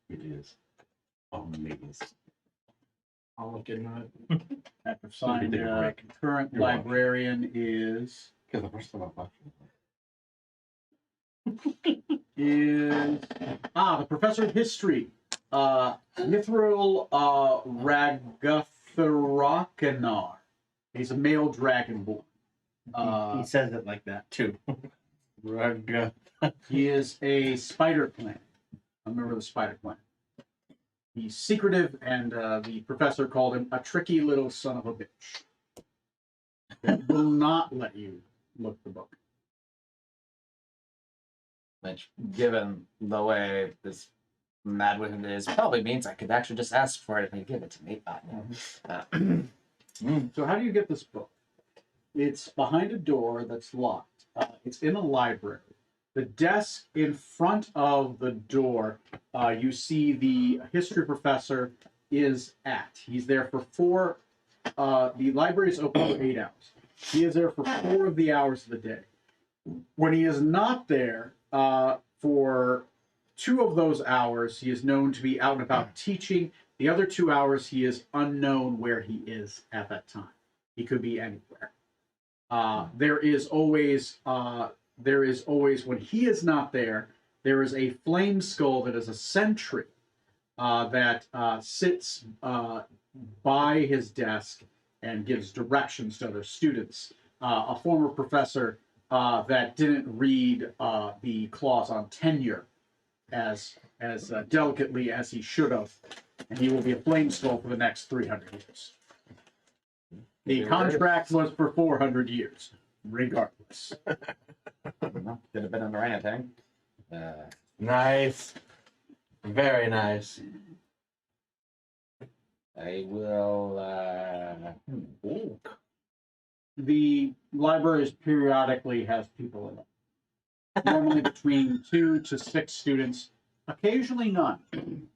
It is amazing. I'll look into it. After signed, You're welcome. current You're welcome. librarian is Because the first time I watched the professor of history, Mithril Ragatharakenar. He's a male dragonborn. He says it like that too. Rug. He is a spider clan. A member of the spider clan. He's secretive, and the professor called him a tricky little son of a bitch. That will not let you look the book. Which, given the way this mad wizard is, probably means I could actually just ask for it and he'd give it to me. So how do you get this book? It's behind a door that's locked. It's in a library. The desk in front of the door, you see the history professor is at. He's there for 4. The library is open for 8 hours. He is there for 4 of the hours of the day. When he is not there for 2 of those hours, he is known to be out and about teaching. The other 2 hours, he is unknown where he is at that time. He could be anywhere. There is always when he is not there, there is a flame skull that is a sentry that sits by his desk and gives directions to other students. A former professor that didn't read the clause on tenure as delicately as he should have, and he will be a flame skull for the next 300 years. The contract was for 400 years, regardless. Could have been under anything. Nice. Very nice. I will. Ooh. The library periodically has people in it. Normally between 2 to 6 students, occasionally none.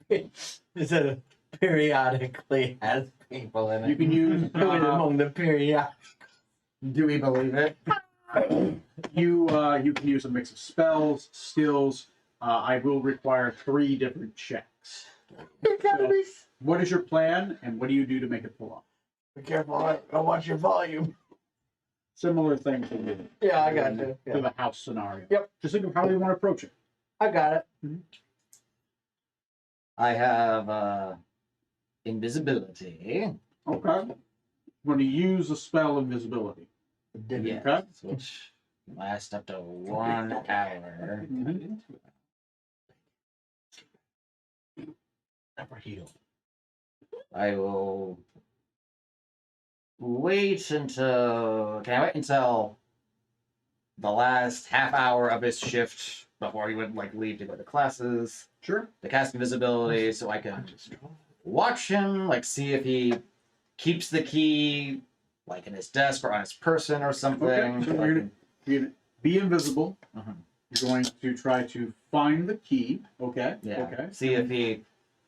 Is it periodically has people in it? You can use Who is among the periodic? Do we believe it? you can use a mix of spells, skills. I will require 3 different checks. So, what is your plan, and what do you do to make it pull off? Be careful. I'll watch your volume. Similar thing to Yeah, I got you. to the house scenario. Yep. Just think of how you want to approach it. I got it. I have invisibility. Okay. I'm going to use the spell invisibility. Yes, Okay. which lasts up to 1 hour. Never heal. I will wait until. Can I wait until the last half hour of his shift before he would leave to go to classes Sure. to cast invisibility, so I can watch him, like see if he keeps the key like in his desk or on his person or something. Okay, so you're gonna be invisible. Mhm. You're going to try to find the key. Okay. Yeah. Okay. See if he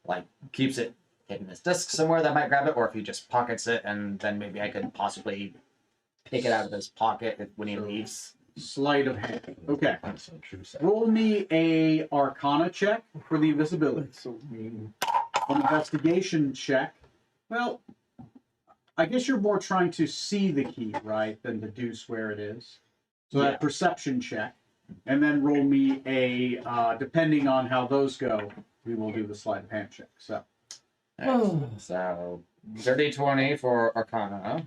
like keeps it hidden in his desk somewhere that might grab it, or if he just pockets it, and then maybe I could possibly pick it out of his pocket when he So- leaves. Sleight of hand. Okay. That's so true. Seth. Roll me a Arcana check for the invisibility. So mean. An investigation check. Well, I guess you're more trying to see the key, right, than deduce where it is. So Yeah. that perception check, and then roll me a. Depending on how those go, we will do the sleight of hand check. So So dirty 20 for Arcana.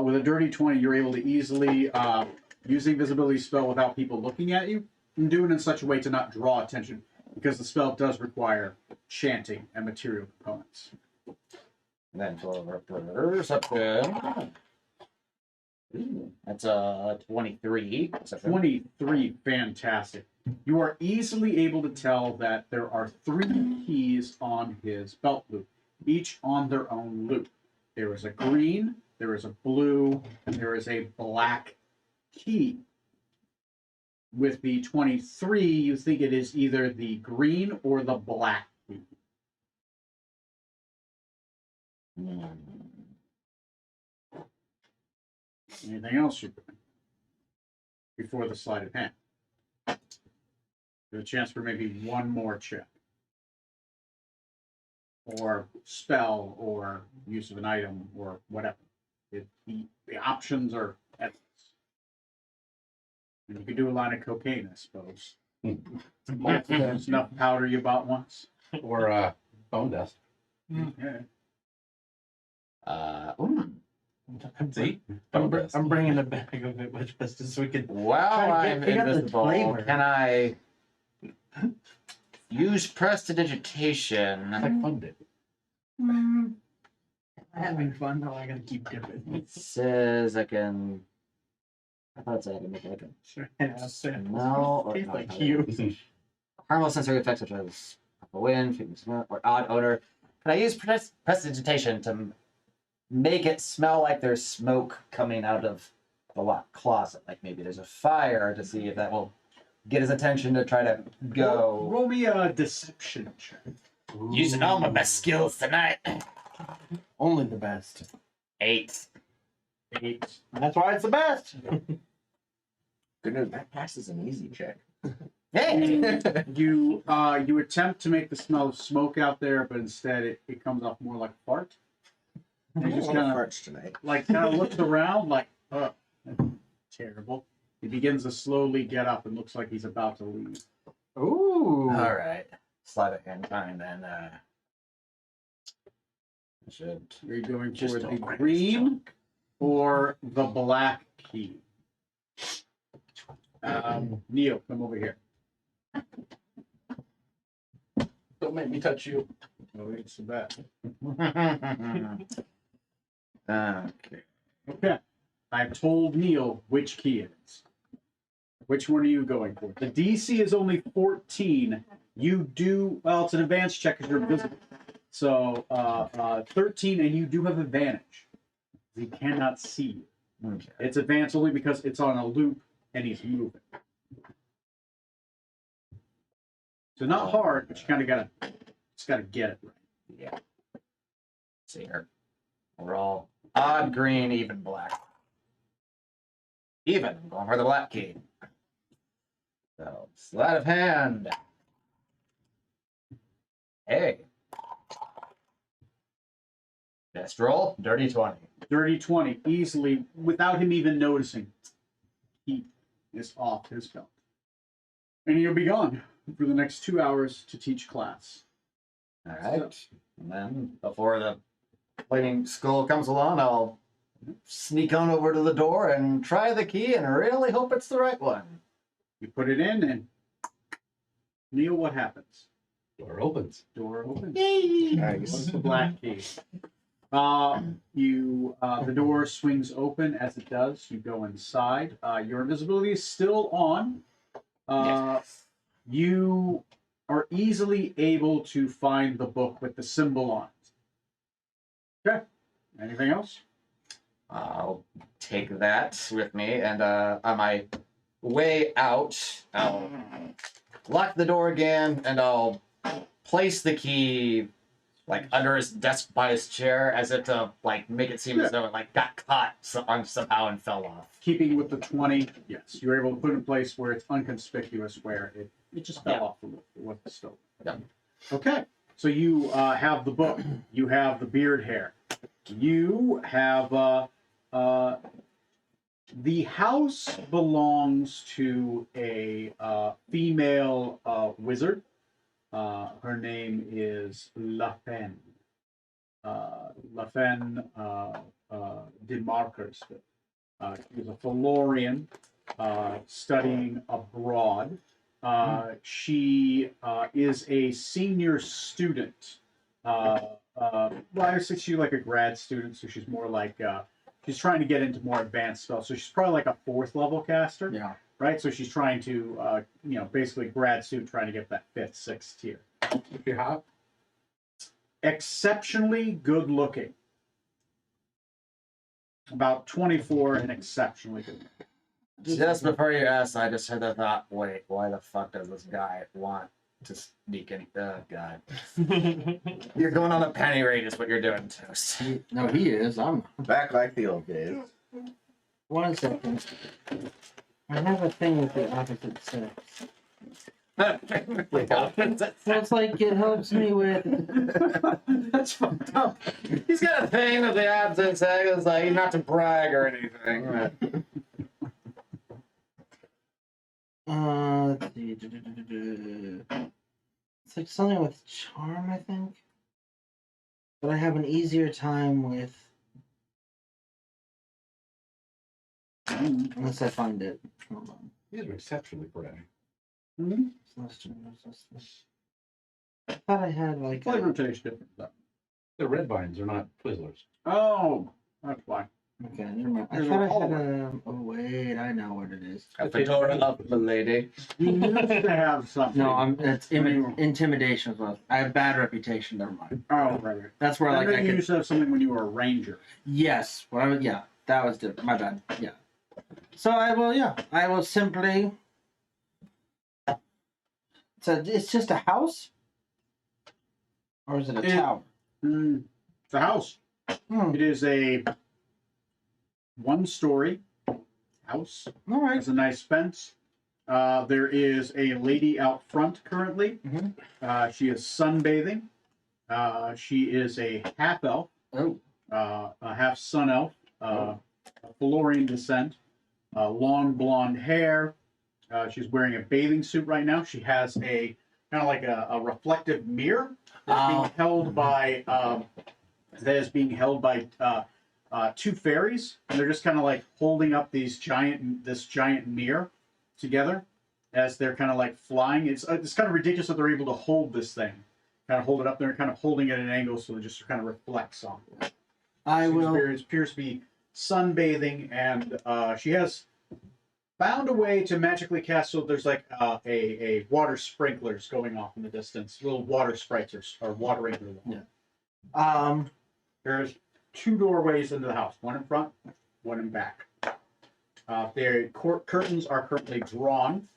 with a dirty 20, you're able to easily use the invisibility spell without people looking at you, and do it in such a way to not draw attention, because the spell does require chanting and material components. And then for perception. That's a 23. Perception. 23, fantastic. You are easily able to tell that there are 3 keys on his belt loop, each on their own loop. There is a green, there is a blue, and there is a black key. With the 23, you think it is either the green or the black key. Hmm. Anything else you think before the sleight of hand? There's a chance for maybe one more check, or spell, or use of an item, or whatever. The options are endless. And you could do a line of cocaine, I suppose. There's enough powder you bought once. Or bone dust. Yeah. See? I'm bringing a bag of it with us just so we can. While Try to I'm figure out the invisible, flavor. can I use prestidigitation? Like fun did. Having fun, though, I gotta keep dipping. It says I can. I thought it said I can make it like a Sure. Yeah, No, tastes no, like no. you. harmless sensory effects such as a wind, faint smell, or odd odor. Can I use prestidigitation to make it smell like there's smoke coming out of the locked closet? Like maybe there's a fire, to see if that will get his attention to try to go. Roll me a deception check. Using all my best skills tonight. Only the best. 8. 8. That's why it's the best. Good news, that passes an easy check. Hey! You attempt to make the smell of smoke out there, but instead it comes off more like a fart. And he just kind of farts tonight. looks around like, oh, terrible. He begins to slowly get up and looks like he's about to leave. Ooh. All right. Sleight of hand time then. I should. Are you going Just for the don't bring green or the black key? Neil, come over here. Don't make me touch you. Oh, it's a bet. Okay. Okay. I've told Neil which key it is. Which one are you going for? The DC is only 14. You do, well, it's an advanced check because you're invisible. So 13, and you do have advantage. He cannot see you. Okay. It's advanced only because it's on a loop and he's moving. So not hard, but you kind of just gotta get it right. Yeah. See here. We're all odd green, even black. Even. I'm going for the black key. So, sleight of hand. Hey. Best roll, dirty 20. Dirty 20, easily, without him even noticing. He is off his belt. And you'll be gone for the next 2 hours to teach class. All right. And then, before the plating skull comes along, I'll sneak on over to the door and try the key and really hope it's the right one. You put it in, and Neil, what happens? Door opens. Door opens. Nice. What's the black key? The door swings open. As it does, you go inside. Your invisibility is still on. You are easily able to find the book with the symbol on it. Okay. Anything else? I'll take that with me, and on my way out, I'll lock the door again, and I'll place the key like under his desk by his chair, as if to like make it seem as though it like got caught somehow and fell off. Keeping with the 20, yes, you're able to put it in a place where it's unconspicuous, where it just fell off with the stove. Yeah. Okay, so you have the book, you have the beard hair, you have the house belongs to a female wizard. Her name is Lafen. Lafen de Markersville. She's a Felorian studying abroad. She is a senior student. Well, I would say she's like a grad student, so she's more like she's trying to get into more advanced spells. So she's probably like a 4th level caster. Yeah. Right. So she's trying to, basically grad student trying to get that 5th, 6th tier. Is she hot? Exceptionally good looking. About 24 and exceptionally good. Just before you asked, I just had the thought, wait, why the fuck does this guy want to sneak in? Oh, God. You're going on a penny rate is what you're doing, Toast. No, he is. I'm. Back like the old days. 1 second. I have a thing with the opposite sex. Well, it's like it helps me with. That's fucked up. He's got a thing with the opposite sex. It's like not to brag or anything. Let's see. It's like something with charm, I think. But I have an easier time with. Unless I find it. Hold on. These are exceptionally pretty. Mm-hmm. I thought I had like. Flavor tastes different though. The red vines are not Twizzlers. Oh, that's why. Okay, never mind. I There's thought a I had hallway. Oh wait, I know what it is. A fedora up, the lady. You used to have something. No, it's intimidation as well. I have bad reputation. Never mind. Oh, right. That's where I like know I you could. used to have something when you were a ranger. Yes. What I was. Yeah, that was different. My bad. Yeah. So I will. Yeah, I will simply. So it's just a house, or is it a tower? It's a house. Hmm. It is a 1-story house. All right. Has a nice fence. There is a lady out front currently. Mhm. She is sunbathing. She is a half elf, Oh. a half sun elf, of Felorian descent, long blonde hair. She's wearing a bathing suit right now. She has a kind of like a reflective mirror that's being held by two fairies, and they're just kind of like holding up this giant mirror together as they're kind of like flying. It's kind of ridiculous that they're able to hold this thing, kind of hold it up there, kind of holding it at an angle so it just kind of reflects on it. I will. It appears to be sunbathing, and she has found a way to magically cast. So there's like a water sprinklers going off in the distance. Little water sprites are watering the wall. Yeah. There's 2 doorways into the house. One in front, one in back. Their curtains are currently drawn.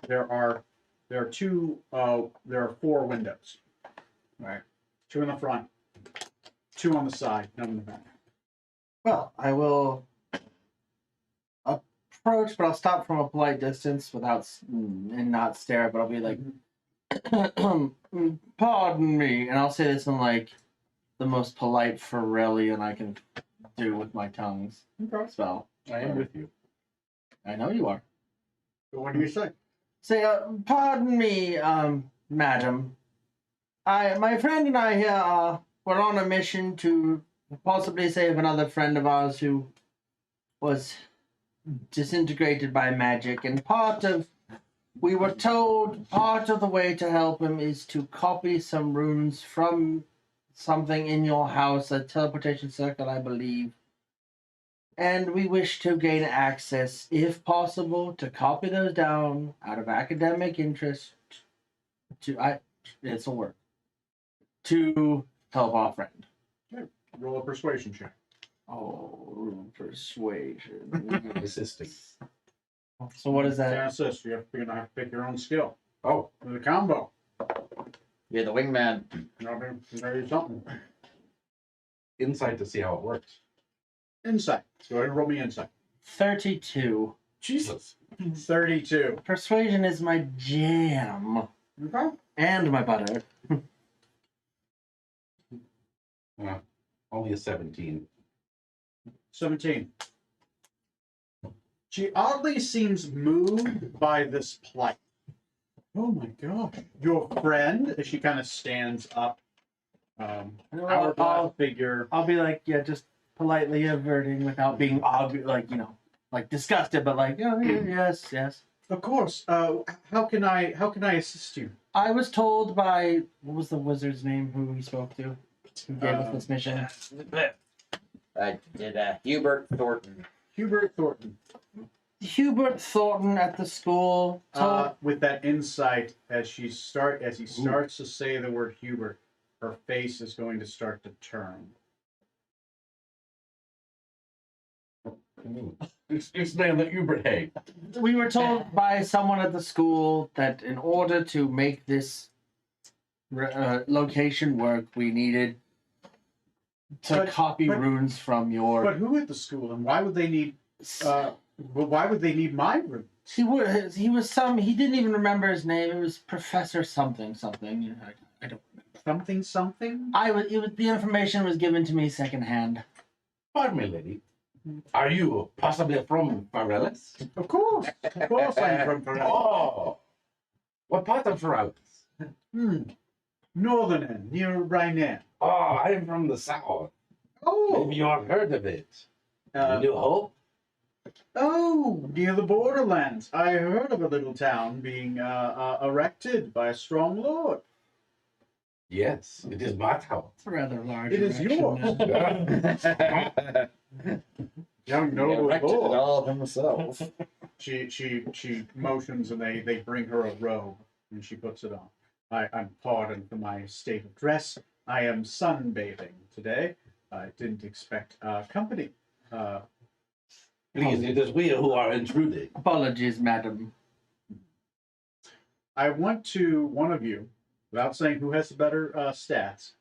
There are 4 windows. Right. 2 in the front, 2 on the side, none in the back. Well, I will approach, but I'll stop from a polite distance and not stare. But I'll be like, "Pardon me," and I'll say this in like the most polite Pharrellian I can do with my tongues spell. I am with you. I know you are. So what do you say? Say, pardon me, madam. My friend and I here were on a mission to possibly save another friend of ours who was disintegrated by magic, and we were told part of the way to help him is to copy some runes from something in your house, a teleportation circle, I believe. And we wish to gain access, if possible, to copy those down out of academic interest This'll work. To help our friend. Roll a persuasion check. Oh, persuasion. Assisting. So what is that? Can't assist. You're gonna have to pick your own skill. Oh, With a combo. You're the wingman. You gotta do something. insight to see how it works. Insight. Go ahead and roll me insight. 32. Jesus. 32. Persuasion is my jam. Okay. And my butter. Only a 17. 17. She oddly seems moved by this plight. Oh my god. Your friend, as she kind of stands up, hourglass figure. I'll be like, yeah, just politely averting without being like disgusted, but like, oh, yes. Of course. How can I assist you? I was told by, what was the wizard's name who we spoke to? Who gave us this mission? I did Hubert Thornton. Hubert Thornton. Hubert Thornton at the school told With that insight, as he starts to say the word Hubert, her face is going to start to turn. Explain the Uber hay. we were told by someone at the school that in order to make this location work, we needed to copy but- runes from your. But who at the school, and why would they need? Why would they need my room? He was some. He didn't even remember his name. It was Professor something. You know, I don't. Something. The information was given to me secondhand. Pardon me, lady. Are you possibly from Farelis? Of course I'm from Ferrell. Oh! What part of Farelis? Northern end, near Rhine. Oh, I am from the south. Oh, Maybe you have heard of it. uh, New Hope? near the borderlands. I heard of a little town being erected by a strong lord. Yes, it is my town. It's a rather large. It is erection, yours. then. Young noble Erected it lord. all himself. She motions and they bring her a robe and she puts it on. I'm pardoned for my state of dress. I am sunbathing today. I didn't expect company. Please, it is we who are intruding. Apologies, madam. I want to one of you, without saying who has the better stats,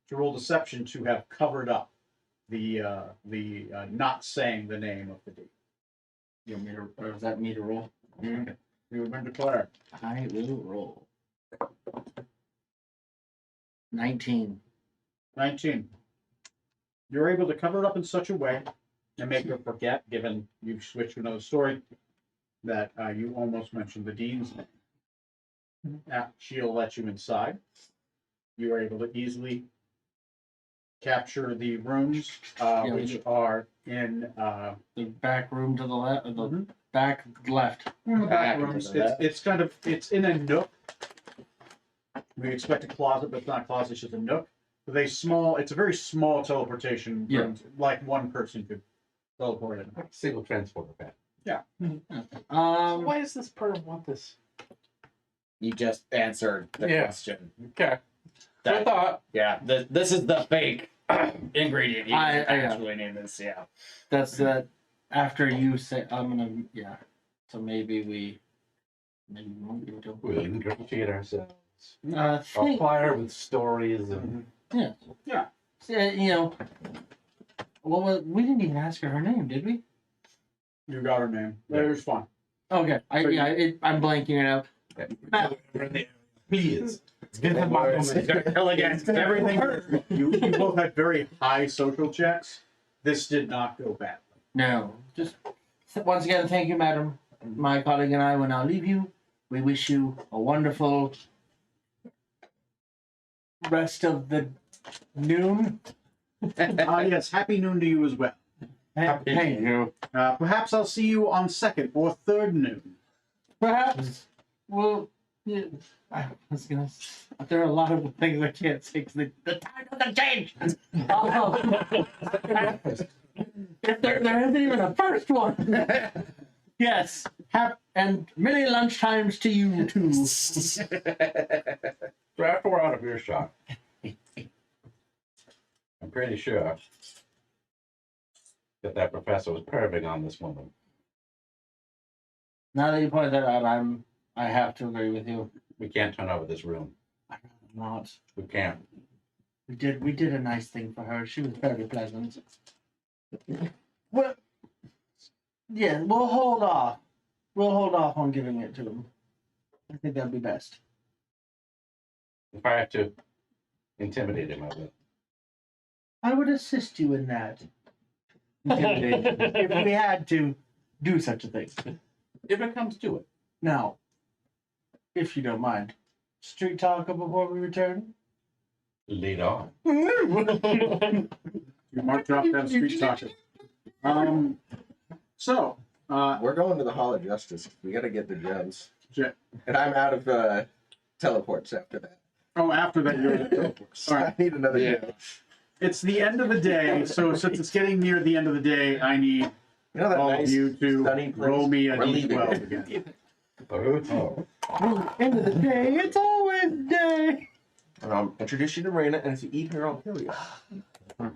to roll deception to have covered up the not saying the name of the deed. You want me to, or is that me to roll? You have been declared. I will roll. 19. 19. You're able to cover it up in such a way and make her forget, given you've switched to another story, that you almost mentioned the dean's name. She'll let you inside. You are able to easily capture the rooms, which are in The back room to the left, the Mhm. back left. the back Back rooms. into that. It's in a nook. We expect a closet, but it's not a closet, it's just a nook. It's a very small teleportation Yeah. room, like one person could teleport in. Single transporter pad. Why does this perv want this? You just answered the Yeah. question. Okay. That- I thought. Yeah, this is the fake ingredient. You I- actually need this. Yeah. That's that. After you say, I'm gonna, yeah. So maybe we won't be able to. We'll ingratiate ourselves. Think, Apply her with stories and. you know, we didn't even ask her name, did we? You got her name. It was fun. Okay, I'm blanking it out. Please. Elegant. Everything. You both had very high social checks. This did not go badly. No, just once again, thank you, madam. My colleague and I will now leave you. We wish you a wonderful rest of the noon. Yes, happy noon to you as well. Thank you. Perhaps I'll see you on second or third noon. Perhaps, well, yeah, I was gonna. There are a lot of things I can't say because the time doesn't change. If there isn't even a first one. Yes. And many lunchtimes to you too. So after we're out of earshot, I'm pretty sure that professor was perving on this woman. Now that you point that out, I have to agree with you. We can't turn over this room. I'm not. We can't. We did a nice thing for her. She was very pleasant. Well, yeah, we'll hold off. We'll hold off on giving it to him. I think that'd be best. If I have to intimidate him, I will. I would assist you in that. Intimidation. If we had to do such a thing. If it comes to it. Now, if you don't mind, street talk before we return? Lead on. Mark dropped down street talking. So, We're going to the Hall of Justice. We got to get the gems. Ja- And I'm out of teleports after that. oh, after that, you're in the teleport. So All right. I need another gem. It's the end of the day, so since it's getting near the end of the day, I need You know that all nice of you to sunny place? roll me a We're leaving. d12 again. Oh. End of the day, it's always day. And I'll introduce you to Raina, and if you eat her, I'll kill you. What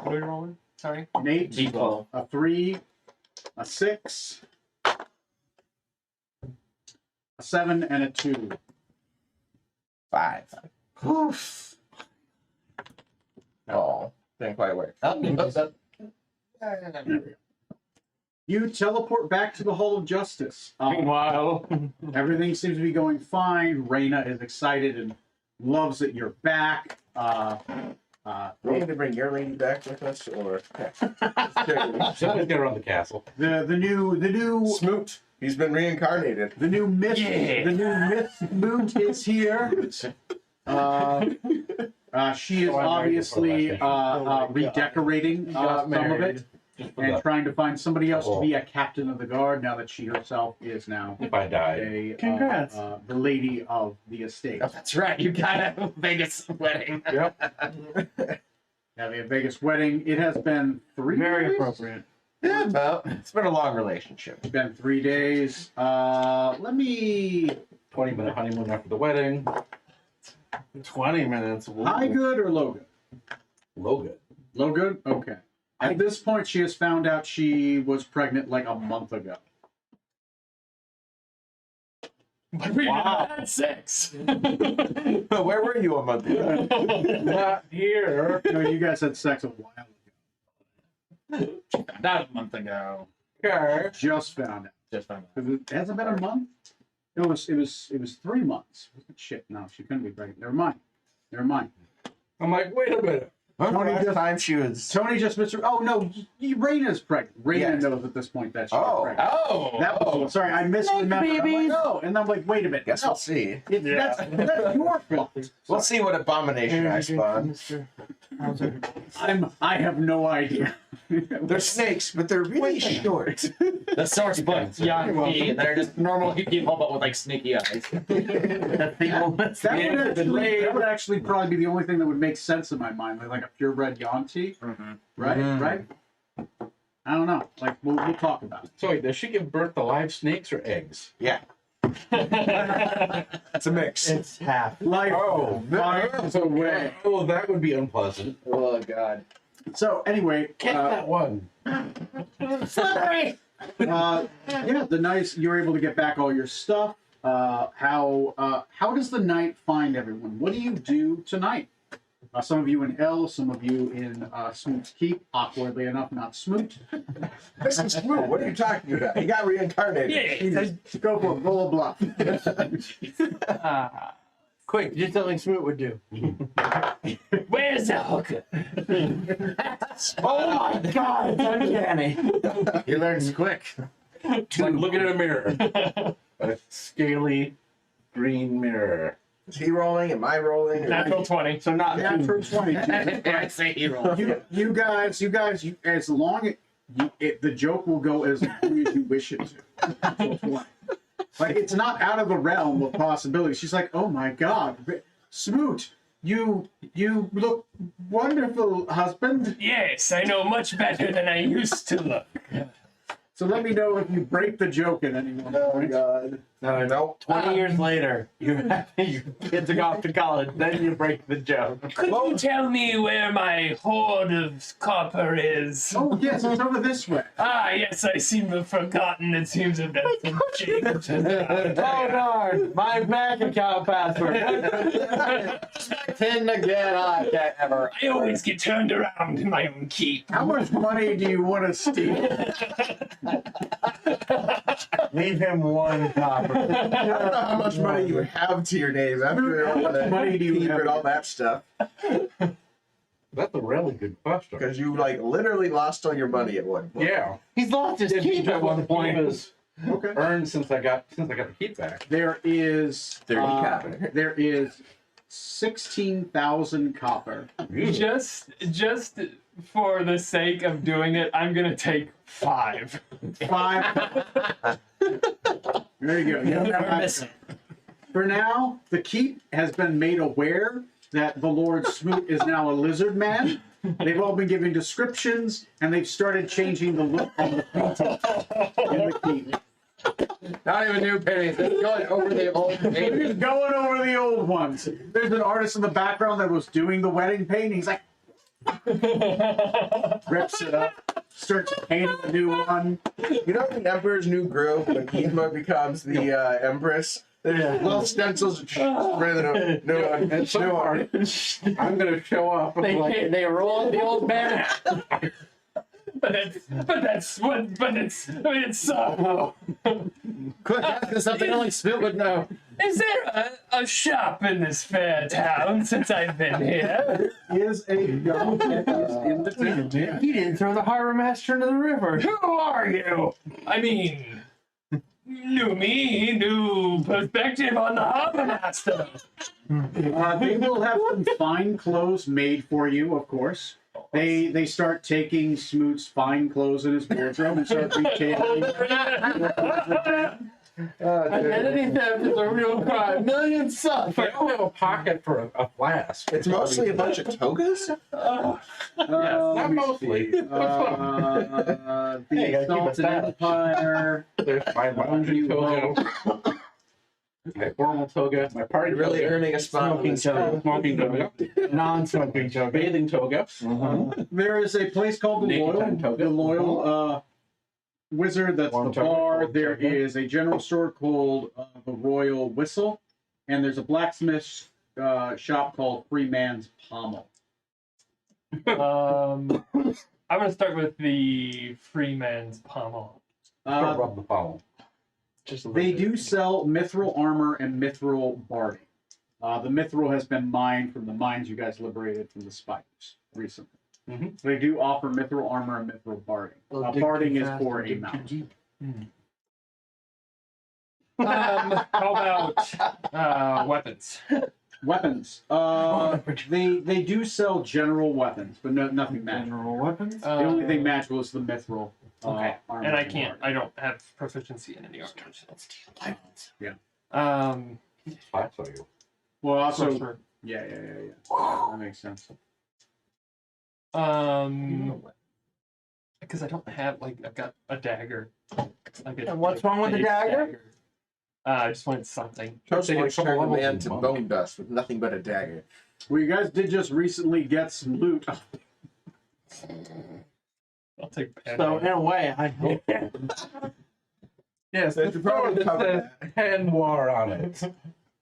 are you rolling? Sorry. An 8, D12. a 3, a 6, a 7, and a 2. 5. Oof. Oh, didn't quite work. You teleport back to the Hall of Justice. Meanwhile, Everything seems to be going fine. Raina is excited and loves that you're back. Do we need to bring your lady back with us, or Somebody's get around the castle. The new Smoot? He's been reincarnated. the new myth Yeah. the new myth moot is here. She is Oh, I'm obviously ready for last redecorating some of it Just for and the, trying to find somebody else to be a captain of the guard now that she herself is now if I die. a Congrats. the lady of the estate. Oh, that's right. You got a Vegas wedding. Having a Vegas wedding. It has been 3 Very days. appropriate. Yeah, about. It's been a long relationship. It's been 3 days. Let me 20-minute honeymoon after the wedding. 20 minutes. Ooh. high good or low good? Low good. Low good? Okay. At this point, she has found out she was pregnant like a month ago. but we Wow. had sex. Where were you a month ago? Not here. No, you guys had sex a while ago. Found out a month ago. Just found out. Just found out. It hasn't been a month. It was 3 months. Shit, no, she couldn't be pregnant. Never mind. I'm like, wait a minute. Tony Last just- time she was. Tony just missed her. Oh no, Raina's pregnant. Raina Yes. knows at this point that she's Oh. pregnant. Oh. That was sorry, I misremembered. I'm like, babies. oh, and I'm like, wait a minute. Guess No, we'll see. that's your fault. We'll see what abomination I spawn. Mr. Hauser. I have no idea. They're snakes, but they're really short. The source book, Yankee. They're just normal people, but with like sneaky eyes. That would actually probably be the only thing that would make sense in my mind, like a purebred Yanti, right? Mhm. Right? I don't know. Like we'll talk about it. So wait, does she give birth to live snakes or eggs? Yeah. It's a mix. It's half. Life finds a way. Oh, that would be unpleasant. Oh, God. So anyway, Get that one. Slippery. yeah, the nice you're able to get back all your stuff. How does the night find everyone? What do you do tonight? Some of you in L, some of you in Smoot's Keep. Awkwardly enough, not Smoot. This is Smoot. What are you talking about? He got reincarnated. Yeah. Go for it. Roll a bluff. Quick, do something Smoot would do. Where's the hooker? Oh my god, it's uncanny. He learns quick. It's like looking in a mirror. A scaly green mirror. Is he rolling? Am I rolling? Natural 20. So not Natural 20. I say he rolls. You guys, as long as the joke will go as long as you wish it to. Like it's not out of the realm of possibility. She's like, oh my god, Smoot, you look wonderful, husband. Yes, I know much better than I used to look. So let me know if you break the joke at any one Oh point. God. No, Nope. 20 years later, your kids are off to college, then you break the joke. Could you tell me where my hoard of copper is? Oh yes, it's over this way. Ah, yes, I seem to have forgotten. It seems to have done some changes. Oh darn, my bank account password. Pin again. I can't ever. I always get turned around in my own keep. How much money do you want to steal? Leave him 1 copper. I don't know how much money you have to your name after all the money do you keep have? and all that stuff. That's a really good question. Because you like literally lost all your money at one point. Yeah. He's lost his keep at one point. Okay. Earned since I got the keep back. There is 30 copper. There is 16,000 copper. Just for the sake of doing it, I'm gonna take 5. 5. There you go. You'll never miss it. For now, the keep has been made aware that the Lord Smoot is now a lizard man. They've all been given descriptions, and they've started changing the look of the painting in the keep. Not even new pennies. It's going over the old He's pennies. going over the old ones. There's an artist in the background that was doing the wedding painting. He's like, rips it up, starts painting a new one. You know the Emperor's New Groove when Yzma becomes the Empress? There's little stencils for the new one. And so far, I'm gonna show up. I'm like, They roll the old man. But it's Quick, ask us something only Smoot would know. Is there a shop in this fair town since I've been here? Is a gun that is in the town. He didn't throw the harbor master into the river. Who are you? I mean, new perspective on the harbor master. They will have some fine clothes made for you, of course. They start taking Smoot's fine clothes in his wardrobe and start retailing. Identity theft is a real crime. Millions suffer. I don't have a pocket for a flask. It's mostly a bunch of togas? Not mostly. The Hey, you gotta keep Salted it stylish. Empire. There's my laundry toga, my formal toga, my party Really toga, earning a spot on this Smoking smoking toga, Non-smoking toga. bathing toga. There is a place called the Naked Loyal. time toga. The Loyal Wizard. That's Warm the toga, bar. warm There toga. is a general store called the Royal Whistle, and there's a blacksmith shop called Free Man's Pommel. I'm gonna start with the Freeman's Pommel. Don't rub the foul. Just a little They bit. do sell mithril armor and mithril barding. The mithril has been mined from the mines you guys liberated from the spiders recently. Mhm. They do offer mithril armor and mithril barding. They'll dig Barding too is fast for and a dig too mount. deep. How about weapons? Weapons. They do sell general weapons, but nothing magical. General weapons. The only thing magical is the mithril. Okay, Armor and I can't. barding. I don't have proficiency in any armor. Let's steal diamonds. Spots on you. Well, also, Sorcerer. yeah. That makes sense. Because I don't have I've got a dagger. And what's wrong with the base dagger? I just wanted something. Toast Take a wants to couple turn a levels man in to monk. bone dust with nothing but a dagger. Well, you guys did just recently get some loot. I'll take. So in a way, I hope. Yes, They it's should probably probably cover says hand war on it.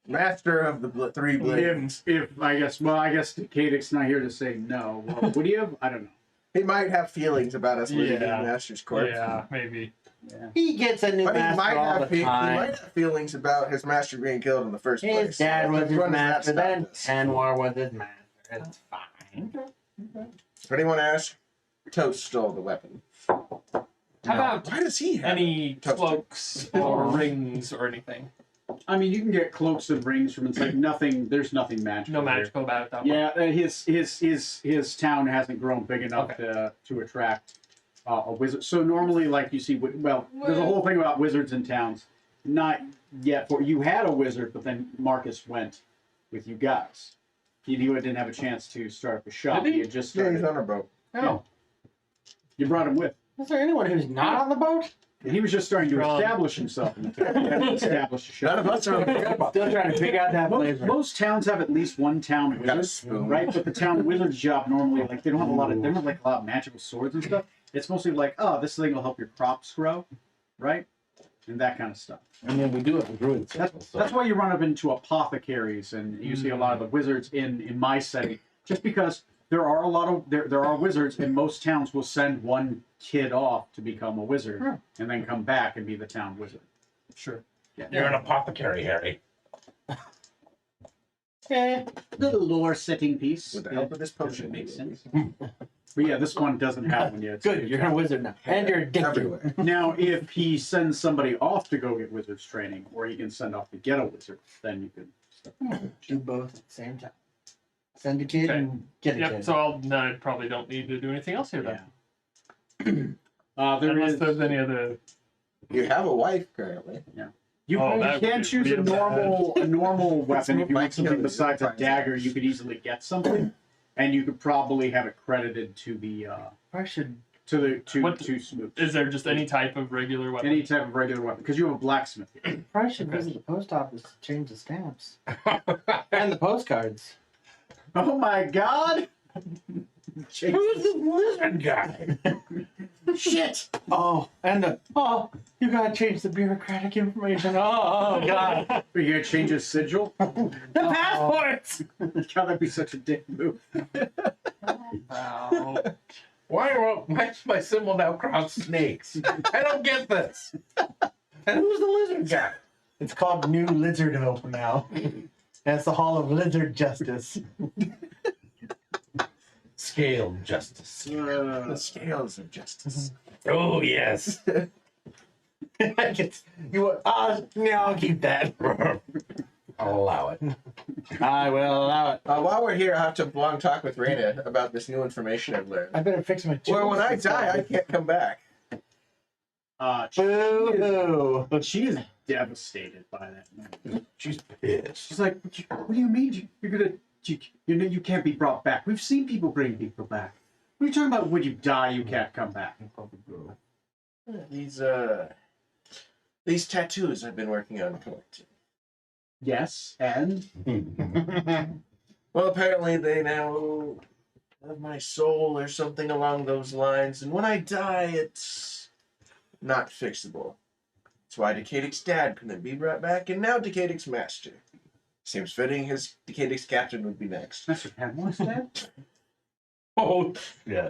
Master of the three blades. If I guess Cadix not here to say no. Well, would you have? I don't know. He might have feelings about us living in Yeah. the Master's corpse. Yeah, maybe. Yeah. He gets a new But he master might, all have the he time. might have feelings about his master being killed in the first place. His dad So was which his one does that master, stop then this? Anwar was his master. It's fine. If anyone asks, Toast stole the weapon. How about Why does he have any Toasted. cloaks or rings or anything? I mean, you can get cloaks and rings from. It's like nothing. There's nothing magical. No here. magical about it. That Yeah, his town hasn't grown big enough to attract a wizard. So normally, like you see, well, there's a whole thing about wizards in towns. Not yet. For you had a wizard, but then Marcus went with you guys. He didn't have a chance to start up a shop. Did he? He had just Yeah, he's started. on our boat. You brought him with. Is there anyone who's not on the boat? He was just starting to Strong. establish himself in the town. He hadn't established a show. None of us are about Still trying to figure out that flavor. Most towns have at least one town We got a wizard, spoon. right? But the town wizard's job normally, like, they don't have a lot of, they don't have like a lot of magical swords and stuff. It's mostly like, oh, this thing will help your crops grow, right? And that kind of stuff. And then we do have a druid circle. That's why you run up into apothecaries, and you see a lot of the wizards in my setting, just because there are a lot of there are wizards, and most towns will send one kid off to become a wizard, and then come back and be the town wizard. Sure. You're an apothecary, Harry. Yeah. Little lore setting piece. With the help of this potion. Makes sense. But yeah, this one doesn't have one yet. Good, you're a wizard now. And you're addicted. Everywhere. Now, if he sends somebody off to go get wizards training, or he can send off to get a wizard, then you can. Do both at the same time. Send a kid Okay. and get a Yep. kid. So I probably don't need to do anything else here then. Yeah. There Unless is. there's any other. You have a wife currently. You, Oh, you that can would choose be a real normal weapon. If you my want something killer. besides a Prize dagger, items. you could easily get something, and you could probably have it credited to the I should. What- to smooth. Is there just any type of regular weapon? Any type of regular weapon, because you have a blacksmith here. Probably should visit the post office to change the stamps. And the postcards. Oh my God! Who's the lizard guy? Shit! Oh, and you gotta change the bureaucratic information. Oh God. Are you gonna change his sigil? The passports! God, that'd be such a dick move. Wow. Why's my symbol now cross snakes? I don't get this. And who's the lizard guy? It's called New Lizard Hope now. And it's the Hall of Lizard Justice. Scale justice. The scales of justice. Oh yes. I'll keep that. I'll allow it. I will allow it. While we're here, I have to long talk with Raina about this new information I've learned. I better fix my Well, when I die, I can't come back. Boo-hoo. She is devastated by that. She's pissed. She's like, "What do you mean? You're gonna? You can't be brought back. We've seen people bring people back. What are you talking about? When you die, you can't come back." These tattoos I've been working on collecting. Yes, and Well, apparently they now have my soul or something along those lines, and when I die, it's not fixable. That's why Decadix dad couldn't be brought back, and now Decadix master. Seems fitting his Decadix captain would be next. Mr. Penmore's dead. Oh yeah.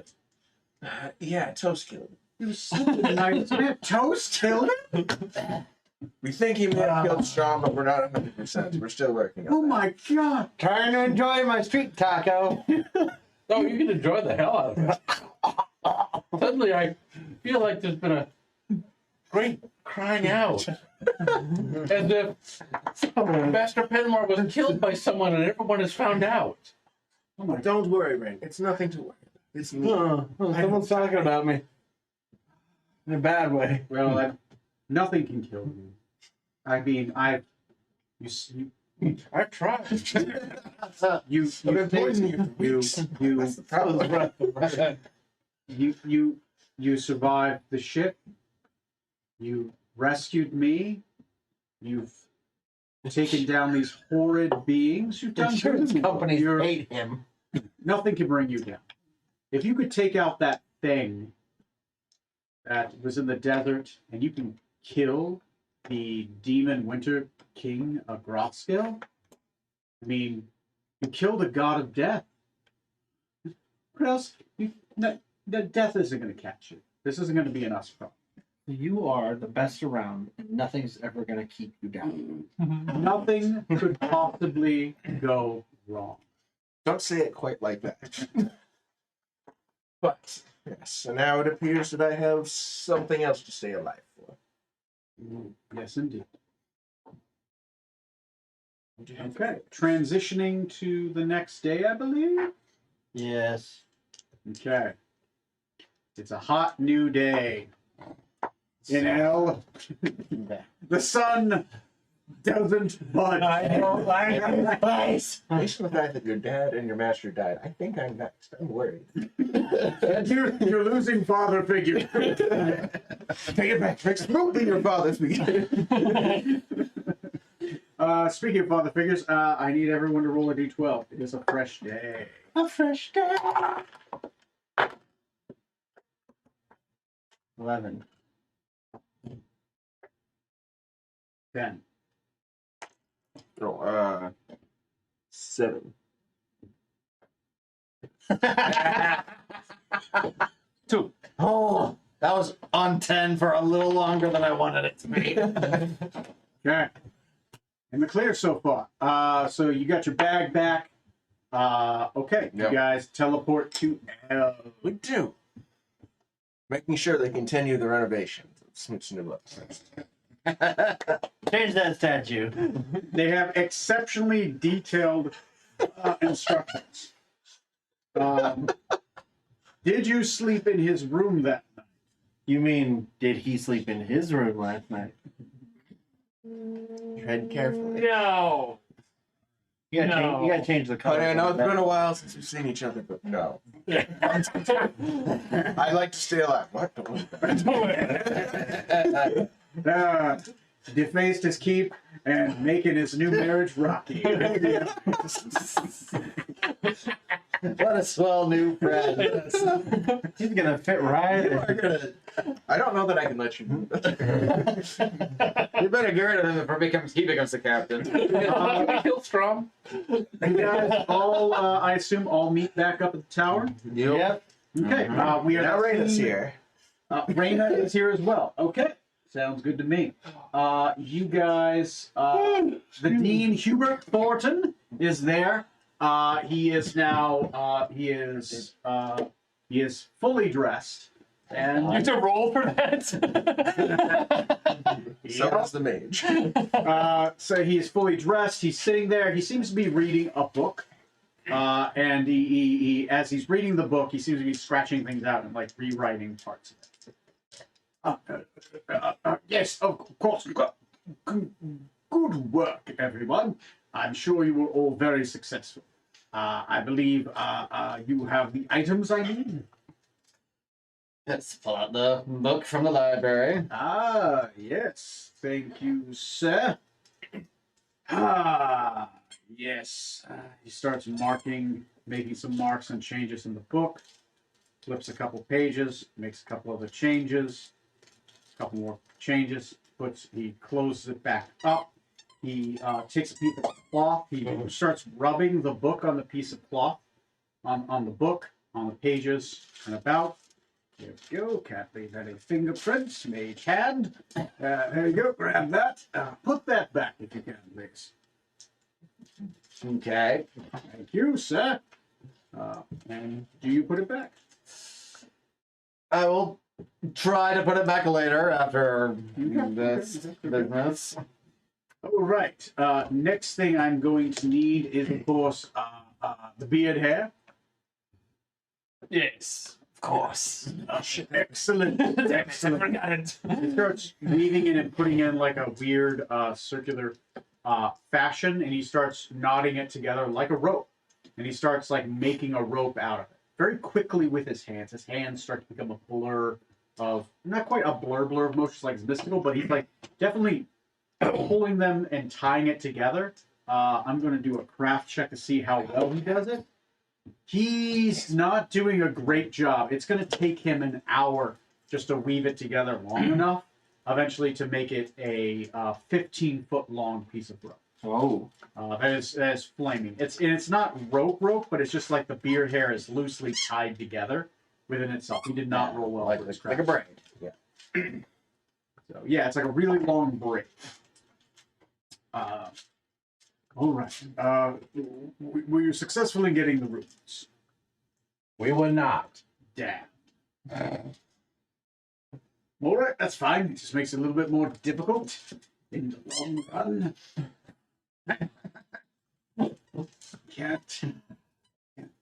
Yeah, Toast killed him. He was such a nice man. Toast killed him. We think he may have killed Sean, but we're not 100%. We're still working on Oh that. my God! Trying to enjoy my street taco. Oh, you can enjoy the hell out of it. Suddenly, I feel like there's been a great crying out, as if Master Penmore was killed by someone and everyone has found out. Oh my! Don't worry, Ring. It's nothing to worry about. It's me. Someone's talking about me. In a bad way. Well, nothing can kill you. I mean, I've tried. I've been poisoning you for weeks. That's the problem. You survived the ship. You rescued me. You've taken down these horrid beings. You've done Insurance good. companies You're- hate him. Nothing can bring you down. If you could take out that thing that was in the desert, and you can kill the demon Winter King of Grothskill, I mean, you kill the god of death. What else? Death isn't going to catch you. This isn't going to be an us problem. You are the best around, and nothing's ever going to keep you down. Nothing could possibly go wrong. Don't say it quite like that. But, yes, and now it appears that I have something else to stay alive for. Yes, indeed. Okay, transitioning to the next day, I believe. Yes. Okay. It's a hot new day. In hell, the sun doesn't budge. Place. Based on the fact that your dad and your master died, I think I'm next. I'm worried. You're losing father figure. Take it back. Fix smoothly your father speaking. Speaking of father figures, I need everyone to roll a d12. It is a fresh day. A fresh day. 11. 10. Oh, 7. 2. Oh, that was on 10 for a little longer than I wanted it to be. Okay. In the clear so far. So you got your bag back. Okay. Yep. You guys teleport to We do. Making sure they continue the renovations of Smooch New Looks. Change that statue. They have exceptionally detailed instructions. Did you sleep in his room that night? You mean, did he sleep in his room last night? Tread carefully. No. You gotta, No. change, you gotta change the color. But I know of it's that. been a while since we've seen each other, but no. I'd like to stay alive. What? Defaced his keep and making his new marriage rocky. What a swell new friend. He's gonna fit right You in. are gonna. I don't know that I can let you do that. You better get rid of him before he becomes the captain. Can we kill Strom? You guys all, I assume, all meet back up at the tower. Yep. Okay, we are Now Raina's seeing- here. Raina is here as well. Okay, sounds good to me. You guys, the Dean Hubert Thornton is there. He is now he is fully dressed, You and have to roll for that? So does the mage. so he is fully dressed. He's sitting there. He seems to be reading a book. And he, as he's reading the book, he seems to be scratching things out and like rewriting parts of it. Yes, of course. Good work, everyone. I'm sure you were all very successful. I believe you have the items I need. Let's pull out the book from the library. Ah, yes. Thank you, sir. Yes. He starts making some marks and changes in the book. Flips a couple pages, makes a couple other changes, a couple more changes. He closes it back up. He takes a piece of cloth. He starts rubbing the book on the piece of cloth, on the book, on the pages, and about. There we go. Can't leave any fingerprints. Mage hand. There you go. Grab that. Put that back if you can, please. Okay. Thank you, sir. And do you put it back? I will try to put it back later after Okay. this business. All right. Next thing I'm going to need is, of course, the beard hair. Yes, of course. Excellent. Damn it, I Excellent. forgot it. He starts weaving it and putting in like a weird circular fashion, and he starts knotting it together like a rope. And he starts like making a rope out of it very quickly with his hands. His hands start to become a blur of, not quite a blur of motions like it's mystical, but he's like definitely pulling them and tying it together. I'm going to do a craft check to see how well he does it. He's not doing a great job. It's going to take him an hour just to weave it together long enough, eventually to make it a 15-foot long piece of rope. Oh. That is flaming. It's not rope, but it's just like the beard hair is loosely tied together within itself. He did not roll well for his Like a craft. braid. So yeah, it's like a really long braid. All right. Were you successful in getting the runes? We were not. Damn. All right, that's fine. It just makes it a little bit more difficult in the long run. Can't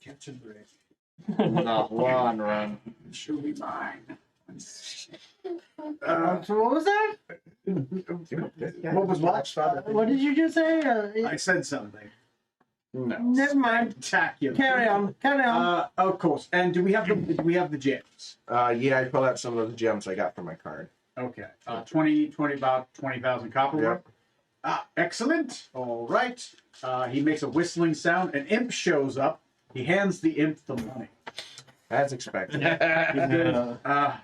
catch a break. The long run. She'll be mine. So what was that? What was what? What did you just say? I said something. No. Never mind. Spectacular. Carry on. Carry on. Of course. And do we have the gems? Yeah, I pulled out some of the gems I got from my card. Okay. 20, about 20,000 copper worth. Excellent. All right. He makes a whistling sound. An imp shows up. He hands the imp the money. As expected. He says,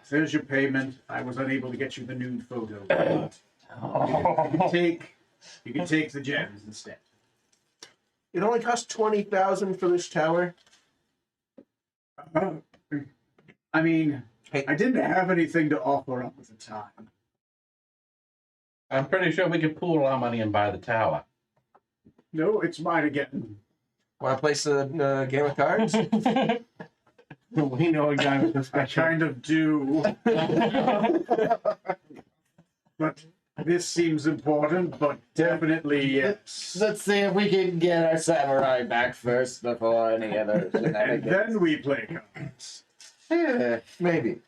there's your payment. I was unable to get you the nude photo. You can take the gems instead. It only cost 20,000 for this tower. I mean, Hey. I didn't have anything to offer up at the time. I'm pretty sure we could pool our money and buy the tower. No, it's mine again. Want to place a game of cards? We know a guy with a I special. kind of do. But this seems important, but definitely yes. Let's see if we can get our samurai back first before any other And shenanigans. then we play cards. Yeah. Maybe.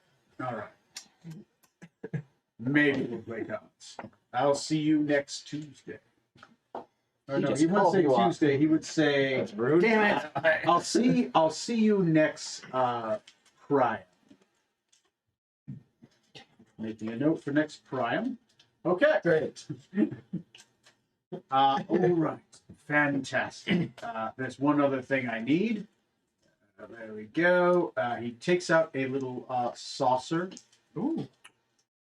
All right. Maybe we'll play cards. I'll see you next Tuesday. Or He no, just he wouldn't called say you off. Tuesday. He would say, That's rude. Damn it! I'll see you next Priam. Making a note for next Priam. Okay. Great. All right. Fantastic. There's one other thing I need. There we go. He takes out a little saucer. Ooh.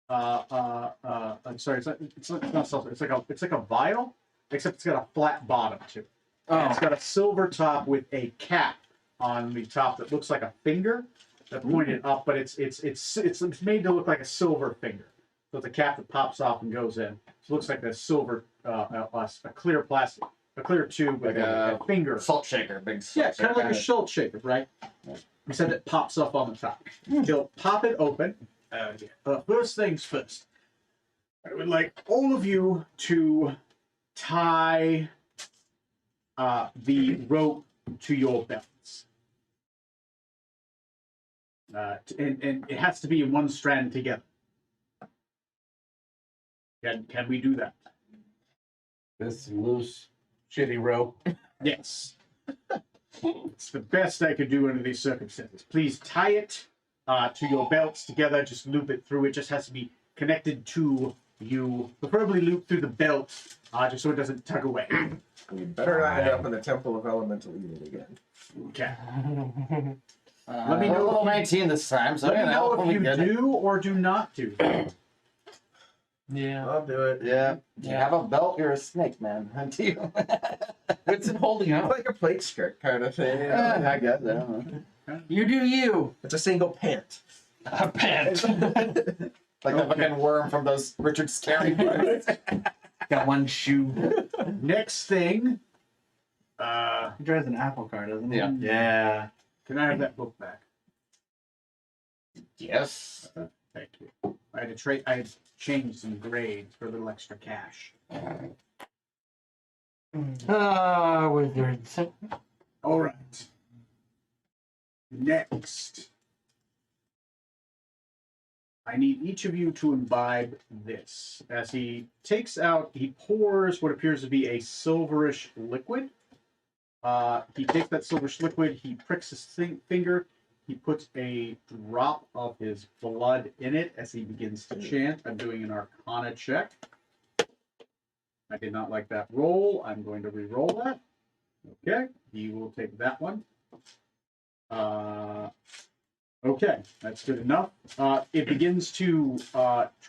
I'm sorry. It's not a saucer. It's like a vial, except it's got a flat bottom too. And it's got a silver top with a cap on the top that looks like a finger that pointed up, but it's made to look like a silver finger. So it's a cap that pops off and goes in. So it looks like a silver, a clear plastic, a clear tube with Like a finger. Salt shaker, big salt Yeah, kind of shaker. like a salt shaker, right? Except it pops up on the top. He'll pop it open. First things first, I would like all of you to tie the rope to your belts. And it has to be in one strand together. Can we do that? This loose, shitty rope. Yes. It's the best I could do under these circumstances. Please tie it to your belts together. Just loop it through. It just has to be connected to you. Preferably loop through the belt, just so it doesn't tug away. You better not end up in the Temple of Elemental Evil again. Okay. Let me know level if you- 19 this time, so Let me know when if we you get it. do or do not do that. Yeah. I'll do it. Yeah. Do you have a belt? You're a snake, man. Do you? What's it holding up? Like a plate skirt kind of thing. I guess. I don't know. You do you. It's a single pant. A pant. Like the fucking worm from those Richard Scarry books. Got one shoe. Next thing, He drives an Apple car, doesn't he? Yeah. Yeah. can I have that book back? Yes. Thank you. I had changed some grades for a little extra cash. Ah, wizards. All right. Next, I need each of you to imbibe this. As he pours what appears to be a silverish liquid. He takes that silverish liquid, he pricks his finger, he puts a drop of his blood in it as he begins to chant. I'm doing an Arcana check. I did not like that roll. I'm going to re-roll that. Okay, he will take that one. Okay, that's good enough. It begins to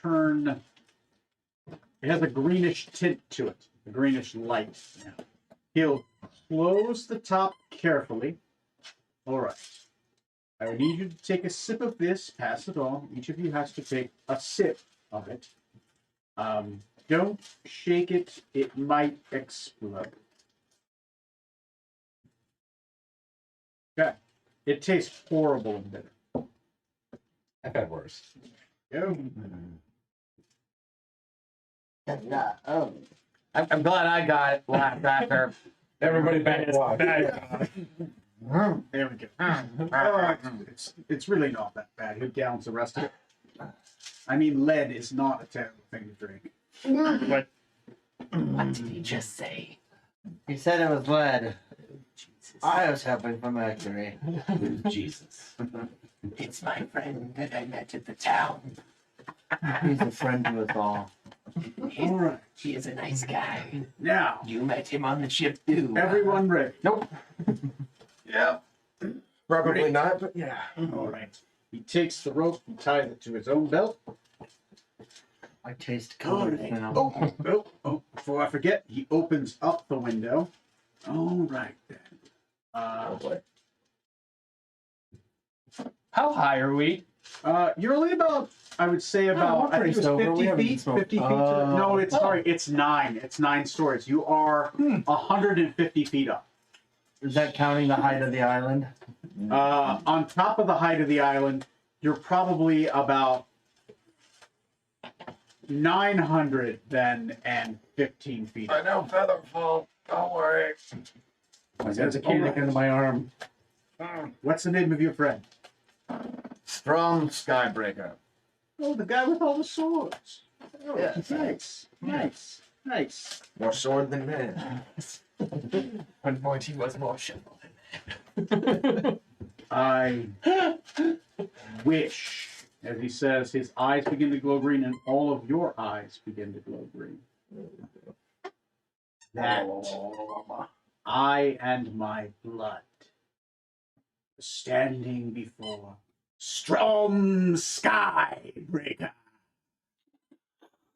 turn. It has a greenish tint to it, a greenish light. He'll close the top carefully. All right. I would need you to take a sip of this, pass it on. Each of you has to take a sip of it. Don't shake it, it might explode. Okay. It tastes horrible and bitter. I've had worse. Go. I'm glad I got it last after. Everybody back off. There we go. All right. It's really not that bad. Who gallons the rest of it? I mean, lead is not a terrible thing to drink. What? What did he just say? He said it was lead. I was hoping for mercury. Jesus. It's my friend that I met at the town. He's a friend to us all. All right. He is a nice guy. Now, You met him on the ship too. everyone ready? Yep. Probably not, but yeah. All right. He takes the rope and ties it to his own belt. I taste colors Alright. now. Oh, before I forget, he opens up the window. All right, then. Oh boy. How high are we? You're only about, I would say about, I think it was over. We 50 haven't feet. smoked. 50 feet. No, it's sorry, it's 9. It's 9 stories. You are 150 feet up. Is that counting the height of the island? On top of the height of the island, you're probably about 900 then and 15 feet I up. know Featherfall. Don't worry. There's a candy under my arm. What's the name of your friend? Strom Skybreaker. Oh, the guy with all the swords. Oh, Yeah. Nice. More sword than man. One point he was more shameful. I wish, as he says, his eyes begin to glow green and all of your eyes begin to glow green. That I and my blood standing before Strom Skybreaker.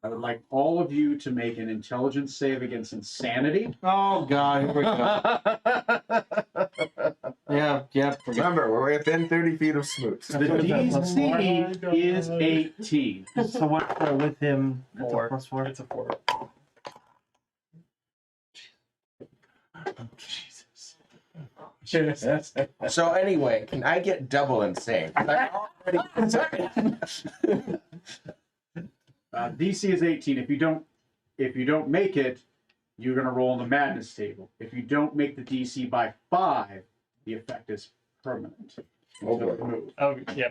I would like all of you to make an intelligence save against insanity. Oh God, here we go. Yeah, forget. Remember, we're within 30 feet of Smoots. The DC is 18. So what's with him? That's a 4. +4. It's a 4. Jesus. So anyway, can I get double insane? I'm already DC is 18. If you don't make it, you're gonna roll on the madness table. If you don't make the DC by 5, the effect is permanent. Oh, boy. Move. Oh, yeah.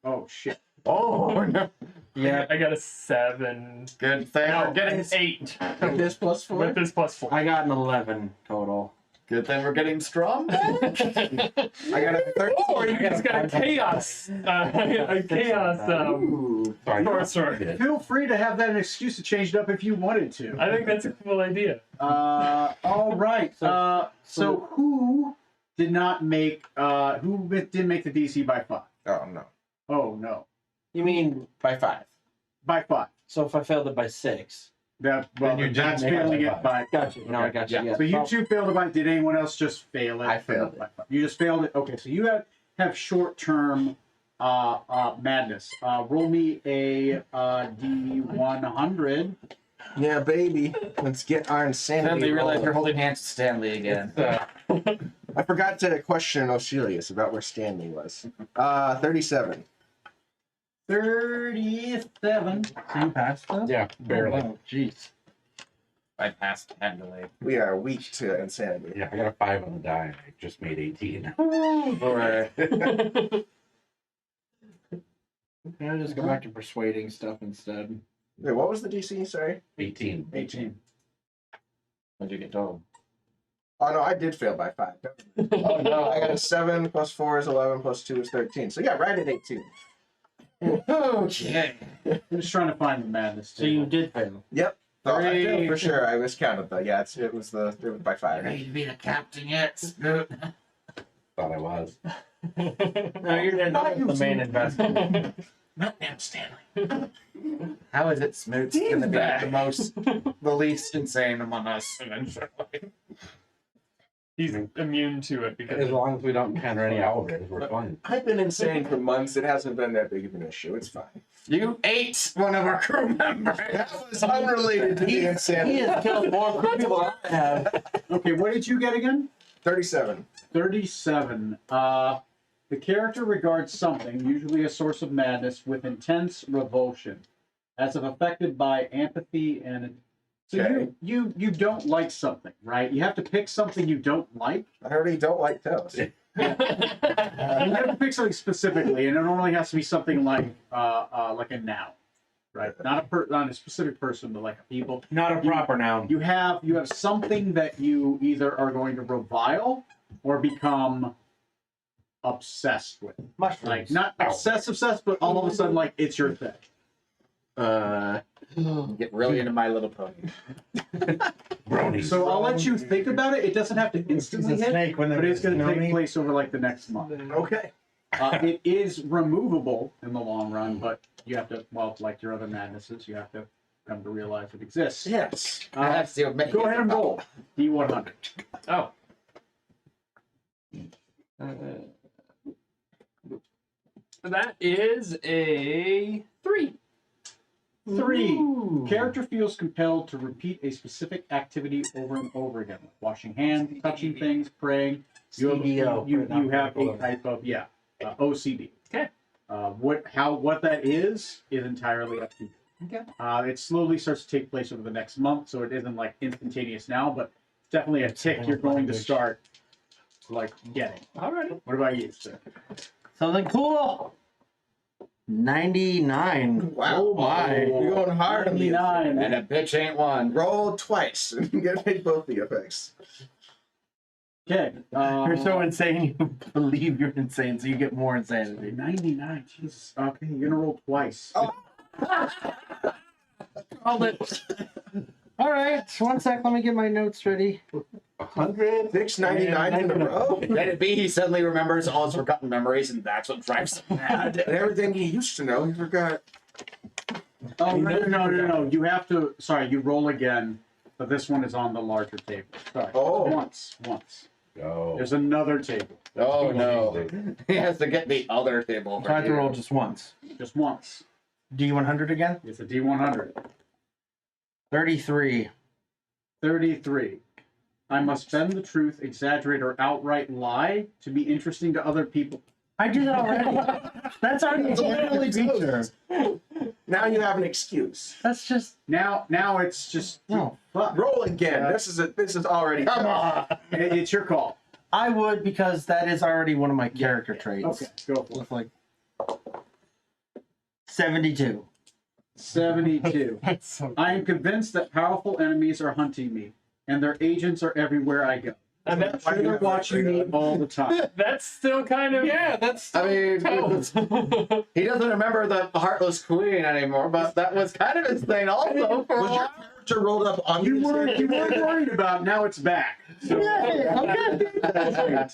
Oh shit. Oh, no. Yeah, I got a 7. Good thing No, we're getting. 8. this plus 4. With this +4. I got an 11 total. Good thing we're getting Strom back. I got a 13. Or you just got a chaos. A chaos Ooh. Sorry. sorcerer. Feel free to have that an excuse to change it up if you wanted to. I think that's a cool idea. All right. So who did not make? Who didn't make the DC by 5? Oh, no. Oh no, You mean By 5. by 5. so if I failed it by 6? Well, you didn't that's make it failing by it by. Gotcha. No, I got you. Yeah. Yeah. So you two failed it by. Did anyone else just fail it? I failed By 5? You just failed it. Okay. So you have short term madness. Roll me a D100. Yeah, baby. Let's get our insanity. Suddenly realize rolling. you're holding hands with Stanley again. I forgot to question Oselius about where Stanley was. 37. 37. So you passed that? Yeah, barely. Oh, jeez. I passed handily. We are weak to insanity. Yeah, I got a 5 on the die. And I just made 18. Hooray. Can I just go back to persuading stuff instead? Wait, what was the DC? Sorry. 18. 18. What'd you get told? Oh, no, I did fail by 5. Oh, no. I got a 7 plus 4 is 11 plus 2 is 13. So yeah, right at 18. Okay. I'm just trying to find the madness. So you table. did fail. Yep. Oh, I failed Three. for sure. I miscounted though. Yeah, it was by 5. Ready to be the captain yet, Scoot? Thought I was. No, you're not the main investment. Not now, Stanley. How is it Smoot's gonna be the least insane among us eventually? He's immune to it As because long as we don't encounter any owlbears, we're fine. I've been insane for months. It hasn't been that big of an issue. It's fine. You ate one of our crew members. That was unrelated to the insanity. He has killed more people than I have. Okay, what did you get again? 37. 37. The character regards something, usually a source of madness, with intense revulsion, as if affected by empathy and. So Okay. you don't like something, right? You have to pick something you don't like. I already don't like toes. You have to pick something specifically, and it normally has to be something like a noun, right? Not a specific person, but like a people. Not a proper noun. You have something that you either are going to revile or become obsessed with. Mushrooms. Like not obsessed, but all of a sudden like it's your thing. Get really into My Little Pony. Brony. So I'll let you think about it. It doesn't have to instantly It's a hit, snake when but it's going to take snowy. place over like the next month. Okay. It is removable in the long run, but you have to, well, like your other madnesses, you have to come to realize it exists. Yes. That's the Go ahead and roll. D100. Oh. That is a 3. 3. Character feels compelled to repeat a specific activity over and over again. Washing hands, touching things, praying. You have, CDO. you have a type of, OCD. Okay. What that is entirely up to you. Okay. It slowly starts to take place over the next month, so it isn't like instantaneous now, but it's definitely a tick you're going to start like getting. Alrighty. What about you, sir? Something cool. 99. Wow. Oh my. You're going hard on the 99. And a bitch ain't one. Roll twice and get both the effects. Okay. You're so insane, you believe you're insane, so you get more insanity. 99. Jesus. Okay, you're gonna roll twice. Oh. Called it. All right, 1 sec. Let me get my notes ready. 100. 699 in a row. Let it be, he suddenly remembers all his forgotten memories, and that's what drives him mad. And everything he used to know, he forgot. Oh no! You have to. Sorry, you roll again, but this one is on the larger table. Sorry. Oh. Once. Oh. There's another table. Oh no. He has to get the other table. So I have to roll just once. Just once. D100 again? It's a D100. 33. 33. I must bend the truth, exaggerate, or outright lie to be interesting to other people. I do that already. That's already a totally feature. Now you have an excuse. That's just Now it's just no. fuck. Roll again. This is already. Come on. It's your call. I would because that is already one of my character traits. Okay, go for it. With like 72. 72. That's so I am convinced that powerful enemies are hunting me, and their agents are everywhere I go. And that's, Sure, they're watching me all the time. that's still kind of. Yeah, that's. I mean, Toes. he doesn't remember the Heartless Queen anymore, but that was kind of his thing also for a Was your while. character rolled up on You the weren't worried about. Now it's back. So, Yeah, I'm good.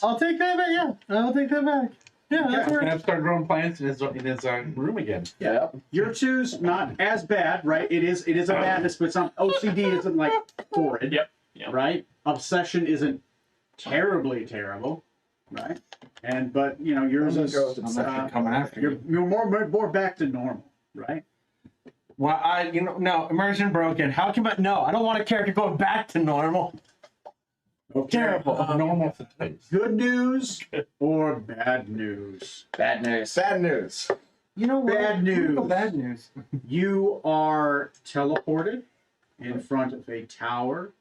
I'll take that back. Yeah, I'll take that back. Yeah, that's He's worth. gonna have to start growing plants in his room again. Yeah. your two's not as bad, right? It is a madness, but it's not. OCD isn't like horrid, Yep. right? Obsession isn't terrible, right? But yours is I'm actually coming after you. you're more back to normal, right? Well, no, immersion broken. How can I? No, I don't want a character going back to normal. Okay. Terrible. Normal things. Good news or bad news? Bad news. Bad news. You know what? Bad I'm gonna go news. Bad news. You are teleported in front of a tower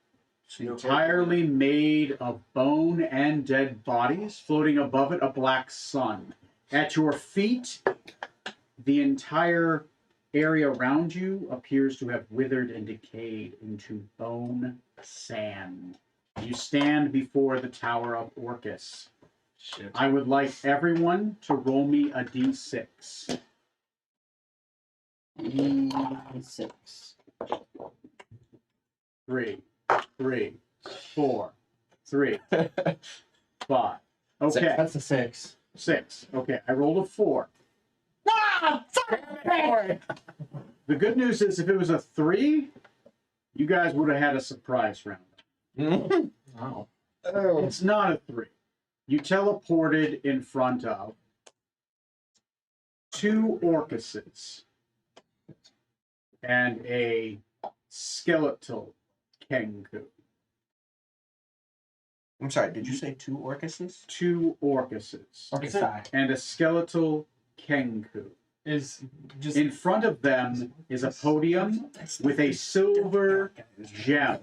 entirely made of bone and dead bodies, floating above it a black sun. At your feet, the entire area around you appears to have withered and decayed into bone sand. You stand before the Tower of Orcus. Shit. I would like everyone to roll me a d6. 6. 3, 4, 3, 5. Okay, That's a 6. 6. Okay, I rolled a 4. Ah! Sorry. The good news is if it was a 3, you guys would have had a surprise round. Oh. It's not a 3. You teleported in front of 2 Orcuses and a skeletal Kenku. I'm sorry. Did you say 2 Orcuses? 2 Orcuses Okay. and a skeletal Kenku. Is just. In front of them is a podium with a silver gem.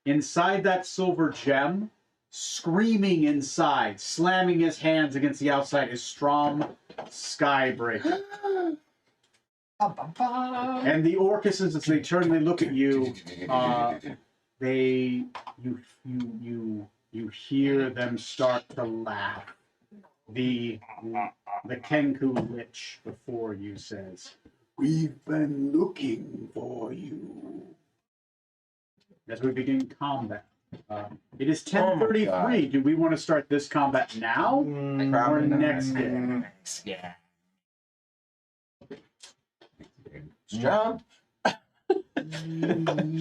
Inside that silver gem, screaming inside, slamming his hands against the outside, is Strom Skybreaker. And the Orcuses, as they turn and they look at you, you hear them start to laugh. The Kenku Lich before you says, We've been looking for you. As we begin combat. It is Oh my 10:33. Do we want to start this combat now or Probably not. next game? Yeah. Jump.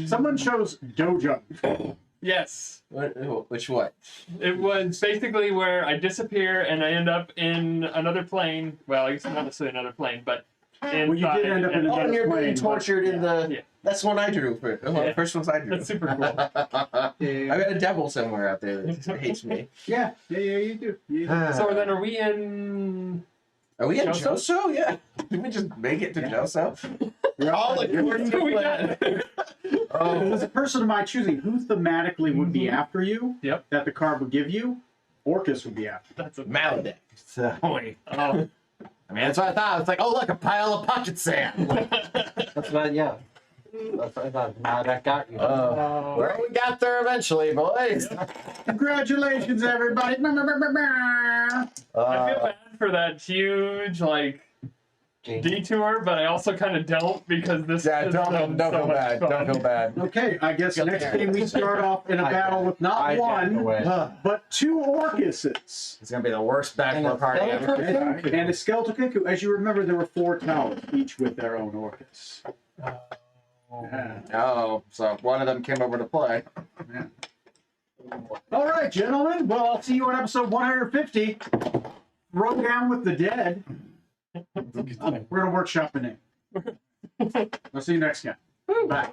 Someone chose Dojo. Yes. Which what? It was basically where I disappear and I end up in another plane. Well, I guess not necessarily another plane, but inside. Well, you did end up in and- Oh, and you're being plane, but- tortured in the. Yeah. That's the one I drew. One of the first ones I drew. That's super cool. I got a devil somewhere out there that hates me. Yeah, you do. You do. So then, are we in? Are we in Joso? Joso? Yeah. Did we just make it to Joso? We're all like, Who we got? As a person of my choosing, who thematically would be after you? Yep. That the card would give you? Orcus would be after. That's a Maladek. So, Oh, I mean, that's what I thought. It's like, oh, look, a pile of pocket sand. that's what, yeah. That's what I thought. Now that got you. Well, we got there eventually, boys. Congratulations, everybody! I feel bad for that huge detour, but I also kind of don't because this. Yeah, is don't so feel much bad. fun. Don't feel bad. Okay, I guess next game we start off in a I- battle with not I one, away. but two Orcuses. It's gonna be the worst bachelor party ever. And a skeletal cuckoo. As you remember, there were 4 towers, each with their own Orcus. Yeah. Oh, so one of them came over to play. All right, gentlemen. Well, I'll see you on episode 150. Throw down with the dead. We're gonna workshop the name. I'll see you next time. Bye.